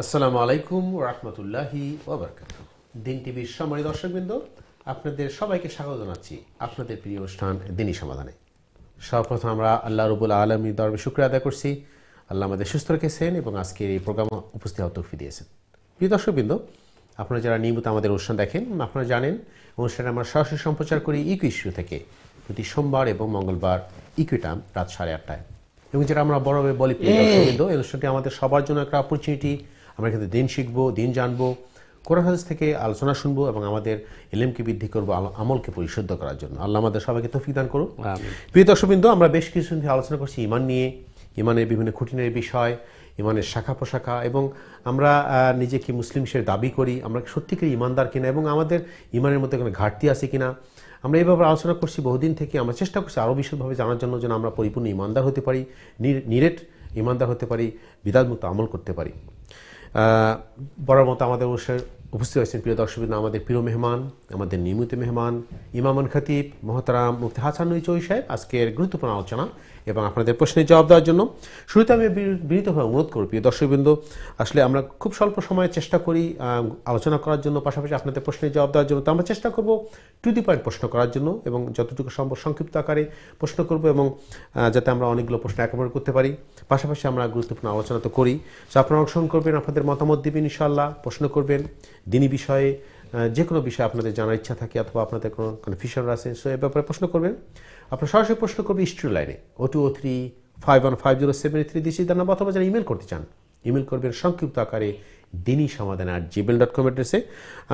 আসসালামু আলাইকুম ওয়া রাহমাতুল্লাহি ওয়া বারাকাতুহু। দিন টিভির সম্মানিত দর্শকবৃন্দ, আপনাদের সবাইকে স্বাগত জানাচ্ছি আপনাদের প্রিয় অনুষ্ঠান দিনী সমাধানে। সর্বপ্রথম আমরা আল্লাহ রাব্বুল আলামিনের দরবারে শুকরিয়া আদায় করছি। আল্লাহ আমাদের সুস্থ রেখেছেন এবং আজকের এই প্রোগ্রামে উপস্থিত হওয়ার তৌফিক দিয়েছেন। প্রিয় দর্শকবৃন্দ, আপনারা যারা নিয়মিত আমাদের অনুষ্ঠান দেখেন, আপনারা জানেন অনুষ্ঠানে আমরা সরাসরি সম্প্রচার করি ইকো ইস্যু থেকে প্রতি সোমবার এবং মঙ্গলবার ইকো টাইম রাত 8:30টায়। এবং যেটা আমরা বড়ভাবে বলি, প্রিয় দর্শকবৃন্দ, এই অনুষ্ঠানটি আমাদের সবার জন্য একটা অপরচুনিটি। আমরা কিন্তু দিন শিখবো, দিন জানবো, কোরআন হাদিস থেকে আলোচনা শুনবো এবং আমাদের ইলমকে বৃদ্ধি করবো, আমলকে পরিশুদ্ধ করার জন্য। আল্লাহ আমাদের সবাইকে তৌফিক দান করুন। প্রিয় দর্শকবৃন্দ, আমরা বেশ কিছুদিন থেকে আলোচনা করছি ইমান নিয়ে, ইমানের বিভিন্ন খুঁটিনাটি বিষয়, ইমানের শাখা প্রশাখা, এবং আমরা নিজেকে মুসলিম হিসেবে দাবি করি, আমরা সত্যিকার ইমানদার কিনা এবং আমাদের ইমানের মধ্যে কোনো ঘাটতি আছে কিনা, আমরা এই ব্যাপারে আলোচনা করছি বহুদিন থেকে। আমরা চেষ্টা করছি আরও বিশদভাবে জানার জন্য, যেন আমরা পরিপূর্ণ ইমানদার হতে পারি, নিরেট ইমানদার হতে পারি, বিদাতমুক্ত আমল করতে পারি। বড়ার মতো আমাদের অনুষ্ঠানে উপস্থিত হয়েছেন প্রিয় দর্শকবৃন্দ, আমাদের প্রিয় মেহমান, আমাদের নিয়মিত মেহমান ইমামান খতিব মহতারাম মুফতি হাসান নুরী চৌধুরী সাহেব আজকের গুরুত্বপূর্ণ আলোচনা এবং আপনাদের প্রশ্নের জবাব দেওয়ার জন্য। শুরুতে আমি বিনীতভাবে অনুরোধ করব প্রিয় দর্শকবৃন্দ, আসলে আমরা খুব স্বল্প সময়ে চেষ্টা করি আলোচনা করার জন্য, পাশাপাশি আপনাদের প্রশ্নের জবাব দেওয়ার জন্য। তো আমরা চেষ্টা করব টু দি পয়েন্ট প্রশ্ন করার জন্য এবং যতটুকু সম্ভব সংক্ষিপ্ত আকারে প্রশ্ন করব, এবং যাতে আমরা অনেকগুলো প্রশ্ন একেবারে করতে পারি। পাশাপাশি আমরা গুরুত্বপূর্ণ আলোচনা তো করি, তো আপনারা অংশগ্রহণ করবেন, আপনাদের মতামত দিবেন, ইনশাআল্লাহ প্রশ্ন করবেন দিনী বিষয়ে, যে কোনো বিষয়ে আপনাদের জানার ইচ্ছা থাকে অথবা আপনাদের কোনো কনফিউশন আছে, সো এ ব্যাপারে প্রশ্ন করবেন। আপনারা সরাসরি প্রশ্ন করবেন স্টুডিও লাইনে 0203515073 দিচ্ছি জানাবো, অথবা যারা ইমেল করতে চান ইমেল করবেন সংক্ষিপ্ত আকারে dini-samadan@gmail.com অ্যাড্রেসে।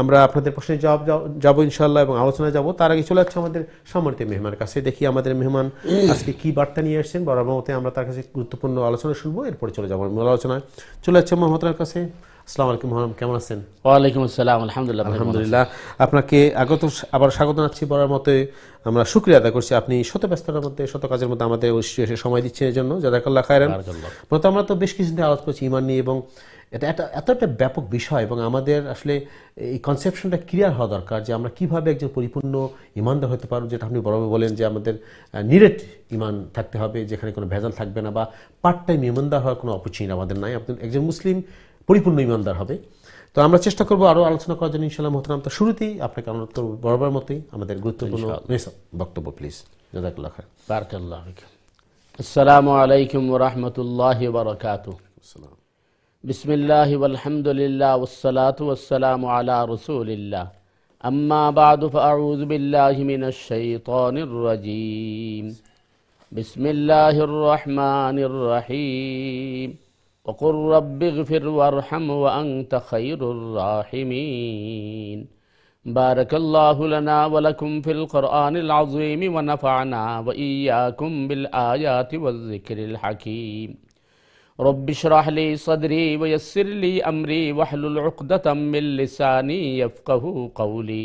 আমরা আপনাদের প্রশ্নের জবাব যাবো ইনশাআল্লাহ এবং আলোচনায় যাব। তার আগে চলে যাচ্ছে আমাদের সম্মানিত মেহমানের কাছে। দেখি আমাদের মেহমান আজকে কি বার্তা নিয়ে আসছেন। বরাবর মতে আমরা তার কাছে গুরুত্বপূর্ণ আলোচনা শুনবো, এরপরে চলে যাবো মূল আলোচনায়। চলে যাচ্ছে মোহাম্মদের কাছে। আসসালামু আলাইকুম মোহাম্মদ, কেমন আছেন? ওয়ালাইকুম আসসালাম, আলহামদুলিল্লাহ। আলহামদুলিল্লাহ, আপনাকে আবার স্বাগত জানাচ্ছি। বরাবর মতে আমরা শুকরিয়া আদায় করছি, আপনি শত ব্যস্ততার মধ্যে, শত কাজের মধ্যে আমাদের এসে সময় দিচ্ছেন, এই জন্য জাযাকাল্লাহ খায়রান। মূলত আমরা তো বেশ কিছুদিন আলোচনা করছি ইমান নিয়ে, এবং এটা এত একটা ব্যাপক বিষয়, এবং আমাদের আসলে এই কনসেপশনটা ক্লিয়ার হওয়া দরকার যে আমরা কিভাবে একজন পরিপূর্ণ ইমানদার হতে পারবো, যেটা আপনি বড়ভাবে বলেন যে আমাদের নিরেট ইমান থাকতে হবে, যেখানে কোনো ভেজাল থাকবে না, বা পার্ট টাইম ইমানদার হওয়ার কোনো অপরচুনিটি আমাদের নাই। আপনি একজন মুসলিম পরিপূর্ণ ইমানদার হবে। তো আমরা চেষ্টা করবো আরও আলোচনা করার জন্য ইনশাআল্লাহ। মোহতারাম, তো শুরুতেই আপনাকে অনুরোধ করব বরাবর মতোই আমাদের গুরুত্বপূর্ণ বক্তব্য প্লিজ। জাযাকাল্লাহ খায়র। বারাকাল্লাহু ফিক। আসসালামু আলাইকুম ওয়া রাহমাতুল্লাহি ওয়া বারাকাতুহু। বিসমিল্লাহি ওয়াল হামদুলিল্লাহ ওয়াসসালাতু ওয়াসসালামু আলা রাসূলিল্লাহ। আম্মা বা'দু ফাআউযু বিল্লাহি মিনাশ শাইতানির রাজীম। বিসমিল্লাহির রহমানির রহিম। وقل رب اغفر وارحم وأنت خير الراحمين. بارك الله لنا ولكم في القرآن العظيم ونفعنا وإياكم بالآيات والذكر الحكيم. رب اشرح لي صدري ويسر لي أمري واحلل عقدة من لساني يفقه قولي.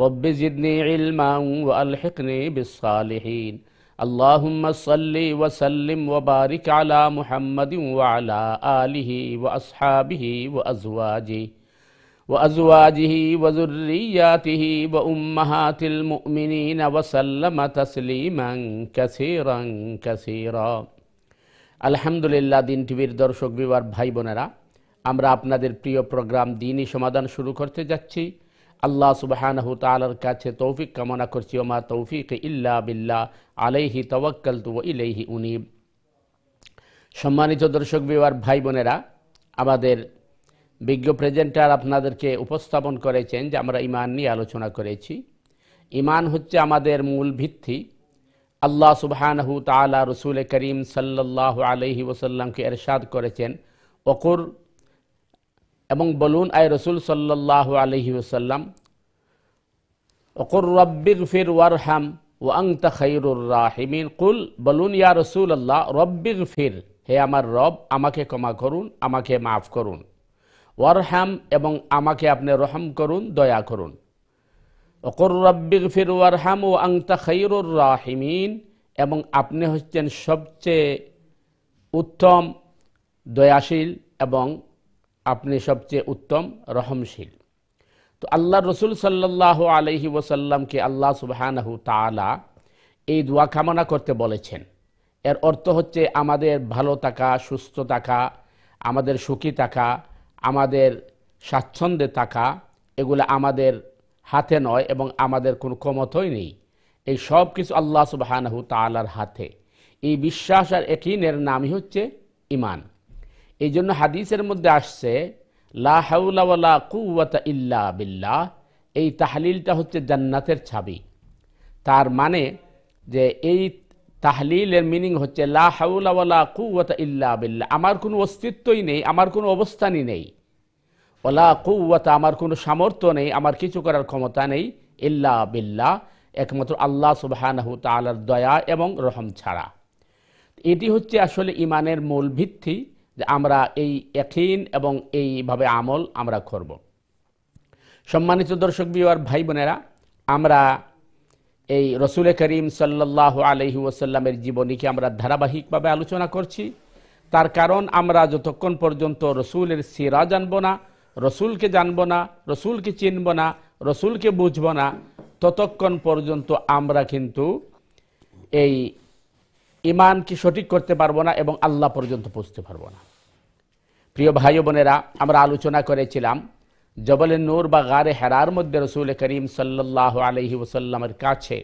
رب زدني علما وألحقني بالصالحين. اللهم صل وسلم وبارك على محمد وعلى آله وأصحابه وأزواجه وذرياته وأمهات المؤمنين وسلم تسليما كثيرا كثيرا. আলহামদুলিল্লাহ। দিন টিভির দর্শক বিবার ভাই বোনেরা, আমরা আপনাদের প্রিয় প্রোগ্রাম দিনী সমাধান শুরু করতে যাচ্ছি। আল্লাহ সুবহানাহু তাআলার কাছে তৌফিক কামনা করছি। ওমা তৌফিক ইল্লা বিল্লাহ, আলাইহি তাওয়াক্কালতু ওয়া ইলাইহি উনীব। সম্মানিত দর্শক বিবার ভাই বোনেরা, আমাদের বিজ্ঞ প্রেজেন্টার আপনাদেরকে উপস্থাপন করেছেন যে আমরা ঈমান নিয়ে আলোচনা করেছি। ঈমান হচ্ছে আমাদের মূল ভিত্তি। আল্লাহ সুবহানাহু তাআলা রাসূল করিম সাল্লাল্লাহু আলাইহি ওয়াসাল্লামকে ইরশাদ করেছেন, ওকুর, এবং বলুন আয় রাসূল সাল্লাল্লাহু আলাইহি ওয়াসাল্লাম, ওকুর রব্বিগফির ওয়ারহাম ওয়া আনতা খায়রুর রাহিমিন। কুল, বলুন ইয়া রাসূলুল্লাহ, রব্বিগফির, হে আমার রব, আমাকে ক্ষমা করুন, আমাকে মাফ করুন। ওয়ারহাম, এবং আমাকে আপনি রহম করুন, দয়া করুন। ওকুর রব্বিগফির ওয়ারহাম ওয়া আনতা খায়রুর রাহিমিন, এবং আপনি হচ্ছেন সবচেয়ে উত্তম দয়াশীল এবং আপনি সবচেয়ে উত্তম রহমশীল। তো আল্লাহ রসুল সাল্লাল্লাহু আলাইহি ওয়াসাল্লামকে আল্লাহ সুবহানাহু তাআলা এই দোয়া কামনা করতে বলেছেন। এর অর্থ হচ্ছে আমাদের ভালো থাকা, সুস্থ থাকা, আমাদের সুখী থাকা, আমাদের স্বাচ্ছন্দ্যে থাকা, এগুলো আমাদের হাতে নয় এবং আমাদের কোনো ক্ষমতাই নেই। এই সব কিছু আল্লাহ সুবহানাহু তাআলার হাতে। এই বিশ্বাস আর ইয়াকিনের নামই হচ্ছে ঈমান। এই জন্য হাদিসের মধ্যে আসছে লা হাওলা ওয়ালা কুওয়াতা ইল্লা বিল্লাহ। এই তাহলিলটা হচ্ছে জান্নাতের চাবি। তার মানে যে এই তাহলিলের মিনিং হচ্ছে লা হাওলা ওয়ালা কুওয়াতা ইল্লা বিল্লাহ, আমার কোনো অস্তিত্বই নেই, আমার কোনো অবস্থানই নেই। ওয়ালা কুওয়াতা, আমার কোনো সামর্থ্য নেই, আমার কিছু করার ক্ষমতা নেই, ইল্লা বিল্লাহ, একমাত্র আল্লাহ সুবহানাহু তাআলার দয়া এবং রহম ছাড়া। এটি হচ্ছে আসলে ঈমানের মূল ভিত্তি, যে আমরা এই ইয়াকিন এবং এইভাবে আমল আমরা করব। সম্মানিত দর্শক বিয়ার ভাই বোনেরা, আমরা এই রসুল করিম সাল্লাল্লাহু আলাইহি ওয়াসাল্লামের জীবনীকে আমরা ধারাবাহিকভাবে আলোচনা করছি। তার কারণ আমরা যতক্ষণ পর্যন্ত রসুলের সিরা জানব না, রসুলকে জানব না, রসুলকে চিনব না, রসুলকে বুঝব না, ততক্ষণ পর্যন্ত আমরা কিন্তু এই ঈমানকে সঠিক করতে পারবো না এবং আল্লাহ পর্যন্ত পৌঁছতে পারবো না। প্রিয় ভাই বোনেরা, আমরা আলোচনা করেছিলাম জবলে নূর বা গারে হেরার মধ্যে রসুল করিম সাল্লাল্লাহু আলাইহি ওয়াসাল্লামের কাছে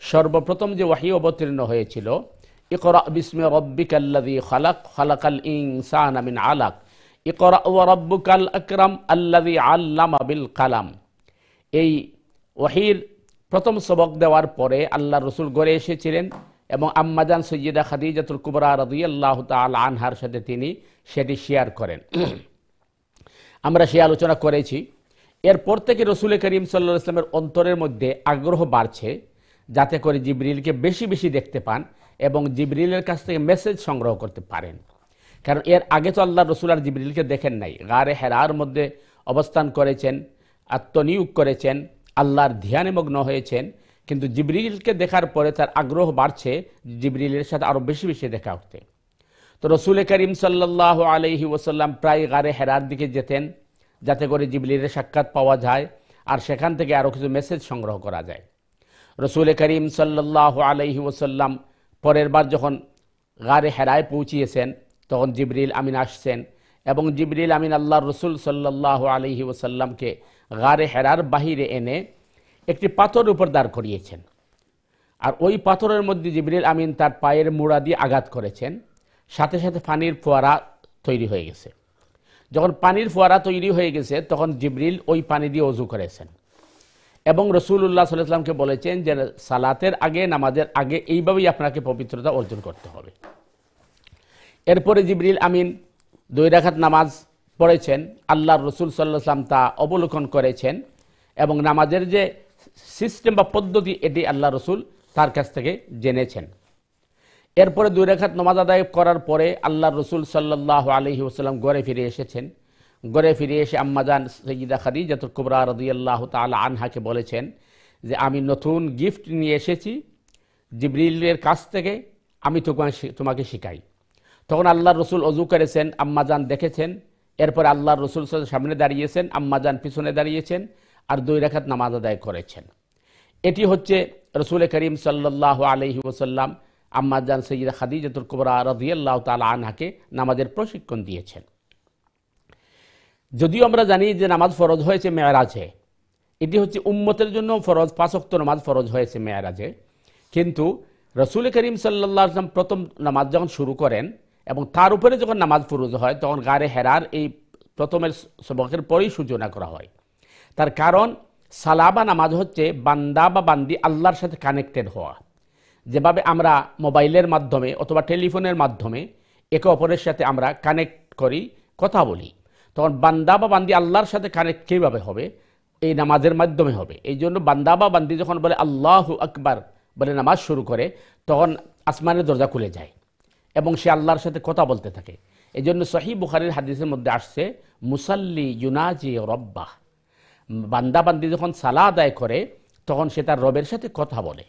সর্বপ্রথম যে ওয়াহী অবতীর্ণ হয়েছিল, ইকরা বিসমি রাব্বিকাল্লাযী খালাক, খালাকাল ইনসানা মিন আলাক, ইকরা ওয়া রাব্বুকাল আকরাম আল্লাযী আল্লামা বিল কালাম। এই ওয়াহীর প্রথম সবক দেওয়ার পরে আল্লাহ রসুল ঘরে এসেছিলেন এবং আম্মাজান সৈয়দা খাদিজাতুল কুবরা রাদিয়াল্লাহু তাআলা আনহার সাথে তিনি সেটি শেয়ার করেন। আমরা সে আলোচনা করেছি। এরপর থেকে রসুল করিম সাল্লাল্লাহু আলাইহি ওয়াসাল্লামের অন্তরের মধ্যে আগ্রহ বাড়ছে, যাতে করে জিবরিলকে বেশি বেশি দেখতে পান এবং জিবরিলের কাছ থেকে মেসেজ সংগ্রহ করতে পারেন। কারণ এর আগে তো আল্লাহ রসুল আর জিবরিলকে দেখেন নাই। গারে হেরার মধ্যে অবস্থান করেছেন, আত্মনিয়োগ করেছেন, আল্লাহর ধ্যানে মগ্ন হয়েছেন, কিন্তু জিবরিলকে দেখার পরে তার আগ্রহ বাড়ছে জিবরিলের সাথে আরও বেশি বেশি দেখা উঠতে। তো রসুল করিম সাল্লাল্লাহু আলাইহি ওয়াসাল্লাম প্রায় গারে হেরার দিকে যেতেন, যাতে করে জিবরিলের সাক্ষাৎ পাওয়া যায় আর সেখান থেকে আরও কিছু মেসেজ সংগ্রহ করা যায়। রসুল করিম সাল্লাল্লাহু আলাইহি ওয়াসাল্লাম পরের বার যখন গারে হেরায় পৌঁছিয়েছেন, তখন জিবরিল আমিন আসছেন এবং জিবরিল আমিন আল্লাহর রসুল সাল্লাল্লাহু আলাইহি ওয়াসাল্লামকে গারে হেরার বাহিরে এনে একটি পাথরের উপর দাঁড় করিয়েছেন। আর ওই পাথরের মধ্যে জিবরিল আমিন তার পায়ের মুড়া দিয়ে আঘাত করেছেন, সাথে সাথে পানির ফোয়ারা তৈরি হয়ে গেছে। যখন পানির ফোয়ারা তৈরি হয়ে গেছে, তখন জিবরিল ওই পানি দিয়ে ওযু করেছেন এবং রাসূলুল্লাহ সাল্লাল্লাহু আলাইহি ওয়াসাল্লামকে বলেছেন যে সালাতের আগে, নামাজের আগে এইভাবেই আপনাকে পবিত্রতা অর্জন করতে হবে। এরপরে জিবরিল আমিন 2 রাকাত নামাজ পড়েছেন, আল্লাহর রসুল সাল্লাল্লাহু আলাইহি ওয়াসাল্লাম তা অবলোকন করেছেন এবং নামাজের যে সিস্টেম বা পদ্ধতি, এটি আল্লাহ রসুল তার কাছ থেকে জেনেছেন। এরপরে 2 রাকাত নামাজ আদায় করার পরে আল্লাহ রসুল সাল্লাল্লাহু আলাইহি ওয়াসাল্লাম ঘরে ফিরে এসেছেন। ঘরে ফিরে এসে আম্মাজান সৈয়দা খাদিজাতুল কুবরা রাদিয়াল্লাহু তাআলা আনহাকে বলেছেন যে আমি নতুন গিফট নিয়ে এসেছি জিবরিলের কাছ থেকে, আমি তোমাকে শিখাই। তখন আল্লাহর রসুল ওযু করেছেন, আম্মাজান দেখেছেন। এরপর আল্লাহর রসুল সামনে দাঁড়িয়েছেন, আম্মাজান পিছনে দাঁড়িয়েছেন আর 2 রাকাত নামাজ আদায় করেছেন। এটি হচ্ছে রসুল করিম সাল্লাল্লাহু আলাইহি ওয়াসাল্লাম আম্মাজান সৈয়দা খাদিজাতুল কুবরা রাদিয়াল্লাহু তাআলা আনহাকে নামাজের প্রশিক্ষণ দিয়েছেন। যদিও আমরা জানি যে নামাজ ফরজ হয়েছে মেরাজে, এটি হচ্ছে উম্মতের জন্য ফরজ, 5 ওয়াক্ত নামাজ ফরজ হয়েছে মেরাজে, কিন্তু রসুল করিম সাল্লাল্লাহু আলাইহি ওয়াসাল্লাম প্রথম নামাজ যখন শুরু করেন এবং তার উপরে যখন নামাজ ফরজ হয়, তখন গারে হেরার এই প্রথমের সবকের পরেই সূচনা করা হয়। তার কারণ সালাবা নামাজ হচ্ছে বান্দা বা বান্দি আল্লাহর সাথে কানেক্টেড হওয়া। যেভাবে আমরা মোবাইলের মাধ্যমে অথবা টেলিফোনের মাধ্যমে একে অপরের সাথে আমরা কানেক্ট করি, কথা বলি, তখন বান্দা বা বান্দি আল্লাহর সাথে কানেক্ট কীভাবে হবে? এই নামাজের মাধ্যমে হবে। এই জন্য বান্দা বা বান্দি যখন বলে আল্লাহু আকবার বলে নামাজ শুরু করে, তখন আসমানের দরজা খুলে যায় এবং সে আল্লাহর সাথে কথা বলতে থাকে। এই জন্য সহিহ বুখারীর হাদিসের মধ্যে আসছে মুসাল্লি ইউনাজি রব্বাহ, বান্দা বান্দি যখন সালাত আদায় করে তখন সে তার রবের সাথে কথা বলে।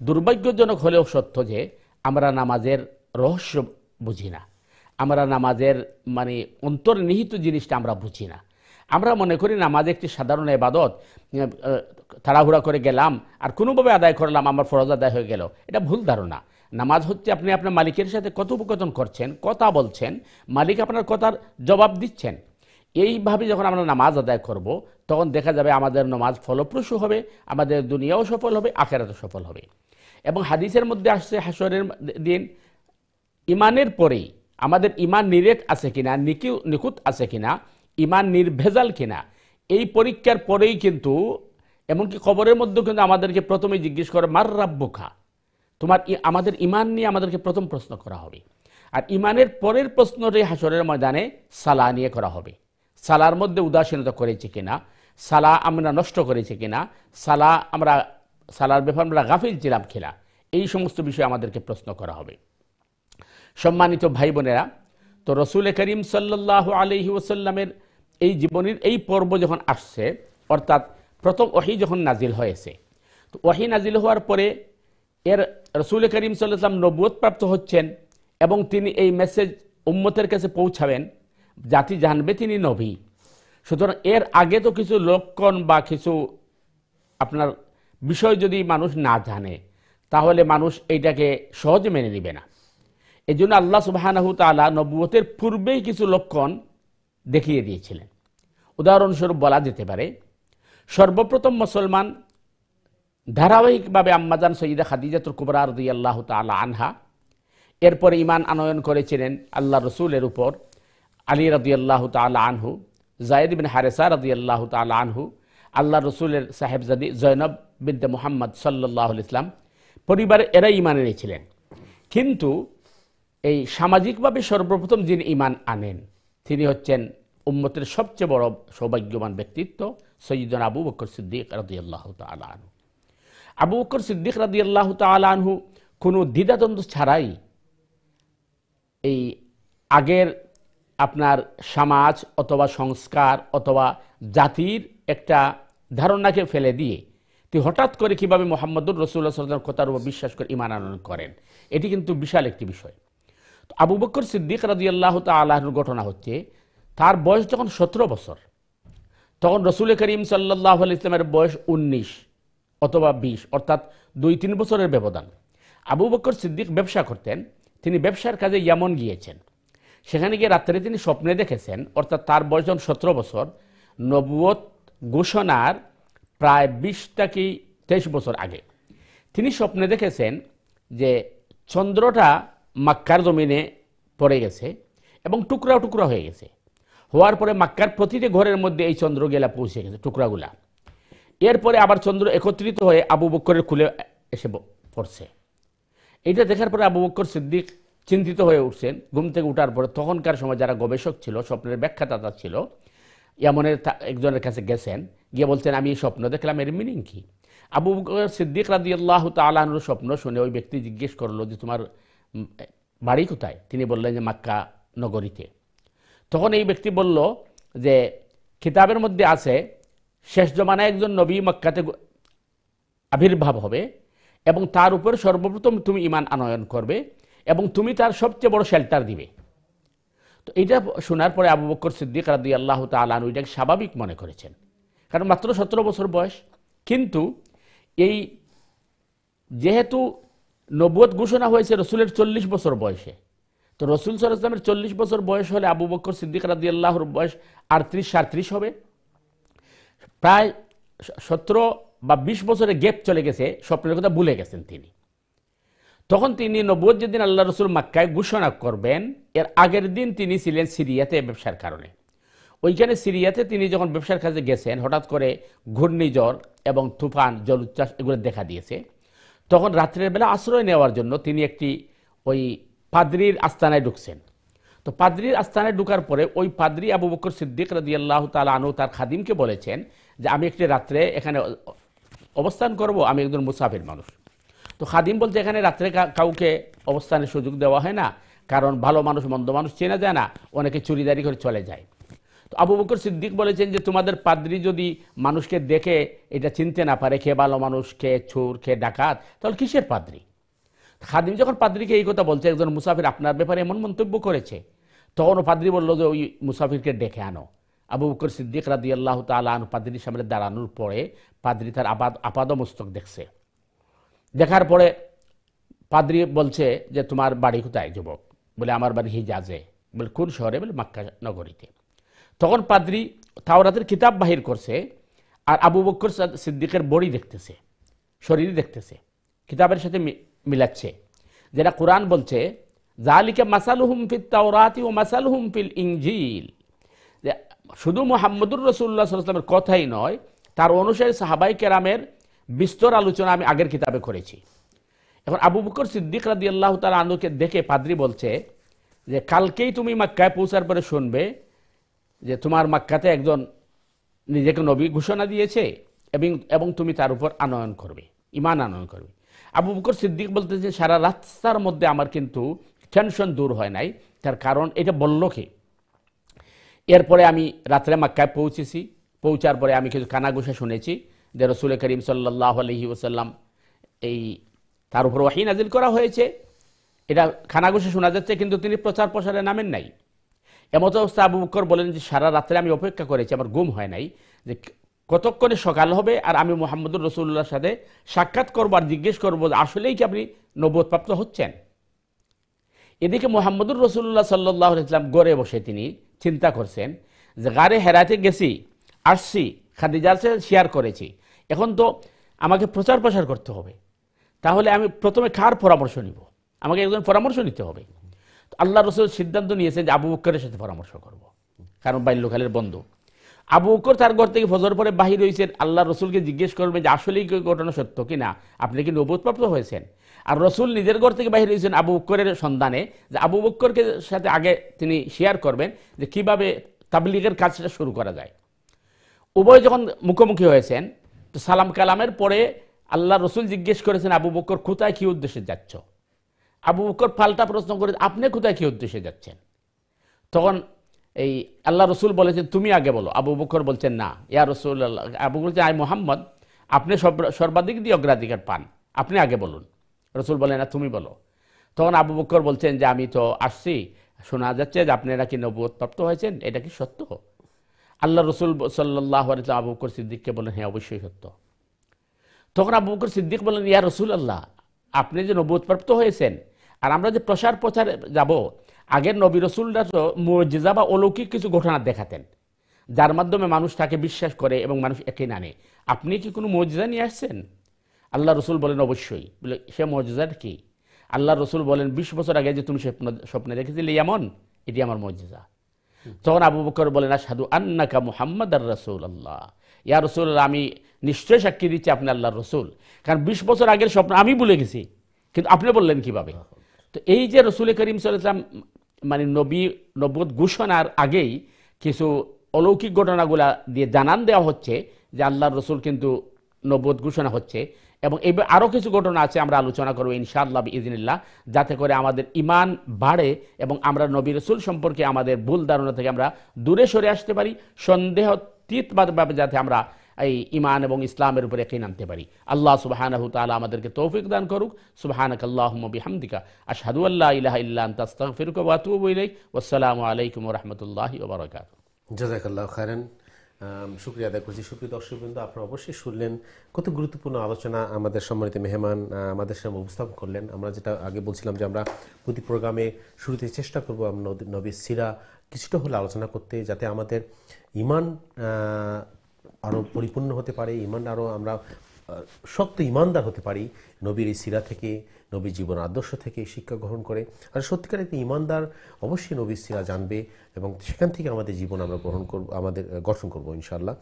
দুর্ভাগ্যজনক হলেও সত্য যে আমরা নামাজের রহস্য বুঝি না, আমরা নামাজের অন্তর্নিহিত জিনিসটা আমরা বুঝি না। আমরা মনে করি নামাজ একটি সাধারণ ইবাদত, তাড়াহুড়া করে গেলাম আর কোনোভাবে আদায় করলাম, আমার ফরজ আদায় হয়ে গেল। এটা ভুল ধারণা। নামাজ হচ্ছে আপনি আপনার মালিকের সাথে কথোপকথন করছেন, কথা বলছেন, মালিক আপনার কথার জবাব দিচ্ছেন। এইভাবে যখন আমরা নামাজ আদায় করব, তখন দেখা যাবে আমাদের নামাজ ফলপ্রসূ হবে, আমাদের দুনিয়াও সফল হবে, আখিরাতও সফল হবে। এবং হাদিসের মধ্যে আসছে হাসরের দিন ইমানের পরেই আমাদের ইমান নিরেট আছে কিনা, নিখুঁত আছে কিনা, ইমান নির্ভেজাল কিনা, এই পরীক্ষার পরেই কিন্তু, এমনকি কবরের মধ্যেও কিন্তু আমাদেরকে প্রথমে জিজ্ঞেস করে মার রাব্বুকা, আমাদের ইমান নিয়ে আমাদেরকে প্রথম প্রশ্ন করা হবে। আর ইমানের পরের প্রশ্নটি হাসরের ময়দানে সালাহ নিয়ে করা হবে। সালার মধ্যে উদাসীনতা করেছি কিনা, সালা আমরা নষ্ট করেছি কিনা, সালার ব্যাপারে আমরা গাফিল ছিলাম কিনা, এই সমস্ত বিষয়ে আমাদেরকে প্রশ্ন করা হবে। সম্মানিত ভাই বোনেরা, তো রসুল করিম সাল্লাল্লাহু আলাইহি ওয়াসাল্লামের এই জীবনের এই পর্ব যখন আসছে, অর্থাৎ প্রথম ওহী যখন নাজিল হয়েছে, তো ওহী নাজিল হওয়ার পরে এর রসুল করিম সাল্লাল্লাহু আলাইহি ওয়াসাল্লাম নবুয়ত প্রাপ্ত হচ্ছেন এবং তিনি এই মেসেজ উম্মতের কাছে পৌঁছাবেন, জাতি জানবে তিনি নবী। সুতরাং এর আগে তো কিছু লক্ষণ বা কিছু আপনার বিষয় যদি মানুষ না জানে, তাহলে মানুষ এইটাকে সহজে মেনে নেবে না। এই জন্য আল্লাহ সুবহানাহু তাআলা নবুয়তের পূর্বেই কিছু লক্ষণ দেখিয়ে দিয়েছিলেন। উদাহরণস্বরূপ বলা যেতে পারে, সর্বপ্রথম মুসলমান ধারাবাহিকভাবে আম্মাজান সৈয়দা খাদিজাতুল কুবরা রাদিয়াল্লাহু তাআলা আনহা, এরপরে ঈমান আনয়ন করেছিলেন আল্লাহ রসুলের উপর আলী রাদিয়াল্লাহু তাআলা আনহু, যায়েদ বিন হারেসা রাদিয়াল্লাহু তাআলা আনহু, আল্লাহ রসুলের সাহেবজাদি জয়নব বিনতে মুহাম্মদ সাল্লাল্লাহু আলাইহি ওয়াসাল্লাম, পরিবারে এরা ঈমান এনেছিলেন। কিন্তু এই সামাজিকভাবে সর্বপ্রথম যিনি ঈমান আনেন, তিনি হচ্ছেন উম্মতের সবচেয়ে বড় সৌভাগ্যবান ব্যক্তিত্ব সৈয়দনা আবু বকর সিদ্দিক রাদিয়াল্লাহু তাআলা আনহু। আবু বকর সিদ্দিক রাদিয়াল্লাহু তাআলা আনহু কোনো দ্বিধাদ্বন্দ্ব ছাড়াই এই আগের আপনার সমাজ অথবা সংস্কার অথবা জাতির একটা ধারণাকে ফেলে দিয়ে তিনি হঠাৎ করে কীভাবে মুহাম্মদুর রাসূলুল্লাহ সাল্লাল্লাহু আলাইহি ওয়াসাল্লামের কথার উপর বিশ্বাস করে ঈমান আনয়ন করেন, এটি কিন্তু বিশাল একটি বিষয়। তো আবু বকর সিদ্দিক রাদিয়াল্লাহু তাআলা আনহুর ঘটনা হচ্ছে, তার বয়স যখন 17 বছর, তখন রসুল করিম সাল্লাল্লাহু আলাইহি ওয়াসাল্লামের বয়স 19 অথবা 20, অর্থাৎ 2-3 বছরের ব্যবধান। আবু বকর সিদ্দিক ব্যবসা করতেন, তিনি ব্যবসার কাজে ইয়ামন গিয়েছেন। সেখানে গিয়ে রাত্রে তিনি স্বপ্নে দেখেছেন, অর্থাৎ তার বয়স যখন 17 বছর, নবুয়ত ঘোষণার প্রায় 20-23 বছর আগে, তিনি স্বপ্নে দেখেছেন যে চন্দ্রটা মক্কার জমিনে পড়ে গেছে এবং টুকরা টুকরা হয়ে গেছে। হওয়ার পরে মক্কার প্রতিটি ঘরের মধ্যে এই চন্দ্রগুলা পৌঁছে গেছে, টুকরাগুলা। এরপরে আবার চন্দ্র একত্রিত হয়ে আবু বকরের কুলে এসে পড়ছে। এটা দেখার পরে আবু বকর সিদ্দিক চিন্তিত হয়ে উঠছেন। ঘুম থেকে উঠার পরে তখনকার সময় যারা গবেষক ছিল, স্বপ্নের ব্যাখ্যাদাতা ছিল, এমনের একজনের কাছে গেছেন, গিয়ে বলছেন আমি এই স্বপ্ন দেখলাম, এর মিনিং কি? আবু বকর সিদ্দিক রাদিয়াল্লাহু তাআলা আনহুর স্বপ্ন শুনে ওই ব্যক্তি জিজ্ঞেস করলো যে তোমার বাড়ি কোথায়? তিনি বললেন যে মক্কা নগরীতে। তখন এই ব্যক্তি বলল যে কিতাবের মধ্যে আছে শেষ জমানায় একজন নবী মক্কাতে আবির্ভাব হবে এবং তার উপর সর্বপ্রথম তুমি ঈমান আনয়ন করবে এবং তুমি তার সবচেয়ে বড় শেল্টার দিবে। তো এটা শোনার পরে আবু বকর সিদ্দিক রাদিয়াল্লাহু তাআলা আনহু এটাকে স্বাভাবিক মনে করেছেন, কারণ মাত্র 17 বছর বয়স। কিন্তু এই যেহেতু নবুয়ত ঘোষণা হয়েছে রসুলের 40 বছর বয়সে, তো রসুল সাল্লাল্লাহু আলাইহি ওয়াসাল্লামের 40 বছর বয়স হলে আবু বকর সিদ্দিক রাদিয়াল্লাহুর বয়স 38-37 হবে। প্রায় 17 বা 20 বছরের গ্যাপ চলে গেছে, স্বপ্নের কথা ভুলে গেছেন তিনি। তখন তিনি নবুয়ত যেদিন আল্লাহ রসুল মক্কায় ঘোষণা করবেন, এর আগের দিন তিনি ছিলেন সিরিয়াতে ব্যবসার কারণে। ওইখানে সিরিয়াতে তিনি যখন ব্যবসার কাজে গেছেন, হঠাৎ করে ঘূর্ণিঝড় এবং তুফান, জলোচ্ছ্বাস এগুলো দেখা দিয়েছে। তখন রাত্রের বেলা আশ্রয় নেওয়ার জন্য তিনি একটি ওই পাদ্রির আস্তানায় ঢুকছেন। তো পাদ্রির আস্তানায় ঢুকার পরে ওই পাদ্রি আবু বকর সিদ্দিক রাদিয়াল্লাহু তাআলা আনহু তার খাদিমকে বলেছেন যে আমি একটি রাত্রে এখানে অবস্থান করব, আমি একজন মুসাফির মানুষ। তো খাদিম বলছে এখানে রাত্রে কাউকে অবস্থানের সুযোগ দেওয়া হয় না, কারণ ভালো মানুষ মন্দ মানুষ চেনা যায় না, অনেকে চুরিদারি করে চলে যায়। তো আবু বকর সিদ্দিক বলেছেন যে তোমাদের পাদ্রি যদি মানুষকে দেখে এটা চিনতে না পারে কে ভালো মানুষ, কে চোর, কে ডাকাত, তাহলে কিসের পাদ্রি? খাদিম যখন পাদ্রিকে এই কথা বলছে, একজন মুসাফির আপনার ব্যাপারে এমন মন্তব্য করেছে, তখন পাদ্রি বলল যে ওই মুসাফিরকে ডেকে আনো। আবু বকর সিদ্দিক রাদিয়াল্লাহু তাআলা আনহু পাদ্রির সামনে দাঁড়ানোর পরে পাদ্রি তার আপাদমস্তক দেখছে। দেখার পরে পাদ্রি বলছে যে তোমার বাড়ি কোথায় যুবক? বলে আমার বাড়ি হিজাজে। বলে কোন শহরে? বলে মক্কা নগরীতে। তখন পাদ্রী তাওরাতের কিতাব বাহির করছে, আর আবু বকর সিদ্দিকের বডি দেখতেছে, শরীর দেখতেছে, কিতাবের সাথে মিলাচ্ছে, যেটা কোরআন বলছে যালিকা মাসালুহুম ফিত তাওরাতি ওয়া মাসালুহুম ফিল ইনজিল। শুধু মুহাম্মদুর রাসূলুল্লাহ সাল্লাল্লাহু আলাইহি ওয়াসাল্লামের কথাই নয়, তার অনুসারী সাহাবাই কেরামের বিস্তর আলোচনা আমি আগের কিতাবে করেছি। এখন আবু বকর সিদ্দিক রাদিয়াল্লাহু তাআলা আনহুকে দেখে পাদ্রী বলছে যে কালকেই তুমি মক্কায় পৌঁছার পরে শুনবে যে তোমার মক্কাতে একজন নিজেকে নবী ঘোষণা দিয়েছে এবং তুমি তার উপর আনয়ন করবে, ঈমান আনয়ন করবে। আবু বকর সিদ্দিক বলতেছে সারা রাস্তার মধ্যে আমার কিন্তু টেনশন দূর হয় নাই, তার কারণ এটা বলল কে। এরপরে আমি রাত্রে মক্কায় পৌঁছেছি, পৌঁছার পরে আমি কিছু কানাঘুষা শুনেছি যে রাসূল করিম সাল্লাল্লাহু আলাইহি ওয়াসাল্লাম এই তার উপর ওহী নাজিল করা হয়েছে, এটা কানাঘুষা শোনা যাচ্ছে, কিন্তু তিনি প্রচার প্রসারে নামেন নাই। এমত অবস্থা আবু বকর বলেন যে সারা রাত্রে আমি অপেক্ষা করেছি, আমার ঘুম হয় নাই, যে কতক্ষণে সকাল হবে আর আমি মুহাম্মদুর রাসূলুল্লাহর সাথে সাক্ষাৎ করবো আর জিজ্ঞেস করবো যে আসলেই কি আপনি নবুয়ত প্রাপ্ত হচ্ছেন। এদিকে মুহাম্মদুর রাসূলুল্লাহ সাল্লাল্লাহু আলাইহি ওয়াসাল্লাম গড়ে বসে তিনি চিন্তা করছেন যে গারে হেরাতে গেছি, আসছি, খাদিজার সাথে শেয়ার করেছি, এখন তো আমাকে প্রচার প্রসার করতে হবে, তাহলে আমি প্রথমে কার পরামর্শ নিব? আমাকে একজন পরামর্শ নিতে হবে। আল্লাহ রসুল সিদ্ধান্ত নিয়েছে যে আবু বকরের সাথে পরামর্শ করব, কারণ বাল্যকালের বন্ধু। আবু বকর তার ঘর থেকে ফজর পরে বাহির হয়েছেন, আল্লাহ রসুলকে জিজ্ঞেস করবে যে আসলেই ঘটনা সত্য কিনা, আপনি কি নবুয়ত প্রাপ্ত হয়েছেন। আর রসুল নিজের ঘর থেকে বাহির হয়েছেন আবু বকরের সন্ধানে, যে আবু বকরকে সাথে আগে তিনি শেয়ার করবেন যে কিভাবে তাবলীগের কাজটা শুরু করা যায়। উভয় যখন মুখোমুখি হয়েছেন, তো সালাম কালামের পরে আল্লাহ রসুল জিজ্ঞেস করেছেন আবু বকর কোথায় কি উদ্দেশ্যে যাচ্ছ। আবু বকর পাল্টা প্রশ্ন করে আপনি কোথায় কি উদ্দেশ্যে যাচ্ছেন। তখন এই আল্লাহ রসুল বলেছেন তুমি আগে বলো। আবু বকর বলছেন না ইয়া রাসূলুল্লাহ, আবু বলছেন আই মোহাম্মদ, আপনি সর্বাধিক দিয়ে অগ্রাধিকার পান, আপনি আগে বলুন। রসুল বলেন না তুমি বলো। তখন আবু বকর বলছেন যে আমি তো আসছি, শোনা যাচ্ছে যে আপনি নাকি নবুয়ত প্রাপ্ত হয়েছেন, এটা কি সত্য? আল্লাহ রসুল সাল্লাল্লাহু আলাইহি ওয়াসাল্লাম আবু বকর সিদ্দিককে বলেন হ্যাঁ অবশ্যই সত্য। তখন আবু বকর সিদ্দিক বলেন ইয়া রাসূলুল্লাহ, আপনি যে নবুয়ত প্রাপ্ত হয়েছেন আর আমরা যে প্রচারে যাব, আগের নবী রসুলরা তো মুজিজা বা অলৌকিক কিছু ঘটনা দেখাতেন যার মাধ্যমে মানুষ তাকে বিশ্বাস করে এবং মানুষ একে নানে, আপনি কি কোনো মুজিজা নিয়ে আসছেন? আল্লাহ রসুল বলেন অবশ্যই। বলে সে মুজিজাটা কি? আল্লাহ রসুল বলেন 20 বছর আগে যে তুমি স্বপ্নে দেখেছিলে এমন, এটি আমার মুজিজা। তখন আবু বকর বলেন আশহাদু আন্নাকা মুহাম্মাদার রাসূলুল্লাহ, ইয়া রাসূলুল্লাহ আমি নিশ্চয় সাক্ষী দিচ্ছি আপনি আল্লাহর রসুল, কারণ 20 বছর আগের স্বপ্ন আমি ভুলে গেছি, কিন্তু আপনি বললেন কিভাবে? তো এই যে রসুল করিম সাল্লাল্লাহু আলাইহি ওয়াসাল্লাম মানে নবুয়ত ঘোষণার আগেই কিছু অলৌকিক ঘটনাগুলা দিয়ে জানান দেওয়া হচ্ছে যে আল্লাহর রসুল কিন্তু নবুয়ত ঘোষণা হচ্ছে, এবং এবার আরও কিছু ঘটনা আছে আমরা আলোচনা করবো ইনশাআল্লাহ বিইজনিল্লাহ, যাতে করে আমাদের ঈমান বাড়ে এবং আমরা নবী রসুল সম্পর্কে আমাদের ভুল ধারণা থেকে আমরা দূরে সরে আসতে পারি, সন্দেহাতীতভাবে যাতে আমরা এই ঈমান এবং ইসলামের উপরে ইয়াকিন আনতে পারি। আল্লাহ সুবহানাহু তাআলা আমাদেরকে তৌফিক দান করুক। সুবহানাকাল্লাহুম্মা বিহামদিকা আশহাদু আল্লা ইলাহা ইল্লা আনতা আস্তাগফিরুকা ওয়া আতুবু ইলাইক। ওয়াসসালামু আলাইকুম ওয়া রাহমাতুল্লাহি ওয়া বারাকাতুহু। জাযাকাল্লাহু খায়রান। শুকরিয়া আদায় করছি। সুপ্রিয় দর্শকবৃন্দ, আপনারা অবশ্যই শুনলেন কত গুরুত্বপূর্ণ আলোচনা আমাদের সম্মানিত মেহমান আমাদের সামনে উপস্থাপন করলেন। আমরা যেটা আগে বলছিলাম যে আমরা প্রতি প্রোগ্রামে শুরুতে চেষ্টা করব আমরা নবীর সিরা কিছুটা হলে আলোচনা করতে, যাতে আমাদের ঈমান আরও পরিপূর্ণ হতে পারে, ঈমান আরও আমরা শক্ত ঈমানদার হতে পারি নবীর এই সিরা থেকে, নবীর জীবন আদর্শ থেকে শিক্ষা গ্রহণ করে। আর সত্যিকার একটি ঈমানদার অবশ্যই নবীর সিরা জানবে এবং সেখান থেকে আমাদের জীবন আমরা গ্রহণ করব, আমাদের গঠন করব ইনশাআল্লাহ।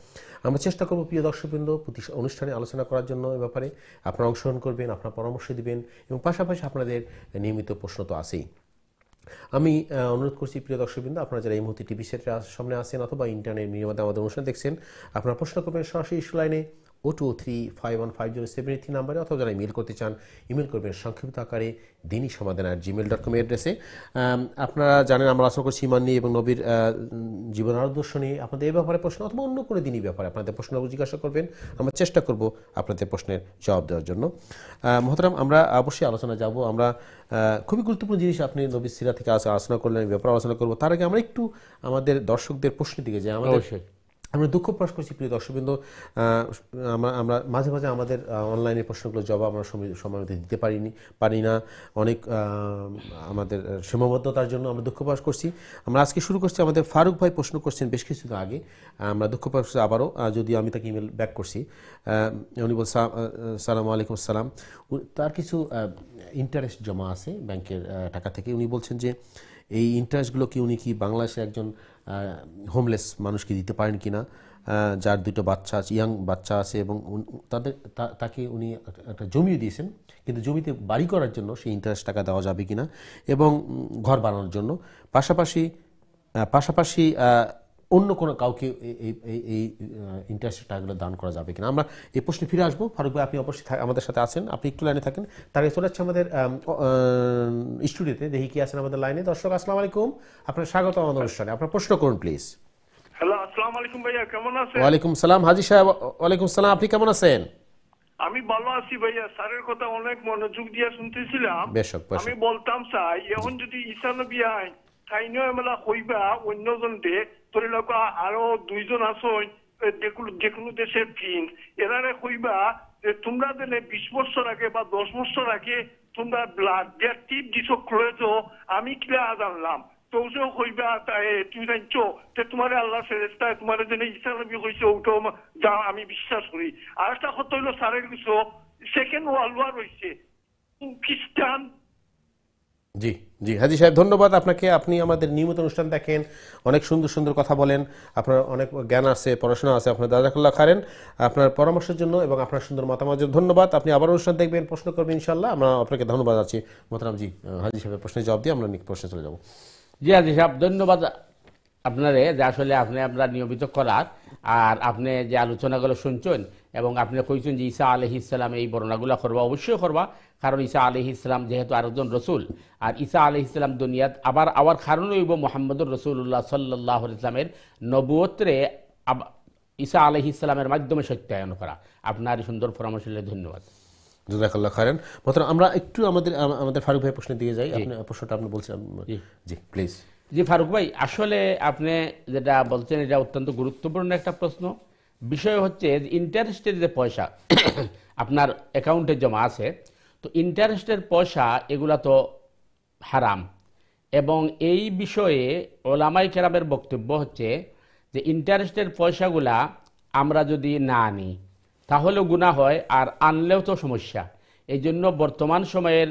আমরা চেষ্টা করব প্রিয় দর্শকবৃন্দ প্রতি অনুষ্ঠানে আলোচনা করার জন্য এ ব্যাপারে আপনারা অংশগ্রহণ করবেন, আপনারা পরামর্শ দিবেন এবং পাশাপাশি আপনাদের নিয়মিত প্রশ্ন তো আছেই। আমি অনুরোধ করছি প্রিয় দর্শকবৃন্দ, আপনারা যারা এই মুহূর্তে টিভি সেটের সামনে আছেন অথবা ইন্টারনেট মিডিয়াতে আমাদের অনুষ্ঠান দেখছেন, আপনারা প্রশ্ন করবেন সরাসরি ইস্যু লাইনে 0235150783 নাম্বারে, অথবা যারা ইমেল করতে চান ইমেল করবেন সংক্ষিপ্ত আকারে dini@gmail.com অ্যাড্রেসে। আপনারা জানেন আমরা আলোচনা করছি ঈমান নিয়ে এবং নবীর জীবন আদর্শ নিয়ে। আপনাদের এই ব্যাপারে প্রশ্ন অথবা অন্য কোনো দিনই ব্যাপারে আপনাদের প্রশ্ন জিজ্ঞাসা করবেন, আমরা চেষ্টা করব আপনাদের প্রশ্নের জবাব দেওয়ার জন্য। মোহতারাম, আমরা অবশ্যই আলোচনা যাব। আমরা খুবই গুরুত্বপূর্ণ জিনিস আপনি নবীর সিরা থেকে আলোচনা করলেন, ব্যাপারে আলোচনা করব। তার আগে আমরা একটু আমাদের দর্শকদের প্রশ্নের দিকে যাই। আমরা দুঃখ প্রকাশ করছি প্রিয় দর্শকবৃন্দ, আমরা মাঝে মাঝে আমাদের অনলাইনে প্রশ্নগুলোর জবাব আমরা সময় মতো দিতে পারি না, অনেক আমাদের সীমাবদ্ধতার জন্য আমরা দুঃখ প্রকাশ করছি। আমরা আজকে শুরু করছি, আমাদের ফারুক ভাই প্রশ্ন করছেন বেশ কিছুদিন আগে, আমরা দুঃখ প্রকাশ করছি আবারও, যদিও আমি তাকে ইমেল ব্যাক করছি। উনি বলছেন সালামু আলাইকুম আসসালাম, তার কিছু ইন্টারেস্ট জমা আছে ব্যাংকের টাকা থেকে। উনি বলছেন যে এই ইন্টারেস্টগুলো কি উনি কি বাংলাদেশের একজন হোমলেস মানুষকে দিতে পারেন কিনা, যার দুটো বাচ্চা আছে, ইয়াং বাচ্চা আছে, এবং তাকে উনি একটা জমিও দিয়েছেন, কিন্তু জমিতে বাড়ি করার জন্য সেই ইন্টারেস্ট টাকা দেওয়া যাবে কিনা, এবং ঘর বানানোর জন্য পাশাপাশি অন্য কোনো কাউকে এই ইন্টারেস্টের টাকাগুলো দান করা যাবে কিনা। আমরা এই প্রশ্নে ফিরে আসবো। ফারুক ভাই, আপনি অবশ্যই আমাদের সাথে আছেন, আপনি একটু লাইনে থাকেন। তার চলে যাচ্ছে আমাদের স্টুডিওতে, দেখি কি আছেন আমাদের লাইনে। দর্শক আসসালামু আলাইকুম, আপনার স্বাগত আমাদের অনুষ্ঠানে, আপনার প্রশ্ন করুন প্লিজ। হ্যালো, আসসালামু আলাইকুম ভাইয়া, কেমন আছেন? ওয়ালাইকুম সালাম হাজি সাহেব। ওয়ালাইকুম সালাম, আপনি কেমন আছেন? আমি ভালো আছি ভাইয়া, স্যারের কথা অনেক মনোযোগ দিয়ে শুনতেছিলাম। বেশক। আমি বলতাম চাই, এখন যদি ঈসা নবী আই তাইনো এমলা কইবা অন্যজন দে তোর লোক আরো দুইজন আসন যে কোনো দেশের প্রিন্স, এরারে কইবা যে তোমরা দিলে 20 বছর আগে বা 10 বছর আগে তোমরা ব্লাড দেয়ার টিপ দিছো ক্লোজো, আমি কিলা জানলাম তোজো কইবা তুই জানছো যে তোমার আল্লাহ ফেরেশতা তোমার জন্য ঈসা নবী কইছে ওটো যা আমি বিশ্বাস করি। আর একটা কথা হইলো স্যারের কিছু সেকেন্ড ওয়ার্ল্ড ওয়ার হইছে খ্রিস্টান। জি জি হাজি সাহেব, ধন্যবাদ আপনাকে। আপনি আমাদের নিয়মিত অনুষ্ঠান দেখেন, অনেক সুন্দর সুন্দর কথা বলেন, আপনার অনেক জ্ঞান আছে, পড়াশোনা আছে, আপনার জাযাকাল্লাহ খাইরান আপনার পরামর্শের জন্য এবং আপনার সুন্দর মতামতের জন্য ধন্যবাদ। আপনি আবার অনুষ্ঠান দেখবেন, প্রশ্ন করবেন ইনশাআল্লাহ। আমরা আপনাকে ধন্যবাদ আছি মোহতারাম। জি হাজি সাহেবের প্রশ্নের জবাব দিয়ে আমরা প্রশ্নে চলে যাব। জি হাজি সাহেব, ধন্যবাদ আপনারে যে আসলে আপনি আমরা নিয়মিত করার, আর আপনি যে আলোচনাগুলো শুনছেন এবং আপনি কইছেন যে ঈসা আলাইহিস সালাম এই বর্ণনাগুলো করবা, অবশ্যই করবা, কারণ ঈসা আলাইহিস সালাম যেহেতু আরেকজন রসুল, আর ঈসা আলাইহিস সালাম দুনিয়াত আবার আবার কারণ হইব মুহাম্মদুর রাসূলুল্লাহ সাল্লাল্লাহু আলাইহি ওয়াসাল্লামের নবুয়তরে ঈসা আলাইহিস সালামের মাধ্যমে সত্যায়ন করা। আপনার এই সুন্দর পরামর্শের জন্য ধন্যবাদ। জাযাকাল্লাহ খাইরান। মোহতারাম, আমরা একটু আমাদের ফারুক ভাই প্রশ্নের দিকে যাই। আপনি প্রশ্নটা আপনি বলছেন। জি প্লিজ। জি ফারুক ভাই, আসলে আপনি যেটা বলছেন এটা অত্যন্ত গুরুত্বপূর্ণ একটা প্রশ্ন। বিষয় হচ্ছে যে ইন্টারেস্টের যে পয়সা আপনার অ্যাকাউন্টে জমা আছে, তো ইন্টারেস্টের পয়সা এগুলা তো হারাম, এবং এই বিষয়ে ওলামাই কেরামের বক্তব্য হচ্ছে যে ইন্টারেস্টের পয়সাগুলা আমরা যদি না আনি তাহলেও গুনাহ হয়, আর আনলেও তো সমস্যা। এই জন্য বর্তমান সময়ের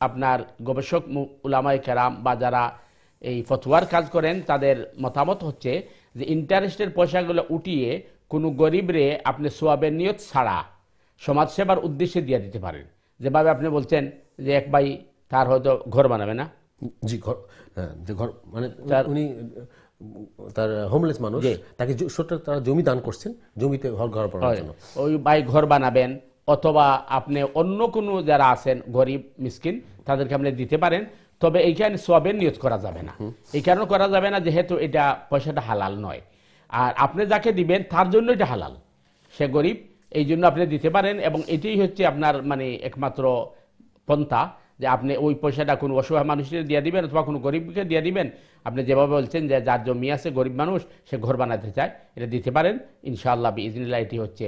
আপনার গবেষক ওলামাই কেরাম বা যারা এই ফতোয়ার কাজ করেন তাদের মতামত হচ্ছে যে ইন্টারেস্টের পয়সাগুলো উঠিয়ে কোনো গরিবরে আপনি সোয়াবের নিয়ত ছাড়া সমাজসেবার উদ্দেশ্যে দিয়ে দিতে পারেন। যেভাবে আপনি বলছেন যে এক ভাই তার হয়তো ঘর বানাবে না, জি ঘর, যে ঘর মানে উনি তার হোমলেস মানুষ, তাকে তারা জমি দান করছেন, জমিতে ঘর বানানোর জন্য ওই ভাই ঘর বানাবেন, অথবা আপনি অন্য কোনো যারা আছেন গরিব মিসকিন তাদেরকে আপনি দিতে পারেন। তবে এইখানে সোয়াবের নিয়ত করা যাবে না, এই কারণে করা যাবে না যেহেতু এটা পয়সাটা হালাল নয়, আর আপনি যাকে দিবেন তার জন্য এটা হালাল, সে গরিব, এই জন্য আপনি দিতে পারেন। এবং এটাই হচ্ছে আপনার মানে একমাত্র পন্থা যে আপনি ওই পয়সাটা কোনো অসহায় মানুষের দিয়ে দিবেন অথবা কোনো গরিবকে দিয়ে দিবেন। আপনি যেভাবে বলছেন যে যার জমি আছে গরিব মানুষ, সে ঘর বানাতে চায়, এটা দিতে পারেন ইনশাআল্লাহ বিইজনিল্লাহ। এটি হচ্ছে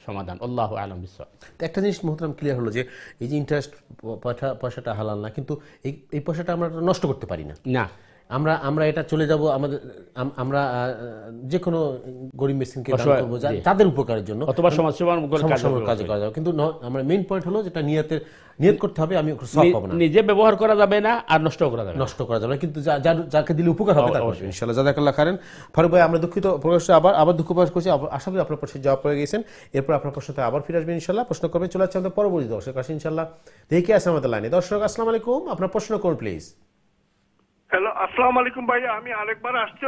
সমাধান। আল্লাহু আ'লাম বিসসাওয়াব। একটা জিনিস মোহতারাম ক্লিয়ার হলো যে এই যে ইন্টারেস্ট পয়সাটা হালাল না, কিন্তু এই পয়সাটা আমরা নষ্ট করতে পারি না। না, আমরা এটা চলে যাব আমাদের, আমরা যে কোনো গরিব মিসকিনকে দান করব তাদের উপকারের জন্য, অথবা সমাজসেবার কাজে করা যাবে। কিন্তু আমরা মেইন পয়েন্ট হলো যেটা নিয়ত করতে হবে, আমি সওয়াব পাবো না, নিজে ব্যবহার করা যাবে না আর নষ্ট করা যাবে না, কিন্তু যাকে দিলে উপকার হবে তার ইনশাআল্লাহ। জাযাকাল্লাহ খাইরান। ফারুক ভাই, আমরা দুঃখিত প্রকাশ আবার দুঃখ প্রকাশ করছি, আশা করি আপনার প্রশ্নের জবাব পেয়ে গেছেন। এরপর আপনার প্রশ্নতে আবার ফিরে আসবেন ইনশাআল্লাহ, প্রশ্ন করবেন। চলে যাচ্ছে আমাদের পরবর্তী দর্শক কাছে ইনশাআল্লাহ। দেখে আসেন আমাদের লাইনে। দর্শক আসসালামু আলাইকুম, আপনার প্রশ্ন করুন প্লিজ। হ্যালো, আসসালামু আলাইকুম ভাইয়া, আমি আরেকবার আসছি,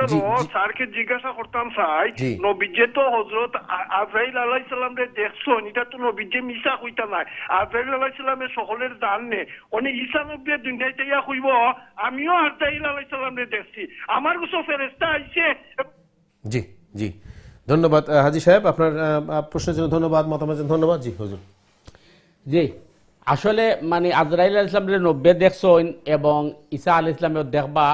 স্যারকে জিজ্ঞাসা করতাম চাই, নবীজে তো হযরত আজরাইল আলাইহিস সালাম রে দেখছো, এটা তো নবীজে মিশা কইতা নাই। আজরাইল আলাইহিস সালামের সকলের দান নে উনি ঈসা নবী দুনিয়াতে ইয়া কইব আমিও আজরাইল আলাইহিস সালাম রে দেখছি, আমার কাছে ফেরেশতা আইছে। জি জি, ধন্যবাদ হাজী সাহেব, আপনার প্রশ্নের জন্য ধন্যবাদ, মতামতের জন্য ধন্যবাদ। জি হুজুর। জি, আসলে মানে আজরাইল আলাইহিস সালামের নব্বে দেখছো এবং ঈসা আলাইহিস সালামের দেখবা,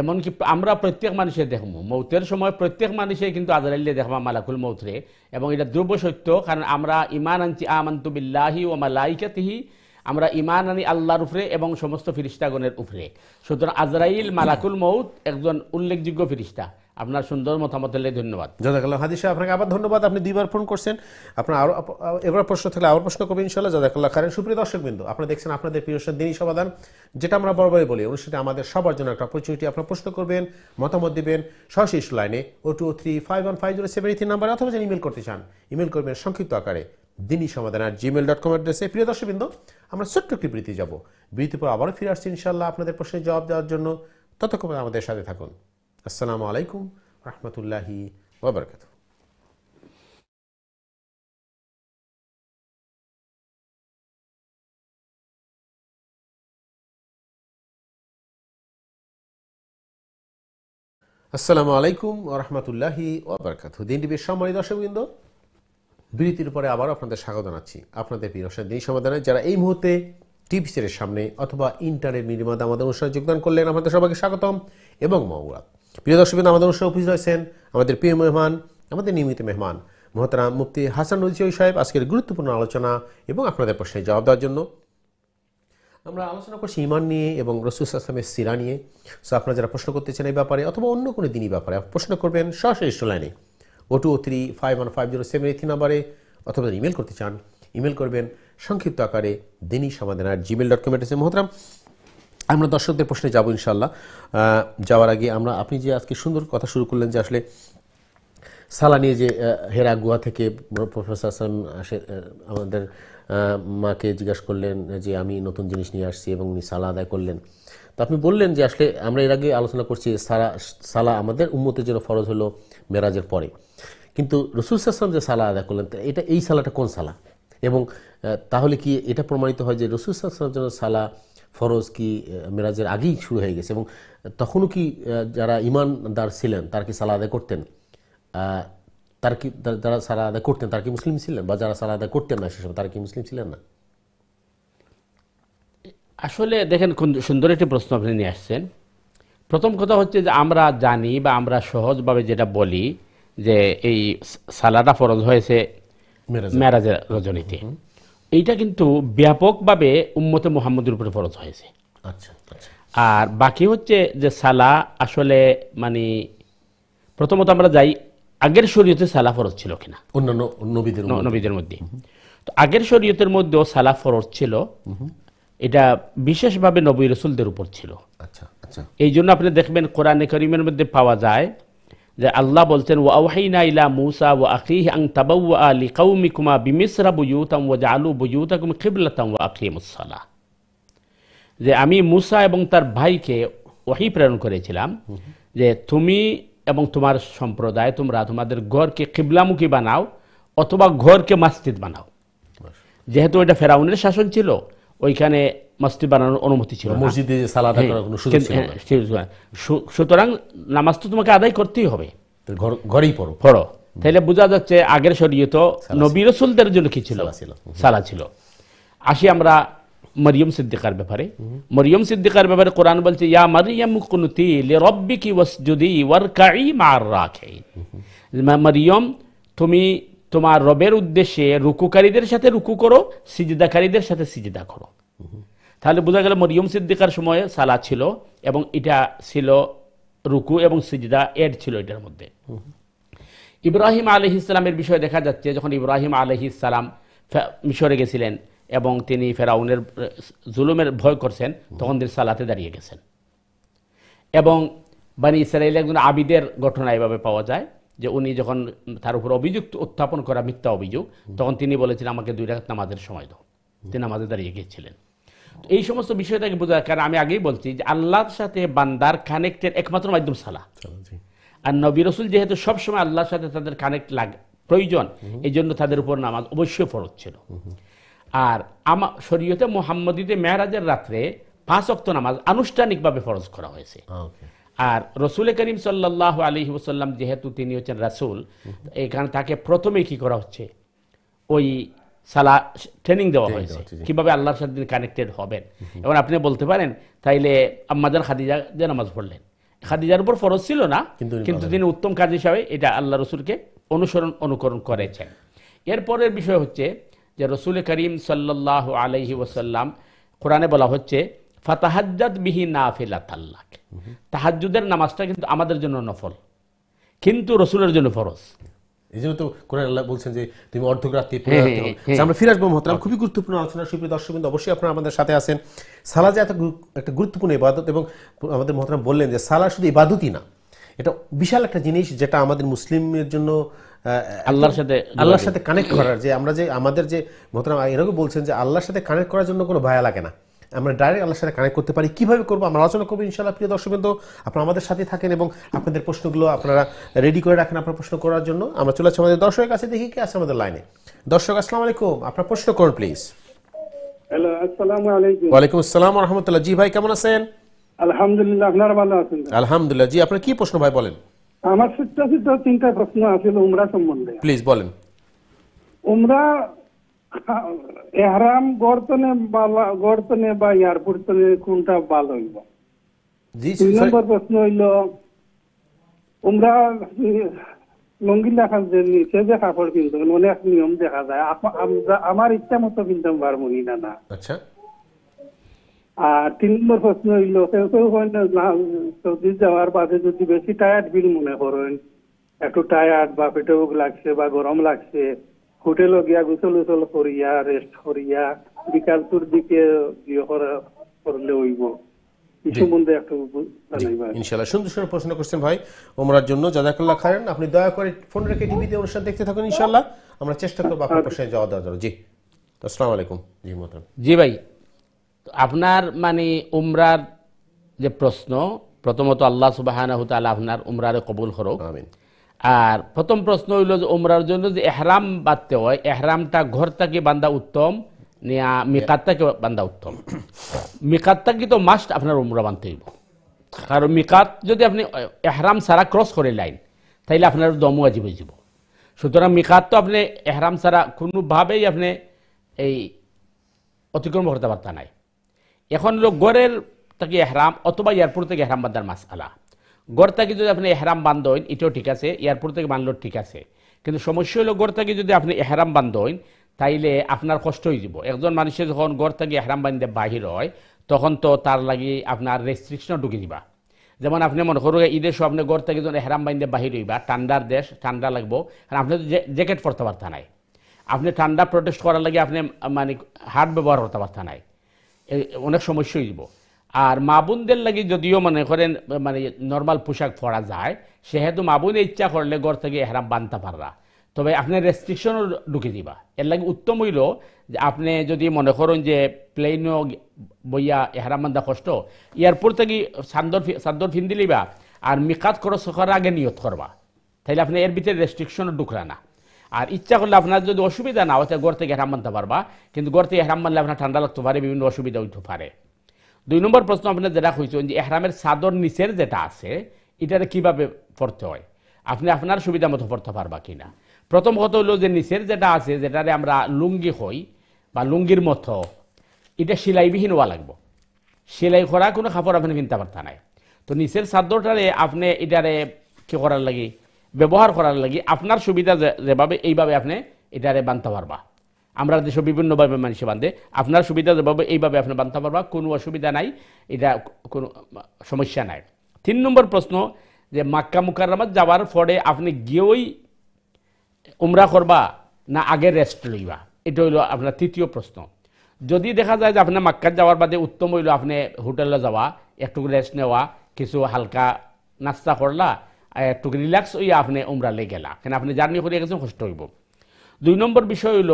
এমনকি আমরা প্রত্যেক মানুষের দেখবো মৌতের সময় প্রত্যেক মানুষে কিন্তু আজরাইলে দেখবা মালাকুল মৌতরে, এবং এটা ধ্রুব সত্য, কারণ আমরা ইমান আনছি আমান্তু বিল্লাহি ওয়া মালাইকাতিহি, আমরা ইমান আনি আল্লাহর উপরে এবং সমস্ত ফিরিস্তাগণের উপরে। সুতরাং আজরাইল মালাকুল মৌত একজন উল্লেখযোগ্য ফিরিস্তা। আপনার সুন্দর মতামত দিলে ধন্যবাদ। জাযাকাল্লাহ হাদি সাহেব, আপনাকে আবার ধন্যবাদ। আপনি 2বার ফোন করছেন, আপনার আরো এবার প্রশ্ন থাকলে আবার প্রশ্ন করবেন ইনশাআল্লাহ। জাযাকাল্লাহ খাইরান। সুপ্রিয় দর্শকবৃন্দ, আপনারা দেখছেন আপনাদের প্রিয় দিনই সমাধান, যেটা আমরা বরাবরই বলি অনুষ্ঠানে আমাদের সবার জন্য একটা অপরচুনিটি। আপনারা প্রশ্ন করবেন, মতামত দিবেন সরাসরি লাইনে 0235150783 নাম্বারে, অথবা যদি ইমেল করতে চান ইমেল করবেন সংক্ষিপ্ত আকারে দিনই সমাধান@gmail.com অ্যাড্রেসে। প্রিয় দর্শকবৃন্দ, আমরা ছোট্ট একটি বিরতি যাব, বিরতির পর আবারও ফিরে আসছি ইনশাআল্লাহ আপনাদের প্রশ্নের জবাব দেওয়ার জন্য। ততক্ষণ আমাদের সাথে থাকুন। আসসালামু আলাইকুম রহমতুল্লাহি ওয়া বারাকাতুহু। আসসালামু আলাইকুম ওয়া রাহমাতুল্লাহি ওয়া বারাকাতুহু। দিন টিভির সম্মানিত দর্শকবৃন্দ, বিরতির পরে আবারও আপনাদের স্বাগত জানাচ্ছি আপনাদের প্রিয় দিনই সমাধানে। যারা এই মুহূর্তে টিভি সেটের সামনে অথবা ইন্টারনেট মিডিয়াতে আমাদের অনুষ্ঠানে যোগদান করলেন, আমাদের সবাইকে স্বাগতম এবং মওলাদ। প্রিয় দর্শকবৃন্দ, আমাদের অনুষ্ঠানে উপস্থিত হয়েছেন আমাদের প্রিয় মেহমান, আমাদের নিয়মিত মেহমান মোহতারাম মুফতি হাসান নজরুল সাহেব, আজকের গুরুত্বপূর্ণ আলোচনা এবং আপনাদের প্রশ্নের জবাব দেওয়ার জন্য। আমরা আলোচনা করছি ইমান নিয়ে এবং রাসূল সাল্লাল্লাহু আলাইহি ওয়াসাল্লামের সিরা নিয়ে। সো আপনারা যারা প্রশ্ন করতে চান এই ব্যাপারে অথবা অন্য কোনো দিনই ব্যাপারে প্রশ্ন করবেন সরাসরি লাইনে 0235150783 নাম্বারে, অথবা ইমেল করতে চান ইমেল করবেন সংক্ষিপ্ত আকারে দিনই সমাধান@gmail.com এড্রেসে। মোহতারাম, আমরা দর্শকদের প্রশ্নে যাব ইনশাআল্লাহ। যাওয়ার আগে আপনি যে আজকে সুন্দর কথা শুরু করলেন যে আসলে সালা নিয়ে, যে হেরা গুহা থেকে প্রফেসর আসলাম আমাদের মাকে জিজ্ঞাসা করলেন যে আমি নতুন জিনিস নিয়ে আসছি এবং উনি সালা আদায় করলেন। তো আপনি বললেন যে আসলে আমরা এর আগে আলোচনা করছি সালা আমাদের উম্মতের জন্য ফরজ হলো মেরাজের পরে, কিন্তু রাসূল সাল্লাল্লাহু আলাইহি ওয়াসাল্লাম যে সালা আদায় করলেন এই সালাটা কোন সালা? এবং তাহলে কি এটা প্রমাণিত হয় যে রাসূল সাল্লাল্লাহু আলাইহি ওয়াসাল্লামের জন্য সালা ফরজ কি মেরাজের আগেই শুরু হয়ে গেছে, এবং তখনও কি যারা ঈমানদার ছিলেন তারা কি সালা আদায় করতেন? যারা সালা আদায় করতেন তারা কি মুসলিম ছিলেন, বা যারা সালা আদায় করতেন না সেসব তারা কি মুসলিম ছিলেন না? আসলে দেখেন কোন সুন্দর একটি প্রশ্ন আপনি নিয়ে আসছেন। প্রথম কথা হচ্ছে যে আমরা জানি বা আমরা সহজভাবে যেটা বলি যে এই সালাটা ফরজ হয়েছে মেরাজের রজনীতে, এইটা কিন্তু ব্যাপকভাবে উম্মতে মুহাম্মদের উপরে ফরজ হয়েছে। আচ্ছা আচ্ছা। আর বাকি হচ্ছে যে সালা আসলে মানে প্রথমত আমরা যাই আগের শরীয়তে সালা ফরজ ছিল কিনা অন্যান্য নবীদের মধ্যে। তো আগের শরীয়তের মধ্যেও সালা ফরজ ছিল, এটা বিশেষভাবে নবী রাসূলদের উপর ছিল। আচ্ছা আচ্ছা। এই জন্য আপনি দেখবেন কোরআনে কারীমের মধ্যে পাওয়া যায় যে আল্লাহ বলছেন ওয়া আওহাইনা ইলা মূসা ওয়া আখিহি আন তাবাওয়া লিকাওমিকুমা বিমিসরা বুয়ুতাম ওয়া জাআলু বুয়ুতাকুম কিবলাতাম ওয়া আকিমুস সালাহ, যে আমি মূসা এবং তার ভাইকে ওহী প্রেরণ করেছিলাম যে তুমি এবং তোমার সম্প্রদায় তোমরা তোমাদের ঘরকে কিবলামুখী বানাও অথবা ঘরকে মসজিদ বানাও। যেহেতু এটা ফেরাউনের শাসন ছিল, ওইখানে মসজিদ বানানোর অনুমতি ছিল, মসজিদে সালাত আদায় করার কোনো সুযোগ ছিল না। সুতরাং নামাজ তো তোমাকে আদায় করতেই হবে, ঘরেই পড়ো। তাহলে বোঝা যাচ্ছে আগের শরীয়ত নবী রাসূলদের জন্য কি ছিল? সালা ছিল। আসি আমরা মরিয়ম সিদ্দিকার ব্যাপারে। মরিয়ম সিদ্দিকার ব্যাপারে কোরআন বলছে ইয়া মারইয়াম কুনুতি লিরাব্বিকি ওয়াসজুদি ওয়ারকাই মা'আর রাকিঈন। মরিয়ম, তুমি তোমার রবের উদ্দেশ্যে রুকুকারীদের সাথে রুকু করো, সিজদাকারীদের সাথে সিজদা করো। তাহলে বোঝা গেল মরিয়ম সিদ্দিকার সময়ে সালাত ছিল এবং এটা ছিল রুকু এবং সিজদা এড ছিল এটার মধ্যে। ইব্রাহিম আলাইহিস সালামের বিষয়ে দেখা যাচ্ছে যখন ইব্রাহিম আলাইহিস সালাম মিশরে গেছিলেন এবং তিনি ফেরাউনের জুলুমের ভয় করছেন, তখন তিনি সালাতে দাঁড়িয়ে গেছেন। এবং বনী ইসরাঈলের একজন আবিদের ঘটনা এভাবে পাওয়া যায় যে উনি যখন তার উপর অভিযোগ উত্থাপন করা মিথ্যা অভিযোগ, তখন তিনি বলেছিলেন আমাকে 2 রাকাত নামাজের সময় দাও। তিনি নামাজে দাঁড়িয়ে গিয়েছিলেন। এই সমস্ত বিষয়টাকে বোঝা, কারণ আমি আগেই বলছি যে আল্লাহর সাথে বান্দার কানেক্টের একমাত্র মাধ্যম সালা। আর নবী রাসূল যেহেতু সবসময় আল্লাহর সাথে তাদের কানেক্ট প্রয়োজন, এই জন্য তাদের উপর নামাজ অবশ্যই ফরজ ছিল। আর আমার শরীয়তে মুহাম্মদীতে মেরাজের রাত্রে 5 ওয়াক্ত নামাজ আনুষ্ঠানিকভাবে ফরজ করা হয়েছে। আর রাসূল করিম সাল্লাল্লাহু আলাইহি ওয়াসাল্লাম যেহেতু তিনি হচ্ছেন রাসূল, এখানে তাকে প্রথমে কি করা হচ্ছে, ওই সালা ট্রেনিং দেওয়া হয়েছে কিভাবে আল্লাহর সাথে কানেক্টেড হবেন। এবং আপনি বলতে পারেন তাইলে আম্মাজান খাদিজা যে নামাজ পড়লেন, খাদিজার উপর ফরজ ছিল না, কিন্তু কিন্তু তিনি উত্তম কাজ হিসাবে এটা আল্লাহ রসুলকে অনুকরণ করেছেন। এরপরের বিষয় হচ্ছে যে রসুল করিম সাল্লাল্লাহু আলাইহি ওয়াসাল্লাম কোরআনে বলা হচ্ছে ফাতাহাজ্জাত বিহি নাফিলাতাল্লাক, তাহাজ্জুদের নামাজটা কিন্তু আমাদের জন্য নফল, কিন্তু রসুলের জন্য ফরজ। এই জন্য তো কোরআন আল্লাহ বলছেন যে তুমি অর্ধরাত্রি পুরোরাত্রি হও। আমরা ফিরে আসবো মহতরাম, খুবই গুরুত্বপূর্ণ আলোচনা। সুপ্রিয় দর্শকবৃন্দ, অবশ্যই আপনারা আমাদের সাথে আছেন। সালাহ যে একটা গুরুত্বপূর্ণ ইবাদত, এবং আমাদের মহতরাম বললেন যে সালাহ শুধু ইবাদতই না, এটা বিশাল একটা জিনিস যেটা আমাদের মুসলিমের জন্য আল্লাহর সাথে কানেক্ট করার, যে আমরা যে আমাদের যে মহতরাম এরকম বলছেন যে আল্লাহর সাথে কানেক্ট করার জন্য কোনো ভয় লাগে না, আমরা ডাইরেক্ট আল্লাহর সাথে কানেক্ট করতে পারি। কিভাবে করবো আমরা আলোচনা করবো ইনশাআল্লাহ। প্রিয় দর্শকবৃন্দ, আপনারা আমাদের সাথে থাকেন এবং আপনাদের প্রশ্নগুলো আপনারা রেডি করে রাখেন আপনার প্রশ্ন করার জন্য। আমরা চলে যাচ্ছি আমাদের দর্শকের কাছে, দেখি কে আছে আমাদের লাইনে। দর্শক আসসালামু আলাইকুম, আপনার প্রশ্ন করুন প্লিজ। হ্যালো, আসসালামু আলাইকুম। ওয়ালাইকুম আসসালাম ওয়া রাহমাতুল্লাহ। জি ভাই, কেমন আছেন? আলহামদুলিল্লাহ, আপনারা ভালো আছেন? আলহামদুলিল্লাহ। জি, আপনার কি প্রশ্ন ভাই বলেন। আমার ছোট্ট তিনটা প্রশ্ন আছিল উমরা সম্বন্ধে। প্লিজ বলেন। উমরা এহরাম গড়তনে বা এয়ারপোর্ট কোনটা ভালো হইব? জি, 2 নম্বর প্রশ্ন হইল উমরা লঙ্গি দেখা যে নিচে যে কাপড় কিনতে অনেক নিয়ম দেখা যায়, আমার ইচ্ছা মতো কিনতাম পারবো না না। আচ্ছা। আর 3 নম্বর প্রশ্ন হইল কেউ সৌদি যাওয়ার বাদে যদি বেশি টায়ার্ড ফিল মনে করেন, একটু টায়ার্ড বা পেটে বুক লাগছে বা গরম লাগছে, হোটেলে গিয়া গোসল উসল করিয়া রেস্ট করিয়া বিকালপুর দিকে করলে হইব, এই সম্বন্ধে একটু জানাইবা। ইনশাআল্লাহ সুন্দর সুন্দর প্রশ্ন করছেন ভাই ওমরার জন্য, জাযাকাল্লাহ খাইরান। আপনি দয়া করে ফোন রেখে টিভিতে অনুষ্ঠান দেখতে থাকুন, ইনশাআল্লাহ আমরা চেষ্টা করব আপনার প্রশ্নের জবাব দেওয়ার জন্য। জি, আসসালামু আলাইকুম। জি মহতরম। জি ভাই, আপনার মানে উমরার যে প্রশ্ন, প্রথমত আল্লাহ সুবহানাহু ওয়া তাআলা আপনার উমরারে কবুল করুক। আমিন। আর প্রথম প্রশ্ন হইল যে উমরার জন্য যে এহরাম বাঁধতে হয়, এহরামটা ঘর থেকে বান্ধা উত্তম না মিকাত থেকে বান্ধা উত্তম? মিকাত থেকে তো মাস্ট আপনার উমরা বাঁধতে হইব, কারণ মিকাত যদি আপনি এহরাম ছাড়া ক্রস করে লাইন, তাইলে আপনার দম ওয়াজিব হয়ে যাব। সুতরাং মিকাত তো আপনি এহরাম ছাড়া কোনোভাবেই আপনি এই অতিক্রম করতে পারতা নাই। এখন হলো গড়ের থেকে এহরাম অথবা এয়ারপোর্ট থেকে এহরাম বান্ধার মাসআলা। গড় থেকে যদি আপনি এহরাম বান্ধেন এটাও ঠিক আছে, এয়ারপোর্ট থেকে বান্ধলেও ঠিক আছে, কিন্তু সমস্যা হলো গড় থেকে যদি আপনি এহরাম বান্ধেন তাইলে আপনার কষ্ট হয়ে যাব। একজন মানুষের যখন গড় থেকে এহরাম বান্ধে বাহির হয় তখন তো তার লাগি আপনার রেস্ট্রিকশন ঢুকে দিবা। যেমন আপনি মনে করুন ঈদের সব আপনি গড় থেকে যখন এহরাম বান্ধে বাহির হইবা, ঠান্ডার দেশ, ঠান্ডা লাগবো, কারণ আপনি তো জ্যাকেট পরতে পারতা নাই, আপনি ঠান্ডা প্রোটেস্ট করার লাগে আপনি মানে হাত ব্যবহার করতে পারতা নাই, অনেক সমস্যা হয়ে যাব। আর মা বোনদের লাগি যদিও মনে করেন মানে নর্মাল পোশাক পরা যায়, সেহেতু মা বোনে ইচ্ছা করলে ঘর থেকে এহরাম বানতে পাররা, তবে আপনি রেস্ট্রিকশনও ঢুকে দিবা। এর লাগে উত্তম হইল যে আপনি যদি মনে করেন যে প্লেনও বইয়া এহরাম বান্ধা কষ্ট, এয়ারপোর্ট থেকে চাদর ফিন দিলিবা আর মিকাত খরচ করার আগে নিয়ত করবা, তাইলে আপনি এর ভিতরে রেস্ট্রিকশনও ঢুকরা না। আর ইচ্ছা করলে আপনার যদি অসুবিধা না হয় ঘর থেকে এহরাম বানতে পারবা, কিন্তু ঘর থেকে এহরাম বানলে আপনার ঠান্ডা লাগতে পারে, বিভিন্ন অসুবিধা হইতে পারে। 2 নম্বর প্রশ্ন আপনার যেটা হয়েছেন যে এহরামের চাদর নিচের যেটা আছে এটারে কিভাবে পড়তে হয়, আপনি আপনার সুবিধা মতো পড়তে পারবা কিনা। প্রথম কথা হলো যে নিচের যেটা আছে, যেটারে আমরা লুঙ্গি হই বা লুঙ্গির মতো, এটা সেলাইবিহীন হওয়া লাগবো, সেলাই করা কোনো কাপড় আপনি কিনতে পারতা নাই। তো নিচের চাদরটারে আপনি এটারে কি করার লাগি, ব্যবহার করার লাগি আপনার সুবিধা যেভাবে এইভাবে আপনি এটারে বানতে পারবা। আমরা দেশে বিভিন্নভাবে মানুষে বাঁধে, আপনার সুবিধা যেভাবে এইভাবে আপনি বানতে পারবা, কোনো অসুবিধা নাই, এটা কোনো সমস্যা নাই। 3 নম্বর প্রশ্ন যে মাক্কা মুকাররমাত যাওয়ার পরে আপনি গিয়েই উমরা করবা না আগে রেস্ট লইবা, এটা হইল আপনার 3য় প্রশ্ন। যদি দেখা যায় যে আপনার মাক্কার যাওয়ার বাদে উত্তম হইল আপনি হোটেলে যাওয়া, একটু রেস্ট নেওয়া, কিছু হালকা নাস্তা করলা, একটু রিল্যাক্স হইয়া আপনি উমরালে গেলা, কেন আপনি জার্নি করে গেছেন, কষ্ট হইব। 2 নম্বর বিষয় হইল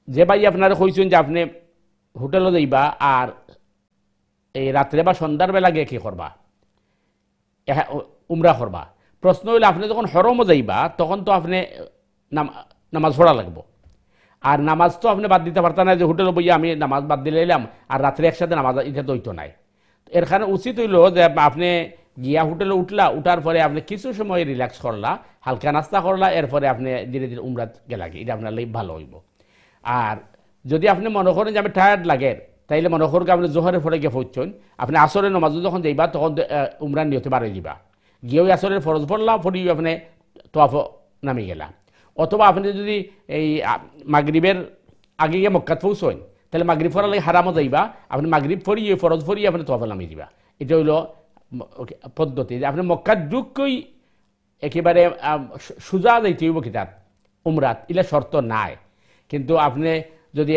যে ভাই আপনারা কইছেন যে আপনি হোটেলে যাইবা আর এই রাত্রে বা সন্ধ্যার বেলা গিয়ে কি করবা, উমরা করবা। প্রশ্ন হইলে আপনি যখন হরমও যাইবা তখন তো আপনি নামাজ পড়া লাগবো, আর নামাজ তো আপনি বাদ দিতে পারতেন না যে হোটেলে বইয়া আমি নামাজ বাদ দিলে এলাম আর রাত্রে একসাথে নামাজ, এটা তো হইতো নাই। এর কারণে উচিত হইল যে আপনি গিয়া হোটেলে উঠার পরে আপনি কিছু সময় রিল্যাক্স করলা, হালকা নাস্তা করলা, এরপরে আপনি ধীরে ধীরে উমরাত গেলা, এটা আপনার লাগে ভালো হইব। আর যদি আপনি মনে করেন যে আমি টায়ার্ড লাগে, তাইলে মনে করুন আপনি জোহরের পরে গিয়ে পড়ছেন, আপনি আসরের নামাজ যখন যাইবা তখন উমরান নিয়তে বাড়ি দিবা, গিয়েও আসরের ফরজ পড়লা, পড়িও আপনি তোয়াফ নামি গেলা। অথবা আপনি যদি এই মাগরিবের আগে গিয়ে মক্কাত পৌঁছন, তাহলে মাগরিব পড়ার লাগে হারামও যাইবা, আপনি মাগরিব পড়িয়ে ফরজ পড়িয়ে আপনি তোয়াফ নামিয়ে দিবা। এটা হইল পদ্ধতি যে আপনি মক্কার যুগকেই একেবারে সোজা যাইতে হইব কিতাব উমরাত, ইলা শর্ত নাই। কিন্তু আপনি যদি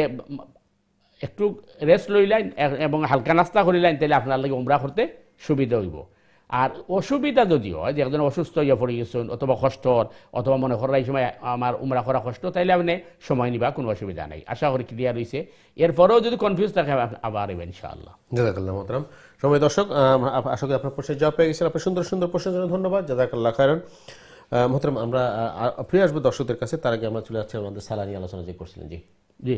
একটু রেস্ট লইলেন এবং হালকা নাস্তা করিলেন, তাহলে আপনার লাগে উমরা করতে সুবিধা হইব। আর অসুবিধা যদি হয় যে একজন অসুস্থ হইয়া পড়ে গেছেন, অথবা কষ্টর, অথবা মনে করার এই সময় আমার উমরা করা কষ্ট, তাইলে আপনি সময় নিবা, কোনো অসুবিধা নেই। আশা করি ক্লিয়ার হয়েছে। এরপরেও যদি কনফিউজ থাকে আবার এবার ইনশাআল্লাহ। জাযাকাল্লাহ মোহতারাম। সময় দর্শক, আশা করি আপনার প্রশ্নের জবাব পেয়ে গেছেন। আপনার সুন্দর সুন্দর প্রশ্নের জন্য ধন্যবাদ, জাযাকাল্লাহ খায়রান। মোহতারাম, আমরা ফিরে আসবো দর্শকদের কাছে, তার আগে আমরা চলে যাচ্ছি আমাদের সালা নিয়ে আলোচনা যে করছিলেন। জি জি,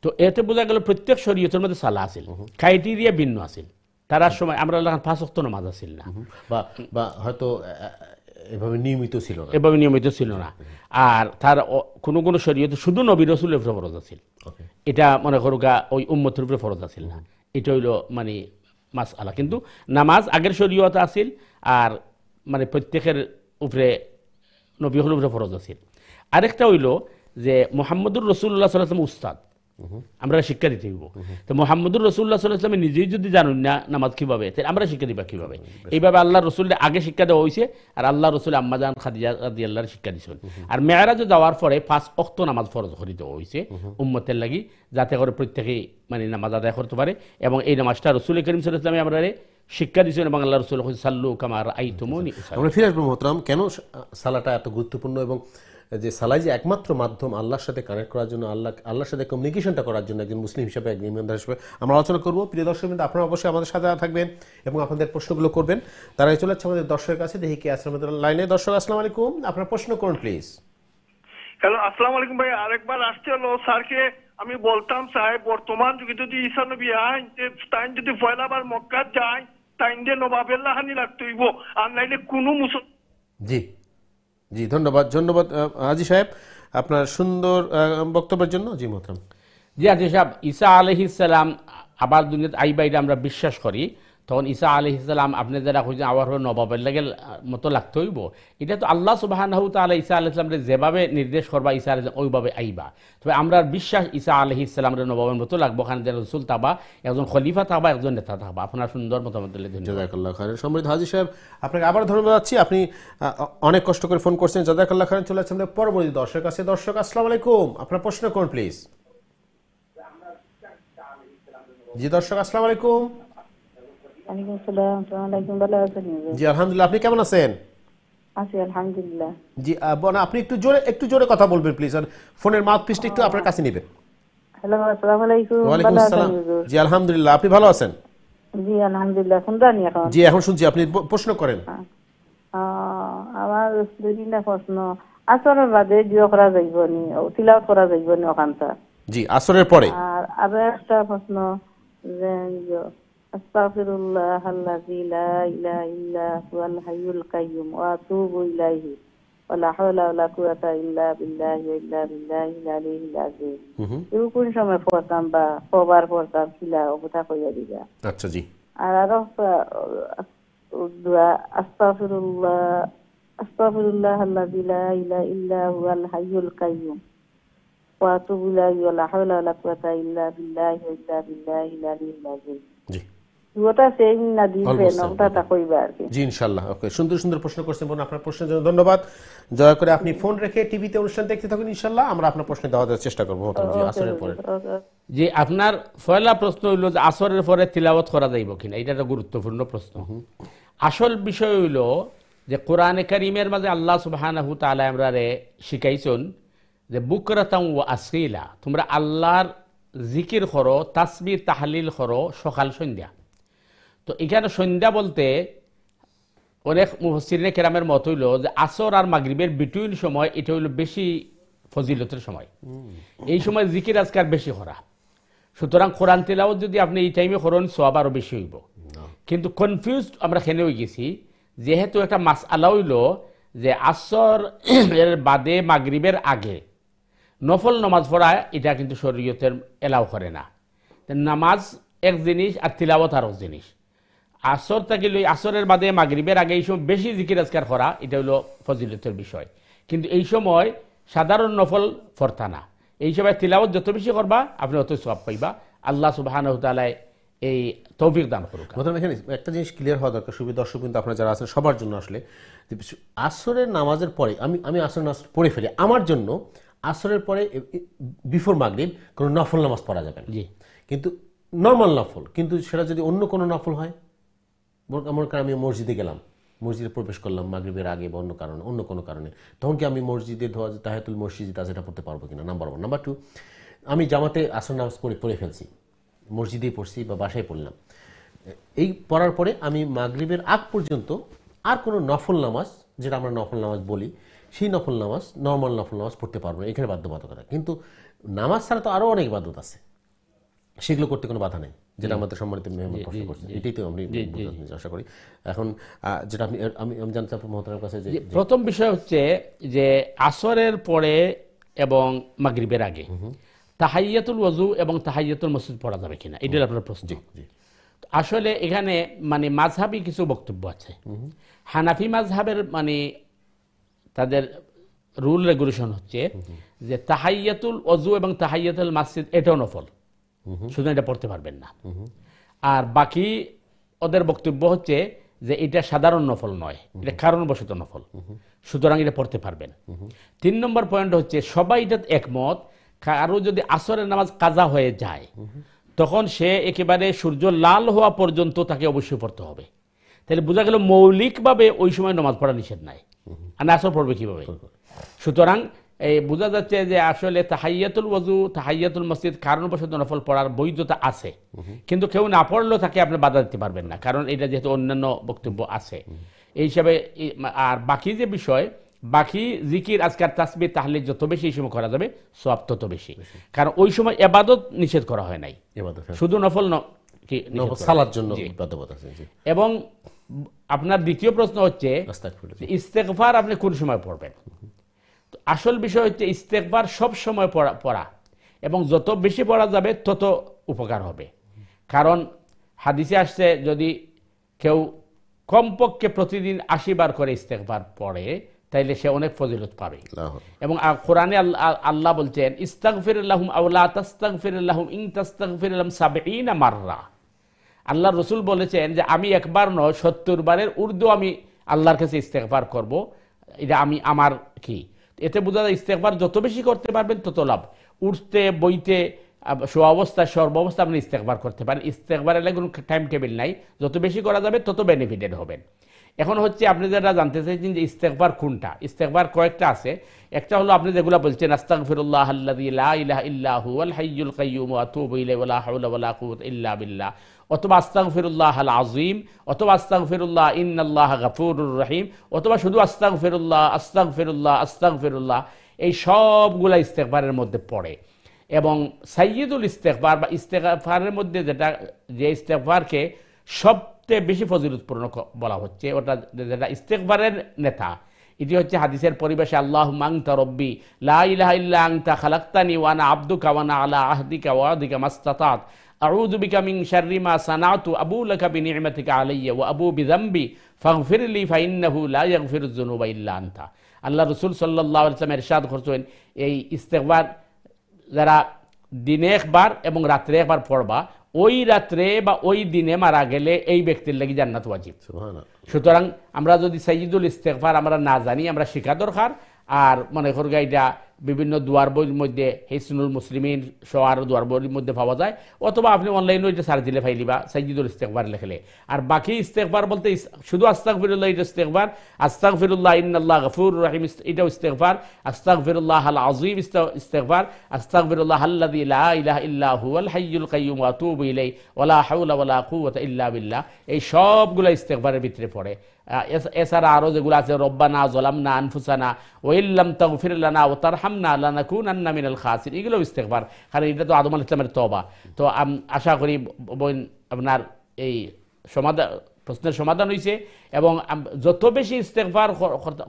তো এতে বোঝা গেল প্রত্যেক শরীয়তের মধ্যে সালা আছিল, ক্রাইটেরিয়া ভিন্ন আছিল। তারার সময় আমরা 5 ওয়াক্ত নামাজ আছিল না, বা হয়তো এভাবে নিয়মিত ছিল না, এভাবে নিয়মিত ছিল না। আর তার কোনো কোনো শরীয়তে শুধু নবী রাসূলের উপরে ফরজ আছিল, এটা মনে করো ওই উম্মতের উপরে ফরজ আছিল না। এটা হইল মানে মাসআলা। কিন্তু নামাজ আগের শরীয়ত আছিল, আর মানে প্রত্যেকের উপরে নবী হলের উপরে ফরজ আছিল। আরেকটা হইল যে মুহাম্মদুর রাসূলুল্লাহ সাল্লাল্লাহু আলাইহি ওয়াসাল্লাম উস্তাদ, আমরা শিক্ষা দিতে হইব। তো মুহাম্মদুর রাসূলুল্লাহ সাল্লাল্লাহু আলাইহি ওয়াসাল্লাম নিজেই যদি জানুন না নামাজ কিভাবে, তাহলে আমরা শিক্ষা দিবা কিভাবে? এইভাবে আল্লাহ রসুলের আগে শিক্ষা দেওয়া হয়েছে, আর আল্লাহ রসুল আম্মাজান খাদিজা রাদিয়াল্লাহু শিক্ষা দিয়েছেন। আর মেরাজে যাওয়ার পরে 5 ওয়াক্ত নামাজ ফরজ করে দেওয়া হয়েছে উম্মতের লাগি, যাতে করে প্রত্যেকেই মানে নামাজ আদায় করতে পারে। এবং এই নামাজটা রসুল করিম সাল্লাল্লাহু আলাইহি ওয়াসাল্লাম আমরা শিক্ষা দিয়েছেন, এবং আল্লাহ রসুল সাল্লু কামা রাআইতুমুনি উসাল্লি। আমরা ফিরে আসবো মোহতারাম, কেন সালাটা এত গুরুত্বপূর্ণ, এবং যে সালাই যে একমাত্র মাধ্যম আল্লাহর সাথে কানেক্ট করার জন্য, আল্লাহর সাথে কমিউনিকেশনটা করার জন্য একজন মুসলিম হিসাবে, একজন ইমানদার হিসেবে আমরা আলোচনা করবো। প্রিয় দর্শক, আপনারা অবশ্যই আমাদের সাথে থাকবেন এবং আপনাদের প্রশ্নগুলো করবেন। তারা চলে যাচ্ছে আমাদের দর্শকের কাছে, দেখি কে আছে আমাদের লাইনে। দর্শক আসসালামু আলাইকুম, আপনার প্রশ্ন করুন প্লিজ। হ্যালো, আসসালামু আলাইকুম ভাই। আরেকবার আসতে হলো স্যারকে আমি বলতাম, সাহেব বর্তমান যুগে যদি ঈসা নবী আইন তাই যদি পয়লাবার মক্কা যায়, তাই দিয়ে নবাবেল্লাহ হানি রাখতে হইব, আর নাইলে কোনো জি জি, ধন্যবাদ ধন্যবাদ হাজী সাহেব আপনার সুন্দর বক্তব্যের জন্য। জি মোহতারাম। জি হাজী সাহেব, ঈসা আলাইহিস সালাম আবার দুনিয়াতে আইবা, এটা আমরা বিশ্বাস করি। তখন ঈসা আলাইহিস সালাম আপনি যারা খুঁজছেন আবার নবাবের লাগে মতো লাগতে হইব, এটা তো আল্লাহ সুবহানাহু ওয়া তাআলা ঈসা আলাইহিস সালামকে যেভাবে নির্দেশ করবা ঈসা আলাইহিস সালাম ওইভাবে আইবা। তবে আমরা বিশ্বাস ঈসা আলাইহিস সালামের নবাবের মতো লাগবো, ওখানে রাসূল থাকবা, একজন খলিফা থাকবা, একজন নেতা থাকবা। আপনার সুন্দর মতামত দিলে ধন্যবাদ। জাযাকাল্লাহ খায়রান। সম্মানিত হাজী সাহেব, আপনাকে আবার ধন্যবাদ জানাচ্ছি, আপনি অনেক কষ্ট করে ফোন করছেন। জাযাকাল্লাহ খায়রান। চলে যাচ্ছেন পরবর্তী দর্শক কাছে। দর্শক আসসালামু আলাইকুম, আপনার প্রশ্ন করুন প্লিজ। জি দর্শক আসসালামু আলাইকুম। ওয়ালাইকুম আসসালাম। আসসালামু আলাইকুম। ভালো আছেন? জি আলহামদুলিল্লাহ, আপনি কেমন আছেন? আছি আলহামদুলিল্লাহ। জি বোন, আপনি একটু জোরে কথা বলবেন প্লিজ, আর ফোনের মাউথপিসটা একটু আপনার কাছে নেবেন। হ্যালো, আসসালামু আলাইকুম। ওয়ালাইকুম ভালো আছেন আসসালাম। হুজুর? জি আলহামদুলিল্লাহ, আপনি ভালো আছেন? জি আলহামদুলিল্লাহ। শুনরানি এখন? জি এখন শুনছি, আপনি প্রশ্ন করেন। আমার দুই তিনটা প্রশ্ন। আসরের বাদে জিও করা যাইব নি, তিলাওয়াত করা যাইব নি ওখানটা? জি আসরের পরে। আর আরো একটা প্রশ্ন, যে আস্তাগফিরুল্লাহ আল্লাযী লা ইলাহা ইল্লা হুয়াল হাইয়ুল কাইয়্যুম ওয়া আতুবু ইলাইহি ওয়া লা হাওলা ওয়া লা কুওয়াতা ইল্লা বিল্লাহি ওয়া ইল্লা বিল্লাহিল আলিয়্যিল আযীম। এই কোন সময় পড়তাম বা কবার পড়তাম ছিলা ওটা কইয়া দিবা। আচ্ছা জি। আর আরো দোয়া, আস্তাগফিরুল্লাহ আল্লাযী লা ইলাহা ইল্লা হুয়াল হাইয়ুল কাইয়্যুম ওয়া আতুবু ইলাইহি ওয়া লা হাওলা ওয়া লা কুওয়াতা ইল্লা বিল্লাহি ওয়া ইল্লা বিল্লাহিল আলিয়্যিল আযীম। জি। ওটা সেই না দিবেন, ওটা কইবা আর কি। জি ইনশাআল্লাহ। ওকে, সুন্দর সুন্দর প্রশ্ন করছেন বোন, আপনার প্রশ্নের জন্য ধন্যবাদ। দয়া করে আপনি ফোন রেখে টিভিতে অনুষ্ঠান দেখতে থাকুন, ইনশাআল্লাহ আমরা আপনার প্রশ্ন দেওয়ার চেষ্টা করব। জি আসরের পরে। যে আপনার পয়লা প্রশ্ন হইল যে আসরের পরে তিলাওয়াত করা যাইব কিনা, এটা একটা গুরুত্বপূর্ণ প্রশ্ন। আসল বিষয় হইল যে কোরআনে কারীমের মাঝে আল্লাহ সুবহানাহু ওয়া তাআলা আমরারে শিখাইছেন যে বুকরাতাম ওয়া আসীলা, তোমরা আল্লাহর জিকির করো, তাসবিহ তাহলিল করো সকাল সন্ধ্যা। তো এখানে সন্ধ্যা বলতে অনেক মুফাসসিরিনে কেরামের মত হইল যে আসর আর মাগরিবের বিটুইন সময়, এটা হইল বেশি ফজিলতের সময়। এই সময় জিকির আজকার বেশি করা, সুতরাং কোরআন তেলাওয়াত যদি আপনি এই টাইমে করেন সওয়াব আরো বেশি হইব। কিন্তু কনফিউজড আমরা খেনে হয়ে গেছি, যেহেতু একটা মাসআলা হইল যে আসর এর বাদে মাগরিবের আগে নফল নামাজ পড়া, এটা কিন্তু শরীয়তের এলাও করে না। নামাজ এক জিনিস আর তিলাওয়াত আর এক জিনিস। আসর থেকে লই আসরের বাদে মাগরিবের আগে এই সময় বেশি জিকির আজকার করা এটা হলো ফজিলতের বিষয়, কিন্তু এই সময় সাধারণ নফল ফরতা না। এই সময় তিলাওয়াত যত বেশি করবা আপনি অত সওয়াব পাইবা। আল্লাহ সুবহানাহু ওয়া তাআলা এই তৌফিক দান করুক। প্রথমে এখানে একটা জিনিস ক্লিয়ার হওয়া দরকার, সুবিধা দর্শক কিন্তু আপনারা যারা আছেন সবার জন্য আসলে আসরের নামাজের পরে আমি আসরের নামাজ পড়ে ফেলি, আমার জন্য আসরের পরে বিফোর মাগরিব কোনো নফল নামাজ পড়া যাবে না, জি, কিন্তু নর্মাল নফল। কিন্তু সেটা যদি অন্য কোনো নফল হয়, আমার কারণে আমি মসজিদে গেলাম, মসজিদে প্রবেশ করলাম মাগরিবের আগে বা অন্য কোনো কারণে, তখন কি আমি মসজিদে তাহিয়াতুল মসজিদ আছে এটা পড়তে পারবো কিনা, নাম্বার 1। নাম্বার 2, আমি জামাতে আসর নামাজ পড়ে ফেলছি, মসজিদেই পড়ছি বা বাসায় পড়লাম, এই পড়ার পরে আমি মাগরিবের আগ পর্যন্ত আর কোনো নফল নামাজ, যেটা আমরা নফল নামাজ বলি, সেই নফল নামাজ, নর্মাল নফল নামাজ পড়তে পারবো না, এখানে বাধ্যবাধকতা। কিন্তু নামাজ ছাড়া তো আরও অনেক ইবাদত আছে, সেগুলো করতে কোনো বাধা নেই, যেটা আমাদের সম্মানিত মেহমান প্রশ্ন করছেন, এটাই তো আমি আশা করি। এখন যেটা আমি জানতে চাই মহতারামের কাছে, যে প্রথম বিষয় হচ্ছে যে আসরের পরে এবং মাগরিবের আগে তাহাইয়াতুল ওযু এবং তাহাইয়াতুল মসজিদ পড়া যাবে কিনা, এটাই আপনার প্রশ্ন। আসলে এখানে মানে মাযহাবী কিছু বক্তব্য আছে। হানাফি মাযহাবের মানে তাদের রুল রেগুলেশন হচ্ছে যে তাহাইয়াতুল ওযু এবং তাহাইয়াতুল মসজিদ এটাও নফল, শুধু এটা পড়তে পারবেন না। আর বাকি ওদের বক্তব্য হচ্ছে যে এটা সাধারণ নফল নয়, এটা কারণবশত নফল, সুতরাং এটা পড়তে পারবেন। 3 নম্বর পয়েন্ট হচ্ছে সবাই এটা একমত, কারো যদি আসরের নামাজ কাজা হয়ে যায় তখন সে একেবারে সূর্য লাল হওয়া পর্যন্ত তাকে অবশ্যই পড়তে হবে। তাহলে বোঝা গেল মৌলিকভাবে ওই সময় নামাজ পড়া নিষেধ নাই, আর আসর পড়বে কিভাবে। সুতরাং এই বোঝা যাচ্ছে যে আসলে তাহাইয়াতুল ওযু তাহাইয়াতুল মসজিদ কারণবশত নফল পড়ার বৈধতা আছে, কিন্তু কেউ না পড়লেও তাকে আপনি বাধা দিতে পারবেন না, কারণ এটা যেহেতু অন্যান্য বক্তব্য আছে এই হিসাবে। আর বাকি যে বিষয়, বাকি জিকির আজকার তাসবিহ তাহলিল যত বেশি এই সময় করা যাবে সওয়াব তত বেশি, কারণ ওই সময় ইবাদত নিষেধ করা হয় নাই, শুধু নফল সালার জন্য বাধ্যবাধকতা আছে। এবং আপনার দ্বিতীয় প্রশ্ন হচ্ছে ইস্তেগফার আপনি কোন সময় পড়বেন। আসল বিষয় হচ্ছে ইস্তেগফার সব সময় পড়া এবং যত বেশি পড়া যাবে তত উপকার হবে। কারণ হাদিসে আসছে যদি কেউ কমপক্ষে প্রতিদিন 80 বার করে ইস্তেগফার পড়ে তাইলে সে অনেক ফজিলত পাবে। এবং কোরআনে আল্লাহ বলছেন ইস্তাগফিরুল্লাহুম আও লা তাস্তাগফিরুল্লাহুম ইন তাস্তাগফিরুল্লাহুম 70 মাররা। আল্লাহ রসুল বলেছেন যে আমি একবার নয় 70 বারের ঊর্ধ্ব আমি আল্লাহর কাছে ইস্তেগফার করব, এটা আমি আমার কি। এতে বোঝা যায় ইস্তেগফার যত বেশি করতে পারবেন তত লাভ। উঠতে বইতে অবস্থায় সর্বাবস্থা আপনি ইস্তেগফার করতে পারেন, ইস্তেগফারের কোনো টাইম টেবিল নাই, যত বেশি করা যাবে তত বেনিফিটেড হবেন। এখন হচ্ছে আপনি যেটা জানতে চাইছেন যে ইস্তেগফার কোনটা, ইস্তেগফার কয়েকটা আছে। একটা হলো আপনি যেগুলো বলছেন আস্তাগফিরুল্লাহ আল্লাযী লা ইলাহা ইল্লা হুয়াল হাইয়ুল কাইয়্যুম ওয়া আতুবু ইলাইহি ওয়া লা হাওলা ওয়া লা কুওয়াতা ইল্লা বিল্লাহ, অথবা আস্তাগফিরুল্লাহ আল আযীম, অথবা আস্তাগফিরুল্লাহ ইন্নাল্লাহা গাফুরুর রহিম, অথবা শুধু আস্তাগফিরুল্লাহ আস্তাগফিরুল্লাহ আস্তাগফিরুল্লাহ। এই সবগুলা ইস্তেগফারের মধ্যে পড়ে। এবং সাইয়্যিদুল ইস্তেগফার বা ইস্তেগফারের মধ্যে যে ইস্তেগফারকে সবচেয়ে বেশি ফজিলতপূর্ণ বলা হচ্ছে, ওটা যেটা ইস্তেগফারের নেতা, এটি হচ্ছে হাদিসের পরিবেশে আল্লাহুম্মা আনতা রব্বি লা ইলাহা ইল্লা আনতা খালাকতানি ওয়া আনা আবদুকা ওয়া আনা আলা আহদিকা ওয়া ওয়াদিকা মাসতাতাত আউযু বিকা মিন শাররি মা সানাতু আবু লাকা বিনি'মাতিকা আলাইয়া ওয়া আবু বিযামবি ফাগফিরলি ফাইন্নাহু লা ইয়াগফিরুয যুনুবা ইল্লা আনতা। আল্লাহ রাসূল সাল্লাল্লাহু আলাইহি ওয়াসাল্লাম ইরশাদ করছেন এই ইস্তেগফার যারা দিনে একবার এবং রাত্রে একবার পড়বা, ওই রাত্রে বা ওই দিনে মারা গেলে এই ব্যক্তির লাগি জান্নাত ওয়াজিব। সুতরাং আমরা যদি সাইয়্যিদুল ইস্তেগফার আমরা না জানি, আমরা শিখা দরকার। আর মনে করি এটা বিভিন্ন দুয়ার বইয়ের মধ্যে হিসনুল মুসলিমিন সবার দুয়ার বইয়ের মধ্যে পাওয়া যায়, অথবা আপনি অনলাইনে এটা সার্চ দিলে পাইলিবা সাইয়্যিদুল ইস্তেগফার লেখলে। আর বাকি ইস্তেগফার বলতে শুধু আস্তাগফিরুল্লাহ এটা ইস্তেগফার, আস্তাগফিরুল্লাহ ইন্নাল্লাহা গাফুরুর রহিম এটাও ইস্তেগফার, আস্তাগফিরুল্লাহ আল আযীম ইস্তেগফার, আস্তাগফিরুল্লাহ আল্লাযী লা ইলাহা ইল্লা হুয়াল হাইয়ুল কাইয়্যুম ওয়া আতুবু ইলাইহি ওয়া লা হাওলা ওয়া লা কুওয়াতা ইল্লা বিল্লাহ। এই সবগুলো ইস্তেগফারের ভিতরে পড়ে। এছাড়া আরো যেগুলো আছে রব্বানা যালামনা আনফুসানা ওয়া ইল্লাম তাগফির লানা ওয়া তারহামনা লানাকুনান্না মিনাল খাসিরিন, এগুলো ইস্তেগফার। কারণ এটা তো আদম আলাইহিস সালামের তওবা। তো আশা করি আপনার এই প্রশ্নের সমাধান হয়েছে। এবং যত বেশি ইস্তেগফার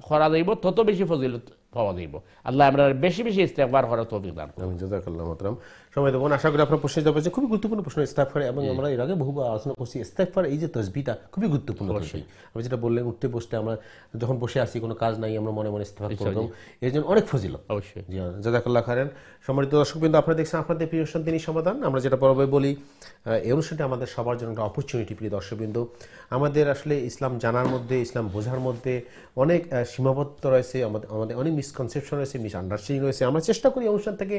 করা যাইব তত বেশি ফজিলত পাওয়া যাইব। আল্লাহ আমরা বেশি বেশি ইস্তেগফার করার তৌফিক দান করুন। আমি জাযাকাল্লাহ মোহতারাম। সময় দেবো আশা করি আপনার প্রশ্নের জবাব খুবই গুরুত্বপূর্ণ প্রশ্ন ইস্তেগফার, এবং আমরা এর আগে বহুবার আলোচনা করছি ইস্তেগফার এই যে তাসবিহটা খুবই গুরুত্বপূর্ণ তসবিহ। আমি যেটা বললেন উঠতে বসতে আমরা যখন বসে আছি কোনো কাজ নাই আমরা মনে মনে ইস্তেগফার করব, এর জন্য অনেক ফজিলত। অবশ্যই। জি জাযাকাল্লাহ খাইরান। সম্মানিত দর্শকবৃন্দ, আপনারা দেখছেন আপনাদের প্রিয় অনুষ্ঠান দিনই সমাধান। আমরা যেটা পর্বে বলি এই অনুষ্ঠানটি আমাদের সবার জন্য একটা অপরচুনিটি। প্রিয় দর্শকবৃন্দ, আমাদের আসলে ইসলাম জানার মধ্যে, ইসলাম বোঝার মধ্যে অনেক সীমাবদ্ধতা রয়েছে, আমাদের অনেক মিসকনসেপশন রয়েছে, মিসআন্ডারস্ট্যান্ডিং রয়েছে। আমরা চেষ্টা করি অনুষ্ঠান থেকে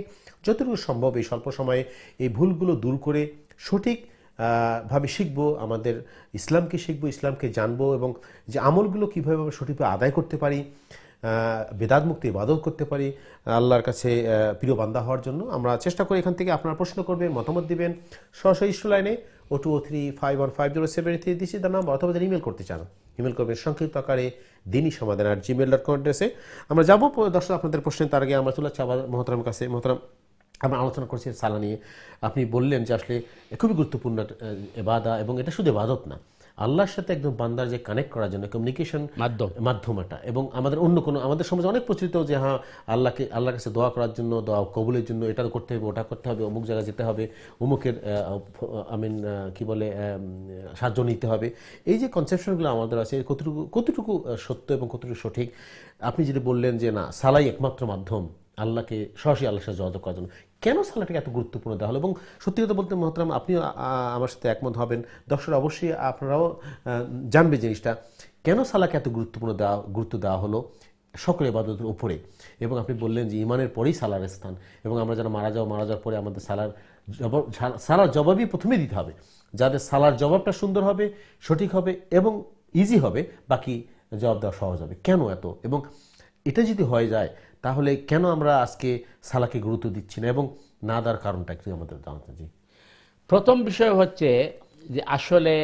যতটুকু সম্ভব এই স্বল্প সময়ে এই ভুলগুলো দূর করে সঠিক ভাবে শিখবো, আমাদের ইসলামকে শিখবো, ইসলামকে জানবো, এবং যে আমলগুলো কীভাবে আমরা সঠিকভাবে আদায় করতে পারি, বেদাত মুক্ত ইবাদত করতে পারি, আল্লাহর কাছে প্রিয় বান্দা হওয়ার জন্য আমরা চেষ্টা করি। এখান থেকে আপনারা প্রশ্ন করবেন, মতামত দিবেন, সরাসরি ইস্যু লাইনে 0203515073 দিচ্ছি তার নাম্বার, অথবা যারা ইমেল করতে চান ইমেল করবেন সংক্ষিপ্ত আকারে দিনই সমাধান @gmail.com অ্যাড্রেসে। আমরা যাবো দর্শক আপনাদের প্রশ্নের, তার আগে আমরা চলে যাচ্ছি আবার মোহতারাম কাছে। মোহতারাম, আমরা আলোচনা করছি সালাহ নিয়ে। আপনি বললেন যে আসলে খুবই গুরুত্বপূর্ণ ইবাদত, এবং এটা শুধু ইবাদত না, আল্লাহর সাথে একদম বান্দার যে কানেক্ট করার জন্য কমিউনিকেশন মাধ্যম এটা। এবং আমাদের অন্য কোনো, আমাদের সমাজে অনেক প্রচলিত যে হ্যাঁ আল্লাহর কাছে দোয়া করার জন্য, দোয়া কবুলের জন্য এটা করতে হবে, ওটা করতে হবে, অমুক জায়গায় যেতে হবে, অমুকের কি বলে সাহায্য নিতে হবে। এই যে কনসেপশনগুলো আমাদের আছে, কতটুকু সত্য এবং কতটুকু সঠিক? আপনি যদি বললেন যে না, সালাই একমাত্র মাধ্যম আল্লাহকে সরাসরি আল্লাহর সাথে যোগাযোগ করার জন্য, কেন সালাটাকে এত গুরুত্বপূর্ণ দেওয়া হলো? এবং সত্যি কথা বলতে মোহতারাম, আপনিও আমার সাথে একমত হবেন, দর্শক অবশ্যই আপনারাও জানবে জিনিসটা, কেন সালাকে এত গুরুত্ব দেওয়া হলো সকল ইবাদতের উপরে। এবং আপনি বললেন যে ইমানের পরেই সালার স্থান, এবং আমরা যারা মারা যাওয়ার পরে আমাদের সালার জবাবই প্রথমে দিতে হবে। যাদের সালার জবাবটা সুন্দর হবে, সঠিক হবে এবং ইজি হবে, বাকি জবাব দেওয়া সহজ হবে। কেন এত? এবং এটা যদি হয়ে যায় তাহলে কেন আমরা আজকে সালাকে গুরুত্ব দিচ্ছি না, এবং না দেওয়ার কারণটা একটু আমাদের জানাতে। জি, প্রথম বিষয় হচ্ছে যে আসলে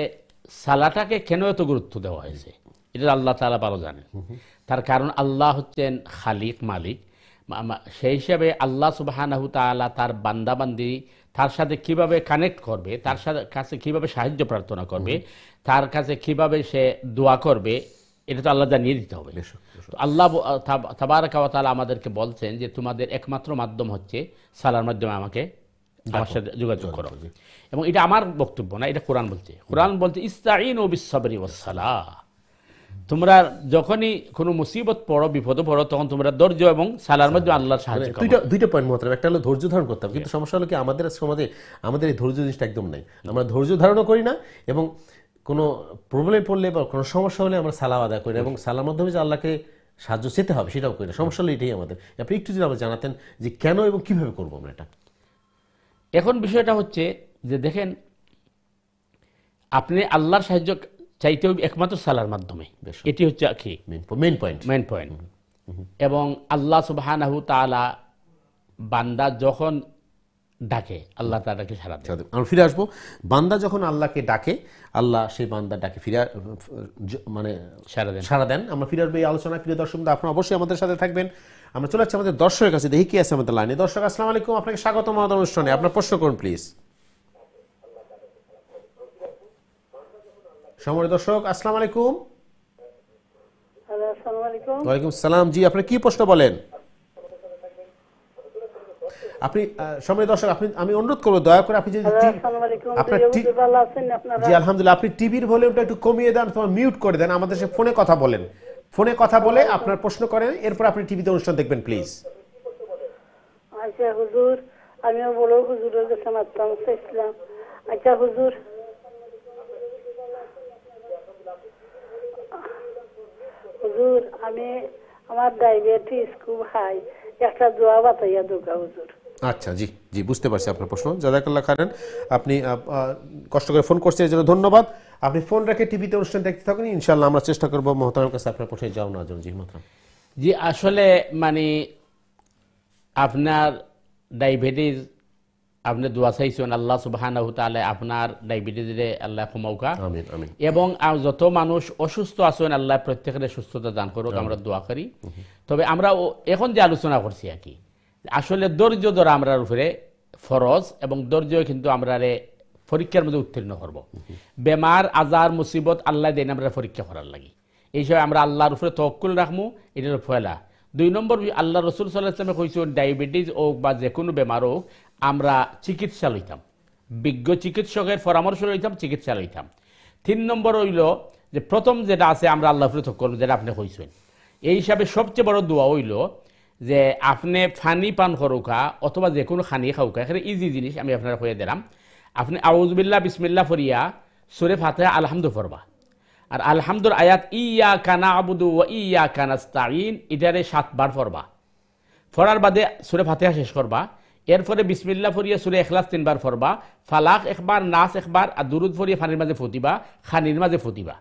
সালাটাকে কেন এত গুরুত্ব দেওয়া হয়েছে, এটা আল্লাহ তাআলা ভালো জানেন। তার কারণ আল্লাহ হচ্ছেন খালিক, মালিক। সেই হিসাবে আল্লাহ সুবহানাহু তাআলা তার বান্দাবান্দি তার সাথে কিভাবে কানেক্ট করবে, তার কাছে কিভাবে সাহায্য প্রার্থনা করবে, তার কাছে কিভাবে সে দোয়া করবে, এটা তো আল্লাহ জানিয়ে দিতে হবে। তো আল্লাহ তাবারাকা ওয়া তাআলা আমাদেরকে বলছেন যে তোমাদের একমাত্র মাধ্যম হচ্ছে সালার মাধ্যমে আমার সাথে যোগাযোগ করো। এবং এটা আমার বক্তব্য না, এটা কোরআন বলছে। কোরআন বলছে ইস্তাঈনু বিস-সাবরি ওয়াস-সালাহ। তোমরা যখনই কোনো মুসিবত পড়ো, বিপদে পড়ো, তখন তোমরা ধৈর্য এবং সালার মাধ্যমে আল্লাহর সাহায্য করো। দুইটা পয়েন্ট মাত্র, একটা হলো ধৈর্য ধারণ করতে হবে, কিন্তু সমস্যা হলো কি আমাদের সমাজে আমাদের এই ধৈর্য জিনিসটা একদম নাই। আমরা ধৈর্য ধারণও করি না, এবং কোনো প্রবলেম পড়লে বা কোনো সমস্যা হলে আমরা সালাম আদায় করি না, এবং সালার মাধ্যমে যে আল্লাহকে সাহায্য চেতে হবে সেটাও করি না। সমস্যা হলো এটাই আমাদের। আপনি একটু যদি আমরা জানাতেন যে কেন এবং কিভাবে করবো আমরা এটা। এখন বিষয়টা হচ্ছে যে দেখেন, আপনি আল্লাহর সাহায্য চাইতে হবে একমাত্র সালার মাধ্যমে, এটি হচ্ছে কি মেইন পয়েন্ট। এবং আল্লাহ সুবহানাহু তাআলা বান্দা যখন ডাকে, আল্লাহ তাআলাকে সাড়া দেন। আমরা ফিরে আসবো, বান্দা যখন আল্লাহকে ডাকে, আল্লাহ সেই বান্দার ডাকে সাড়া দেন। আমরা ফিরে আসবো এই আলোচনা। প্রিয় দর্শক, আপনারা অবশ্যই আমাদের সাথে থাকবেন। আমরা চলে যাচ্ছি আমাদের দর্শকের কাছে, দেখি কি আছে আমাদের লাইনে। দর্শক আসসালামু আলাইকুম, আপনাকে স্বাগত আমাদের অনুষ্ঠানে। আপনার প্রশ্ন করুন প্লিজ। সম্মানিত দর্শক আসসালামু আলাইকুম। ওয়ালাইকুম আসসালাম। জি, আপনি কি প্রশ্ন বলেন? আপনি সম্মানিত দর্শক, আমি অনুরোধ করবো দয়া করে আপনি যদি জি আলহামদুলিল্লাহ, আপনি টিভির ভলিউমটা একটু কমিয়ে দেন অথবা মিউট করে দেন, আমাদের সাথে ফোনে কথা বলেন, ফোনে কথা বলে আপনার প্রশ্ন করেন, এরপর আপনি টিভিতে অনুষ্ঠান দেখবেন প্লিজ। আচ্ছা হুজুর, আমিও বলো হুজুরের কাছে মাত্রাম চাইছিলাম। আচ্ছা হুজুর, হুজুর আমি আমার ডায়াবেটিস খুব হাই, একটা দোয়া বাতাইয়া দোকা হুজুর। আচ্ছা, জি জি বুঝতে পারছি আপনার প্রশ্ন। জাযাকাল্লাহ খাইরান। আপনি কষ্ট করে ফোন করছেন, এর জন্য ধন্যবাদ। আপনি ফোন রেখে টিভিতে অনুষ্ঠান দেখতে থাকুন, ইনশাআল্লাহ আমরা চেষ্টা করবো মোহতারামের কাছে আপনার প্রশ্নে যাও না জন্য। জি মোহতারাম। জি, আসলে মানে আপনার ডায়াবেটিস, আপনি দোয়া চাইছেন আল্লাহ সুবহানাহু তাআলা আপনার ডায়াবেটিসে আল্লাহ ক্ষমাউকা। আমিন আমিন। এবং যত মানুষ অসুস্থ আছেন আল্লাহ প্রত্যেকের সুস্থতা দান করুক, আমরা দোয়া করি। তবে আমরা এখন যে আলোচনা করছি আর কি, আসলে ধৈর্য ধরা আমরা উপরে ফরজ, এবং ধৈর্য কিন্তু আমরা পরীক্ষার মধ্যে উত্তীর্ণ করব। বেমার আজার মুসিবত আল্লাহ দেন আমরা পরীক্ষা করার লাগি। এই সময় আমরা আল্লাহর উপরে তাওয়াক্কুল রাখবো, এটার পয়লা 2 নম্বর আল্লাহ রসুল সাল্লাল্লাহু আলাইহি ওয়াসাল্লামে কইছেন ডায়াবেটিস হোক বা যে কোনো বেমার হোক আমরা চিকিৎসা লইতাম, বিজ্ঞ চিকিৎসকের পরামর্শ লইতাম, চিকিৎসা লইতাম। 3 নম্বর হইল যে প্রথম যেটা আছে আমরা আল্লাহ প্রতি করব, যেটা আপনি কইছেন। এই হিসাবে সবচেয়ে বড় দোয়া হইল যে আপনি পানি পান করুকা অথবা যে কোনো খানি খাওকা, এখানে ইজি জিনিস আমি আপনারা কয়ে দিলাম। আপনি আউযুবিল্লাহ বিসমিল্লাহ ফরিয়া সূরা ফাতিহা আলহামদু পড়বা। আর আলহামদুর আয়াত ইয়াকা না'বুদু ওয়া ইয়াকা নাস্তাঈন এটারে 7 বার পড়বা। পড়ার বাদে সূরা ফাতিহা শেষ করবা। এরপরে বিসমিল্লাহ ফরিয়া সূরা ইখলাস 3 বার পড়বা, ফালাক একবার, নাস একবার, আর দুরুদ ফরিয়া পানির মাঝে ফুটিবা, খানির মাঝে ফুটিবা।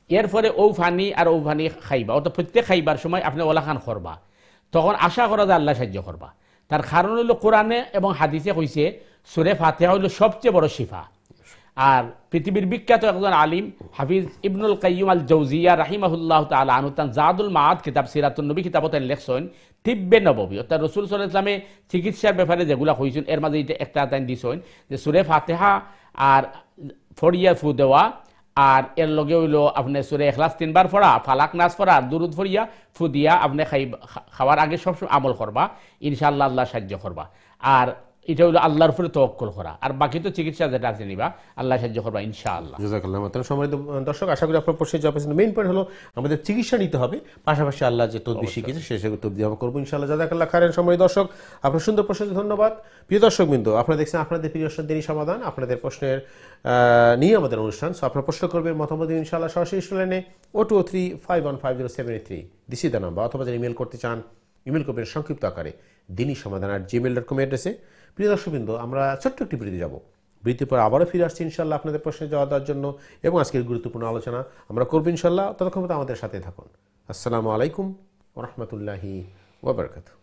এরপরে ও ফানি আর ও ফানি খাইবা, অর্থাৎ প্রত্যেক খাইবার সময় আপনি ওলা খান করবা। তখন আশা করা যে আল্লাহ সাহায্য করবা। তার কারণ হইল কোরআনে এবং হাদিসে কইছে সূরা ফাতিহা হইল সবচেয়ে বড় শিফা। আর পৃথিবীর বিখ্যাত একজন আলিম হাফিজ ইবনুল কাইয়্যিম আল জাওজিয়া রাহিমাহুল্লাহ তাআলা আনহু তান জাদুল মাআদ কিতাব সিরাতুন নবী কিতাবত লেখছেন তিব্বে নববী, অর্থাৎ রাসূল সাল্লাল্লাহু আলাইহি ওয়াসাল্লামে চিকিৎসার ব্যাপারে যেগুলা কইছেন এর মাঝে এটা একটা তাই দিছেন যে সূরা ফাতিহা আর ফড়িয়া ফু দেওয়া, আর এর লগে হইল আপনি সূরা ইখলাস 3 বার পড়া, ফালাক নাস পড়া, দুরুদ ফড়িয়া ফু দিয়া আপনি খাওয়ার আগে সবসময় আমল করবা, ইনশাআল্লাহ আল্লাহ সাহায্য করবা। আর এটা হলো আল্লাহর উপরে তাওয়াক্কুল করা। আর বাকি তো চিকিৎসা যেটা আছে নিবা, আল্লাহ সাহায্য করবা ইনশাআল্লাহ। জাযাকাল্লাহু খাইরান। সম্মানিত দর্শক, আশা করি আপনার প্রশ্নের জবাব পেয়েছেন। মেইন পয়েন্ট হলো আমাদের চিকিৎসা নিতে হবে, পাশাপাশি আল্লাহ যে তদবির শিখিয়েছে সেগুলো তদবির আমরা করবো ইনশাআল্লাহ। জাযাকাল্লাহু খাইরান। সম্মানিত দর্শক, আপনার সুন্দর প্রশ্নের ধন্যবাদ। প্রিয় দর্শকবৃন্দ, আপনারা দেখছেন আপনাদের প্রিয় দিনী সমাধান, আপনাদের প্রশ্নের নিয়ে আমাদের অনুষ্ঠান। সো আপনারা প্রশ্ন করবেন, মতামত দিন ইনশাআল্লাহ সরাসরি লাইনে 023515073 দিস ইজ দ্য নাম্বার, অথবা যারা ইমেল করতে চান ইমেল করবেন সংক্ষিপ্ত আকারে dini@gmail.com অ্যাড্রেসে। প্রিয় দর্শকবৃন্দ, আমরা ছোট্ট একটি বিরতি যাব। বিরতির পর আবারও ফিরে আসছি ইনশাআল্লাহ আপনাদের প্রশ্নের জবাব দেওয়ার জন্য, এবং আজকের গুরুত্বপূর্ণ আলোচনা আমরা করবো ইনশাআল্লাহ। ততক্ষণ আমাদের সাথে থাকুন। আসসালামু আলাইকুম ওয়া রাহমাতুল্লাহি ওয়া বারাকাতুহু।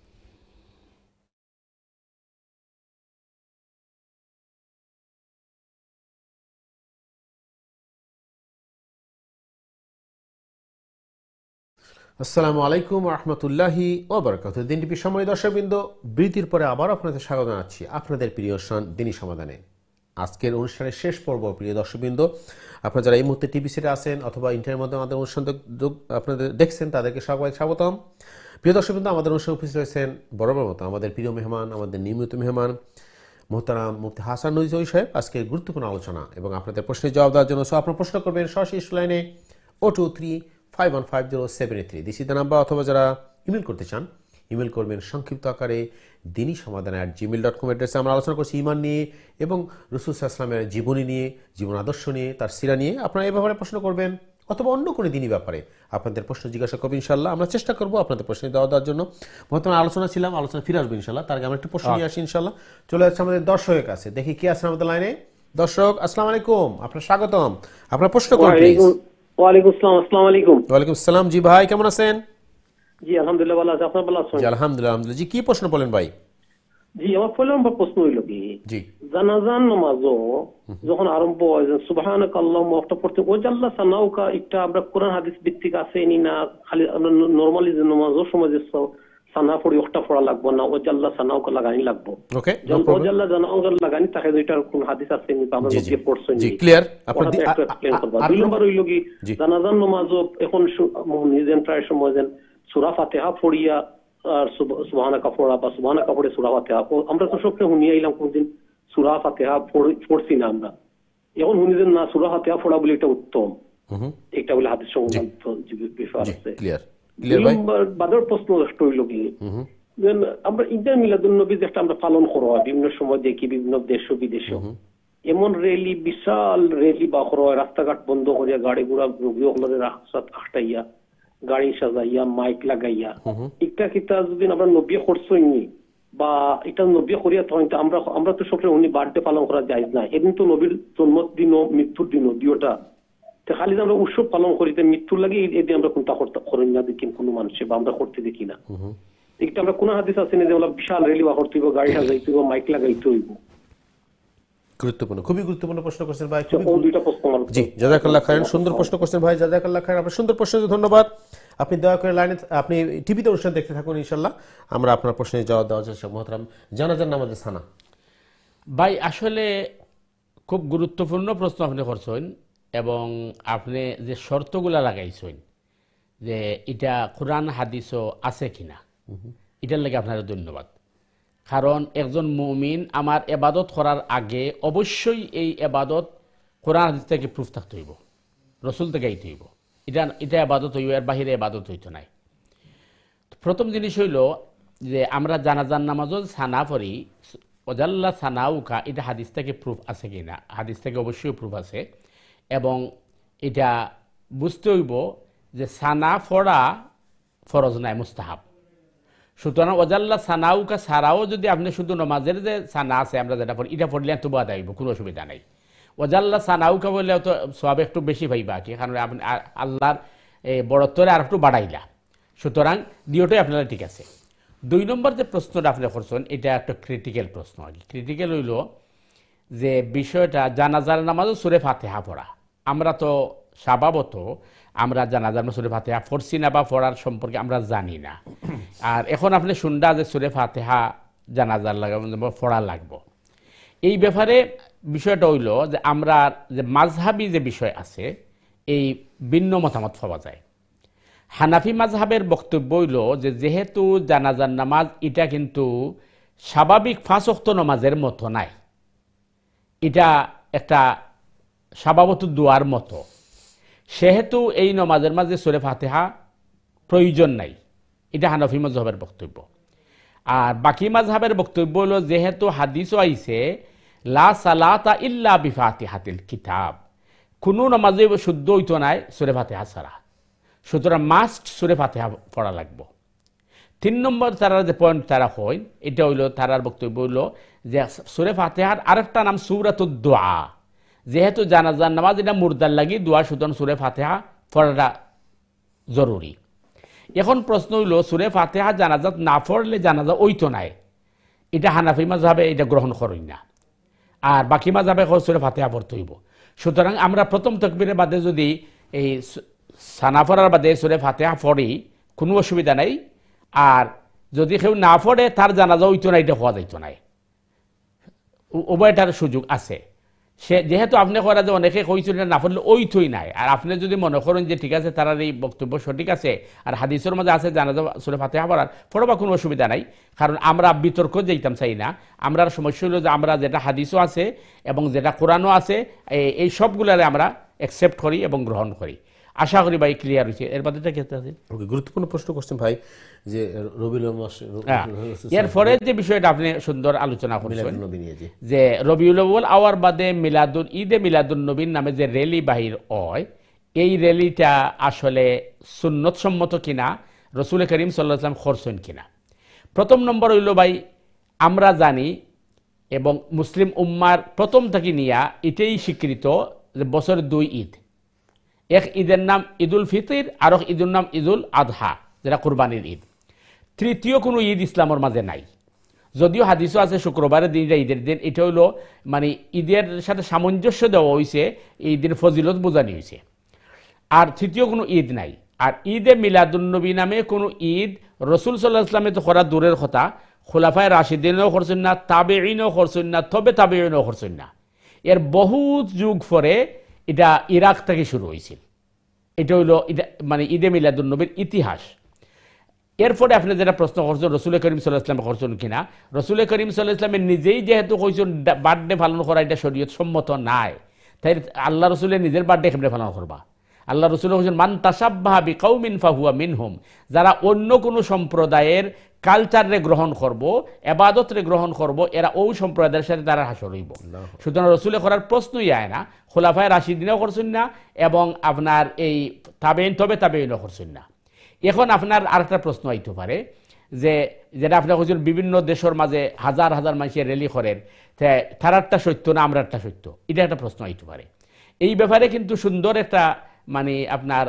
আসসালামু আলাইকুম ওয়া রাহমাতুল্লাহি ওয়া বারাকাতুহু। দিন টিভি সময় দর্শকবৃন্দ, বিরতির পরে আবার আপনাদের স্বাগত জানাচ্ছি আপনাদের প্রিয় অনুষ্ঠান দিনী সমাধানে। আজকের অনুষ্ঠানের শেষ পর্ব। প্রিয় দর্শকবৃন্দ, আপনারা যারা এই মুহূর্তে টিভি সেটে আছেন অথবা ইন্টারনেটের মাধ্যমে আমাদের অনুষ্ঠান আপনাদের দেখছেন, তাদেরকে সবাই স্বাগতম। প্রিয় দর্শকবৃন্দ, আমাদের অনুষ্ঠানে উপস্থিত হয়েছেন বরাবর মতো আমাদের প্রিয় মেহমান, আমাদের নিয়মিত মেহমান মোহতারাম মুফতি হাসান নজরুল সাহেব। আজকের গুরুত্বপূর্ণ আলোচনা এবং আপনাদের প্রশ্নের জবাব দেওয়ার জন্য আপনারা প্রশ্ন করবেন সরাসরি লাইনে 023515073 দিস ইজ দ্য নাম্বার, অথবা যারা ইমেল করতে চান ইমেল করবেন সংক্ষিপ্ত আকারে dini@gmail.com অ্যাড্রেসে। আমরা আলোচনা করছি ঈমান নিয়ে এবং রাসূল সাল্লাল্লাহু আলাইহি ওয়াসাল্লামের জীবনী নিয়ে, জীবন আদর্শ নিয়ে, তার সিরা নিয়ে। আপনারা এই ব্যাপারে প্রশ্ন করবেন অথবা অন্য কোনো দিনই ব্যাপারে আপনাদের প্রশ্ন জিজ্ঞাসা করবেন ইনশাআল্লাহ। আমরা চেষ্টা করবো আপনাদের প্রশ্নের জবাব দেওয়ার জন্য। বর্তমানে আলোচনা ছিলাম, আলোচনা ফিরে আসবো ইনশাআল্লাহ। তার আগে আমরা একটু প্রশ্ন নিয়ে আসি ইনশাআল্লাহ। চলে যাচ্ছে আমাদের দর্শকের কাছে, দেখি কে আছেন আমাদের লাইনে। দর্শক আসসালামু আলাইকুম, আপনার স্বাগতম, আপনার প্রশ্ন করুন প্লিজ। ওয়ালাইকুম আসসালাম। আসসালামু আলাইকুম। ওয়ালাইকুম আসসালাম। জি ভাই, কেমন আছেন? জি আলহামদুলিল্লাহ ভালো আছি, আপনারা ভালো আছেন? জি আলহামদুলিল্লাহ। জি কি প্রশ্ন বলেন ভাই? জি আমার প্রথম প্রশ্ন হইল কি, জি জানাজান নামাজও যখন আরম্ভ হয় সুবহানাকা আল্লাহুম্মা ওয়াক্তা পড়তে ওয়াজাল্লা সানাউকা, একটা আমরা কোরআন হাদিস ভিত্তিক আছে নি না, খালি নরমালি যে নামাজের সময় যে সানা পড়ি ওটা পড়া লাগবে না, ওয়াজাল্লা সানাউকা লাগানি লাগবে? ওকে, ওয়াজাল্লা জানাউকা লাগানি তাকে যেটার কোন হাদিস আছে নি আমরা যে পড়ছেন? জি ক্লিয়ার। আপনি দুই নম্বর হইল কি, জানাজান নামাজও এখন নিজেন প্রায় সময় যেন সূরা ফাতিহা পড়িয়া আর সুবহানাকা পড়া বা সুবহানাকা পড়ে সূরা ফাতিহা, আমরা তো সবকে শুনিয়ে আইলাম কোনদিন সূরা ফাতিহা পড়ছি না আমরা, এখন শুনি যে না সূরা ফাতিহা পড়া বলে এটা উত্তম, এটা বলে হাদিস সংক্রান্ত বিষয় আছে। বাদের প্রশ্ন হইল কি, আমরা ঈদের মিলাদুন নবী যেটা আমরা পালন করা হয় বিভিন্ন সময় দেখি বিভিন্ন দেশ বিদেশে, এমন রেলি বিশাল রেলি বা করা হয়, রাস্তাঘাট বন্ধ করিয়া গাড়ি ঘোড়া রোগী হলের রাস্তাত আটটাইয়া গাড়ি সাজাইয়া মাইক লাগাইয়া, একটা কিতা যদি আমরা নবী করছইনি বা এটা নবী করিয়া তখন আমরা তো সবসময় উনি বার্থডে পালন করা যায় না, এদিন তো নবীর জন্মদিন ও মৃত্যুর দিন দুইটা, খালি আমরা উৎসব পালন করিতে মৃত্যুর লাগে এদিন আমরা কোনটা করেন না দেখি কোনো মানুষে বা আমরা করতে দেখি না। এটা আমরা কোন হাদিস আছে না যে বিশাল রেলি বা করতে হইব, গাড়ি সাজাইতে হইব, মাইক লাগাইতে হইব? গুরুত্বপূর্ণ, খুবই গুরুত্বপূর্ণ প্রশ্ন করছেন ভাই। দুইটা প্রশ্ন। জি জাযাকাল্লাহ খাইরান, সুন্দর প্রশ্ন করছেন ভাই, জাযাকাল্লাহ খাইরান, আপনার সুন্দর প্রশ্নের জন্য ধন্যবাদ। আপনি দয়া করে লাইনে আপনি টিভিতে অনুষ্ঠান দেখতে থাকুন ইনশাআল্লাহ, আমরা আপনার প্রশ্নের জবাব দেওয়ার চেষ্টা করব। মোহতারাম জানাজান নামাজের সানা ভাই, আসলে খুব গুরুত্বপূর্ণ প্রশ্ন আপনি করছেন এবং আপনি যে শর্তগুলা লাগাইছেন যে এটা কোরআন হাদিসও আছে কিনা, এটার লাগে আপনারা ধন্যবাদ। কারণ একজন মুমিন আমার এবাদত করার আগে অবশ্যই এই এবাদত কোরআন হাদিস থেকে প্রুফ থাকতে হইব, রসুল থেকে আইতে হইব। এটা এবাদত হইব, এর বাহিরে এবাদত হইতো নাই। প্রথম জিনিস হইল যে আমরা জানাজার নামাজও সানা পড়ি, ওজাল্লা সানাউকা, এটা হাদিস থেকে প্রুফ আছে কি না? হাদিস থেকে অবশ্যই প্রুফ আছে। এবং এটা বুঝতে হইব যে সানা পড়া ফরজ নাই, মুস্তাহাব। সুতরাং ওজাল্লা সানাউকা সারাও যদি আপনি শুধু নমাজের যে সানা আছে আমরা যেটা পড়ি, এটা পড়লে তবু আদায় হইব, কোনো অসুবিধা নাই। ওজাল্লা সানাউকা বললেও তো সব একটু বেশি পাইবা কি, কারণ আপনি আল্লাহর বড়ত্বরে আর একটু বাড়াইলা। সুতরাং দুটোই আপনারা ঠিক আছে। 2 নম্বর যে প্রশ্নটা আপনি করছেন, এটা একটা ক্রিটিক্যাল প্রশ্ন। আর কি ক্রিটিক্যাল হইল যে বিষয়টা জানাজার নামাজও সূরা ফাতিহা পড়া। আমরা তো স্বভাবত আমরা জানাজার সূরা ফাতিহা পড়ছি না বা পড়ার সম্পর্কে আমরা জানি না। আর এখন আপনি শুনডা যে সূরা ফাতিহা জানাজার পড়া লাগবো, এই ব্যাপারে বিষয়টা হইল যে আমরা যে মাযহাবী যে বিষয় আছে এই ভিন্ন মতামত পাওয়া যায়। হানাফি মাযহাবের বক্তব্য হইল যে যেহেতু জানাজার নামাজ এটা কিন্তু স্বাভাবিক 5 ওয়াক্ত নামাজের মতো নাই, এটা একটা স্বভাবত দোয়ার মতো, সেহেতু এই নামাজের মাঝে সূরা ফাতিহা প্রয়োজন নাই। এটা হানাফি মাযহাবের বক্তব্য। আর বাকি মাযহাবের বক্তব্য হলো যেহেতু হাদিসও আইছে লা সালাতা ইল্লা বিফাতিহাতিল কিতাব, কোনো নামাজে শুদ্ধ হইতো নাই সূরা ফাতিহা ছাড়া, সুতরাং মাস্ট সূরা ফাতিহা পড়া লাগবে। 3 নম্বর তারা যে পয়েন্ট তারা হয়, এটা হইল তারার বক্তব্য হইল যে সূরা ফাতিহার আরেকটা নাম সূরাতুদ দোয়া, যেহেতু জানাজার নামাজ এটা মুর্দার লাগি দোয়া, সুতরাং সূরা ফাতিহা পড়াটা জরুরি। এখন প্রশ্ন হইল সূরা ফাতিহা জানাজাত না পড়লে জানাজা হইতো নাই, এটা হানাফি মাযহাবে এটা গ্রহণ করেন না, আর বাকি মাযহাবে সূরা ফাতিহা পড়তে হইব। সুতরাং আমরা প্রথম তাকবীরের বাদে যদি এই সানা পড়ার বাদে সূরা ফাতিহা পড়ি কোনো অসুবিধা নাই। আর যদি কেউ না পড়ে তার জানাজা হইতো না, এটা হওয়া যাইতো নাই, উভয়টার সুযোগ আছে। সে যেহেতু আপনি করা যে অনেকে কইছিল না পড়লে ওইতই নাই, আর আপনি যদি মনে করেন যে ঠিক আছে তার এই বক্তব্য সঠিক আছে আর হাদিসের মধ্যে আছে জানাজা সূরা ফাতিহা পড়ার, পড়বা কোনো অসুবিধা নাই। কারণ আমরা বিতর্ক যাইতাম চাই না। আমরা সমস্যা হলো যে আমরা যেটা হাদিসও আছে এবং যেটা কোরআনও আছে এই সবগুলারে আমরা অ্যাকসেপ্ট করি এবং গ্রহণ করি। আশা করি ভাই ক্লিয়ার হয়েছে। এর বাদেটা ক্ষেত্রে আছে গুরুত্বপূর্ণ প্রশ্ন করছেন ভাই, যে রবিউল মাস, এরপরে যে বিষয়টা আপনি সুন্দর আলোচনা করছেন যে রবিউল আউয়াল আওয়ার বাদে ঈদে মিলাদুন নবীর নামে যে র্যালি বাহির হয়, এই র্যালিটা আসলে সুন্নত সম্মত কিনা, রাসূল করিম সাল্লাল্লাহু আলাইহি ওয়াসাল্লাম করছেন কিনা। প্রথম নম্বর হইল ভাই, আমরা জানি এবং মুসলিম উম্মার প্রথম থেকে নিয়া এটাই স্বীকৃত যে বছরে 2 ঈদ, এক ঈদের নাম ঈদুল ফিতর আর এক ঈদের নাম ঈদুল আদহা, যেটা কুরবানির ঈদ। তৃতীয় কোনো ঈদ ইসলামের মাঝে নাই, যদিও হাদিসও আছে শুক্রবারের দিনটা ঈদের দিন, এটা হইলো মানে ঈদের সাথে সামঞ্জস্য দেওয়া হয়েছে, এই দিন ফজিলত বোঝানি হয়েছে। আর তৃতীয় কোনো ঈদ নাই। আর ঈদে মিলাদুন্নবী নামে কোনো ঈদ রাসূল সাল্লাল্লাহু আলাইহি ওয়াসাল্লামে তো করা দূরের কথা, খুলাফায়ে রাশিদিনও করছেন না, তাবেঈনও করছেন না, তবে তাবেঈনও করছেন না। এর বহু যুগ পরে এটা ইরাক থেকে শুরু হয়েছিল। এটা হইলো এটা মানে ঈদে মিলাদুন্নবীর ইতিহাস। এরপরে আপনি যেটা প্রশ্ন করছেন রাসূল করিম সাল্লাল্লাহু আলাইহি ওয়াসাল্লাম করছেন কিনা, রাসূল করিম সাল্লাল্লাহু আলাইহি ওয়াসাল্লাম নিজেই যেহেতু কইছেন বার্থডে পালন করা এটা শরীয়ত সম্মত নাই, তাই আল্লাহ রাসূলের নিজের বার্থডে কেমনে পালন করবা? আল্লাহ রাসূল কইছেন মান তাশাব্বাহা বিকাউমিন ফাহুয়া মিনহুম, যারা অন্য কোনো সম্প্রদায়ের কালচারে গ্রহণ করব, ইবাদতরে গ্রহণ করব, এরা ওই সম্প্রদায়ের সাথে তারা হাসর হইব। সুতরাং রাসূল করার প্রশ্নই আয় না, খুলাফায়ে রাশিদিনও করছেন না এবং আপনার এই তাবেঈন তবে তাবেঈনও করছেন না। এখন আপনার আরেকটা প্রশ্ন আইতে পারে যে যেটা আপনার কইছেন বিভিন্ন দেশের মাঝে হাজার হাজার মানুষের র্যালি করেন, তারারটা সত্য না আমরারটা সত্য, এটা একটা প্রশ্ন আইতে পারে। এই ব্যাপারে কিন্তু সুন্দর একটা মানে আপনার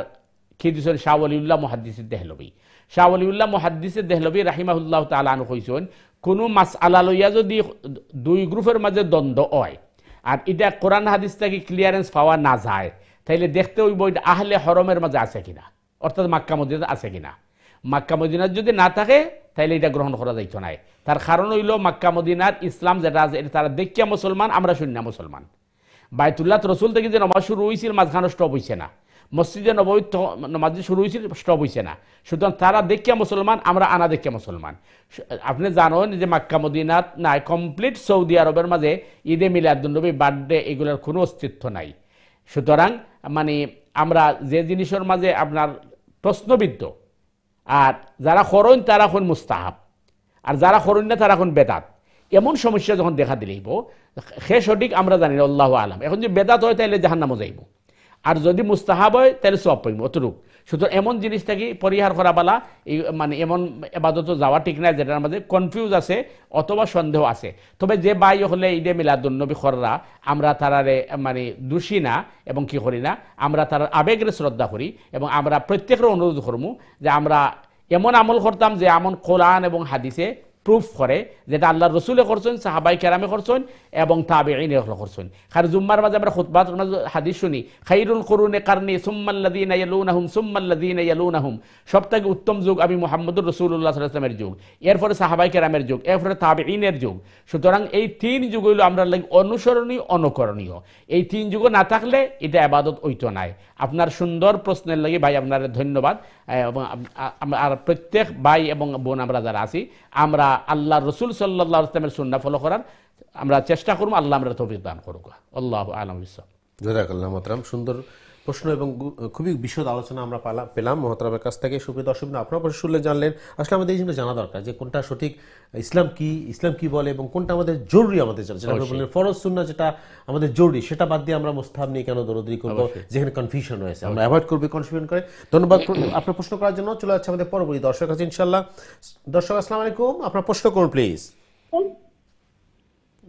কি দিয়েছেন শাহ ওয়ালিউল্লাহ মুহাদ্দিস দেহলভী। শাহ ওয়ালিউল্লাহ মুহাদ্দিস দেহলভী রাহিমাহুল্লাহ তাআলা আনহু কইছেন কোনো মাসআলা লইয়া যদি 2 গ্রুপের মাঝে দ্বন্দ্ব হয় আর এটা কোরআন হাদিস থেকে ক্লিয়ারেন্স পাওয়া না যায়, তাইলে দেখতে হইব এটা আহলে হরমের মাঝে আছে কিনা, অর্থাৎ মক্কা মদিনাতে আছে কিনা। মক্কা মদিনার যদি না থাকে তাইলে এটা গ্রহণ করা যাইত না। তার কারণ হইল মক্কা মদিনার ইসলাম যেটা আছে এটা তারা দেখিয়া মুসলমান, আমরা শূন্য মুসলমান। বাইতুল্লাহ রসুল থেকে যে নামাজ শুরু হয়েছিল মাঝখানে স্টপ হয়েছে না, মসজিদে নববী নামাজ শুরু হয়েছিল, স্টপ হয়েছে না। সুতরাং তারা দেখিয়া মুসলমান, আমরা আনা দেখিয়া মুসলমান। আপনি জানেন যে মাক্কা মদিনাত নাই, কমপ্লিট সৌদি আরবের মাঝে ঈদে মিলাদুন্নবী, বার্থডে এগুলোর কোনো অস্তিত্ব নাই। সুতরাং মানে আমরা যে জিনিসের মাঝে আপনার প্রশ্নবিদ্ধ, আর যারা করইন তারা এখন মুস্তাহাব, আর যারা করইন না তারা এখন বেদাত, এমন সমস্যা যখন দেখা দিলেইব, সে সঠিক আমরা জানি না, আল্লাহু আলাম। এখন যদি বেদাত হয় তাহলে জাহান্নামে যাইব, আর যদি মুস্তাহাব হয় তাহলে সওয়াব পাইব, অতটুক। সুতরাং এমন জিনিসটাকে পরিহার করা বালা, এই মানে এমন এবাদত যাওয়া ঠিক নাই যেটার মধ্যে কনফিউজ আছে অথবা সন্দেহ আছে। তবে যে বাই হলে ঈদে মিলাদুন্নবী খররা, আমরা তারারে মানে দোষী না এবং কি করি না, আমরা তার আবেগের শ্রদ্ধা করি, এবং আমরা প্রত্যেকের অনুরোধ করবো যে আমরা এমন আমল করতাম যে আমল কোরআন এবং হাদিসে প্রুফ করে, যেটা আল্লাহ রসুলে করছেন, সাহাবাই কেরামে করছেন এবং তাবেঈনে করছেন। কারণ জুম্মার মাঝে আমরা খুতবাত হাদিস শুনি, খাইরুল কুরুনে কারনি সুম্মাল্লাযীনা ইয়ালুনাহুম সুম্মাল্লাযীনা ইয়ালুনাহুম, সবথেকে উত্তম যুগ আমি মুহাম্মদুর রাসূলুল্লাহ সাল্লাল্লাহু আলাইহি ওয়াসাল্লামের যুগ, এরপরে সাহাবাই কেরামের যুগ, এরপরে তাবেঈনের যুগ। সুতরাং এই তিন যুগ হইল আমরা অনুসরণীয়, অনুকরণীয়। এই তিন যুগ না থাকলে এটা ইবাদত হইতো নাই। আপনার সুন্দর প্রশ্নের লাগি ভাই আপনার ধন্যবাদ। এবং আর প্রত্যেক ভাই এবং বোন আমরা যারা আছি, আমরা আল্লাহ রসুল সাল্লাল্লাহু আলাইহি ওয়াসাল্লামের সুন্নাহ ফলো করার আমরা চেষ্টা করব। আল্লাহ আমরা তৌফিক দান করুক। আল্লাহু আ'লাম বিসসাওয়াব। জাযাকাল্লাহু মোহতারাম, সুন্দর প্রশ্ন এবং খুবই বিশদ আলোচনা আমরা পেলাম মোহতারামের কাছ থেকে। সুপ্রিয় দর্শক, আপনারা অবশ্যই শুনলে জানলেন। আসলে আমাদের এই জিনিসটা জানা দরকার যে কোনটা সঠিক, ইসলাম কি বলে এবং কোনটা আমাদের জরুরি, আমাদের জন্য যেটা আপনি বললেন ফরজ সুন্নাহ যেটা আমাদের জরুরি, সেটা বাদ দিয়ে আমরা মুস্তাহাব নিয়ে কেন দৌড়াদৌড়ি করবো, যেখানে কনফিউশন রয়েছে আমরা অ্যাভয়েড করবো কনফিউশন করে। ধন্যবাদ আপনার প্রশ্ন করার জন্য। চলে যাচ্ছে আমাদের পরবর্তী দর্শক আছে ইনশাআল্লাহ। দর্শক আসসালামু আলাইকুম, আপনার প্রশ্ন করুন প্লিজ।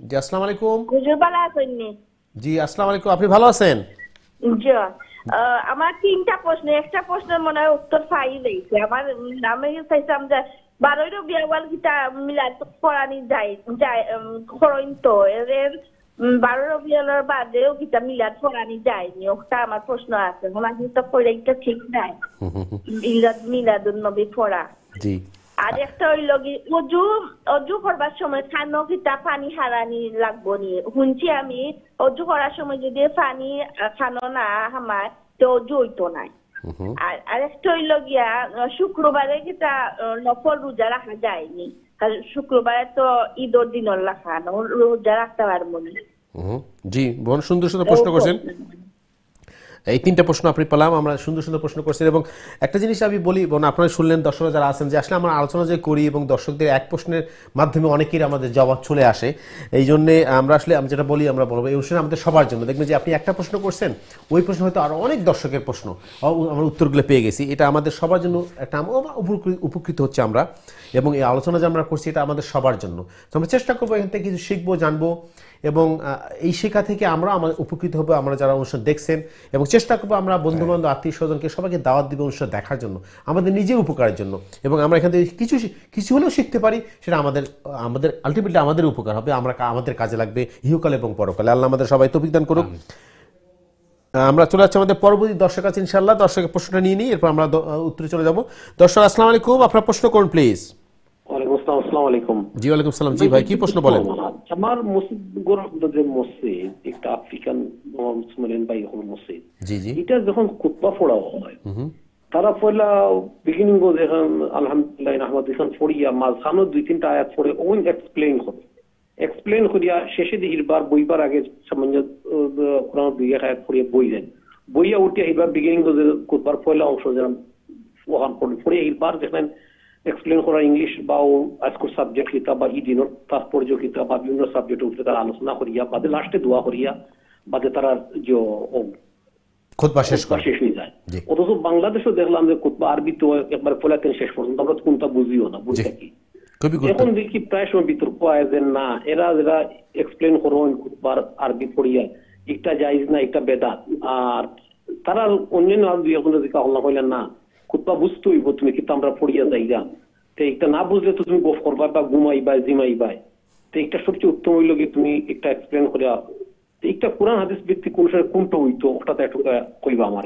জি আসসালামু আলাইকুম। জি আসসালামু আলাইকুম, আপনি ভালো আছেন? আমার তিনটা প্রশ্ন, একটা প্রশ্নের মনে হয় উত্তর পাই যাইছে। আমার আমি চাইছিলাম যে 12 রবিউল কিতা মিলাদ পড়ানি যায় করইন, তো এর 12 রবিউলের বাদেও কিতা মিলাদ পড়ানি যায়নি, ওটা আমার প্রশ্ন আছে। আমার কিন্তু পড়াইটা ঠিক নাই মিলাদুন্নবী পড়া। জি। আর একটা হইল কি অজু করবার সময় খানো কিতা পানি হারানি লাগবো নি, শুনছি আমি অজু করার সময় যদি পানি খানো না হামায় তো অজু হইতো নাই। আর একটা হইল গিয়া শুক্রবারে কিতা নফল রোজা রাখা যায়নি, কারণ শুক্রবারে তো ঈদের দিনের রাখা রোজা রাখতে পারবো না। জি বোন, সুন্দর সুন্দর প্রশ্ন করছেন। এই তিনটা প্রশ্ন আপনি পেলাম, আমরা সুন্দর সুন্দর প্রশ্ন করছেন। এবং একটা জিনিস আমি বলি বোন, আপনারা শুনলেন দর্শকরা যারা আছেন, যে আসলে আমরা আলোচনা যে করি এবং দর্শকদের এক প্রশ্নের মাধ্যমে অনেকেরই আমাদের জবাব চলে আসে। এই জন্যে আমরা আসলে আমি যেটা বলি, আমরা বলবো এই অনুষ্ঠানে আমাদের সবার জন্য। দেখবেন যে আপনি একটা প্রশ্ন করছেন, ওই প্রশ্ন হয়তো আরও অনেক দর্শকের প্রশ্ন, আমরা উত্তরগুলো পেয়ে গেছি। এটা আমাদের সবার জন্য একটা উপকৃত হচ্ছে আমরা, এবং এই আলোচনা যে আমরা করছি এটা আমাদের সবার জন্য। তো আমরা চেষ্টা করবো এখান থেকে কিছু শিখবো, জানবো, এবং এই শেখা থেকে আমরা উপকৃত হবো, আমরা যারা অনুষ্ঠান দেখছেন। এবং চেষ্টা করবো আমরা বন্ধুবান্ধব, আত্মীয় স্বজনকে সবাইকে দাওয়াত দিব অনুষ্ঠান দেখার জন্য, আমাদের নিজের উপকারের জন্য। এবং আমরা এখান থেকে কিছু হলেও শিখতে পারি, সেটা আমাদের আলটিমেটলি আমাদের উপকার হবে, আমাদের কাজে লাগবে ইহকালে এবং পরকালে। আল্লাহ আমাদের সবাই তৌফিক দান করুক। আমরা চলে যাচ্ছি আমাদের পরবর্তী দর্শক আছে ইনশাআল্লাহ। দর্শকের প্রশ্নটা নিয়ে নিই, এরপর আমরা উত্তরে চলে যাব। দর্শক আসসালামু আলাইকুম, আপনার প্রশ্ন করুন প্লিজ। আসসালামু আলাইকুম। জি ওয়ালাইকুম সালাম। জি ভাই, কি প্রশ্ন বলেন? আমার মসজিদ একটা আফ্রিকান মুসলিম ভাই হল মসজিদ, জি জি, এটা যখন খুতবা পড়া হয়, তারা পয়লা বিগিনিং যখন আলহামদুলিল্লাহ নাহমাদ যখন পড়িয়া মাঝখানে 2-3টা আয়াত পড়ে ওন এক্সপ্লেইন করিয়া শেষে দিবার বইবার আগে সামান্য কোরআন 2 আয়াত পড়িয়া বইয়া উঠে এইবার বিগিনিং খুতবার পয়লা অংশ যেন ওখান পড়ে এইবার দেখেন এক্সপ্লেন করা ইংলিশ বা আজকের সাবজেক্ট কিতা বা ইদিনের তাৎপর্য কিতা বা বিভিন্ন সাবজেক্টের উপরে তারা আলোচনা করিয়া বাদে লাস্টে দোয়া করিয়া বাদে তারা যে খুতবা শেষ হয়ে যায়। অথচ বাংলাদেশও দেখলাম যে খুতবা আরবি তো একবার ফলাতেন শেষ পর্যন্ত, আমরা কোনটা বুঝিও না, বুঝি কি। এখন দেখি প্রায় সময় বিতর্ক হয় যে না, এরা যারা এক্সপ্লেন করবেন খুতবার আরবি পড়িয়া একটা জায়েজ না, একটা বেদাত। আর তারা অন্যান্য দুই এখন দিকে আল্লাহ কইলেন না, খুতবা বুঝতে হইব, তুমি কিন্তু আমরা পড়িয়া যাইলাম, তো একটা না বুঝলে তো তুমি গফ করবা বা ঘুমাইবা জিমাইবা। তো একটা সবচেয়ে উত্তম হইল কি তুমি একটা এক্সপ্লেন করিয়া একটা কোরআন হাদিস ভিত্তিক অনুসারে কোনটা হইতো ওটাতে একটু কইবা আমার।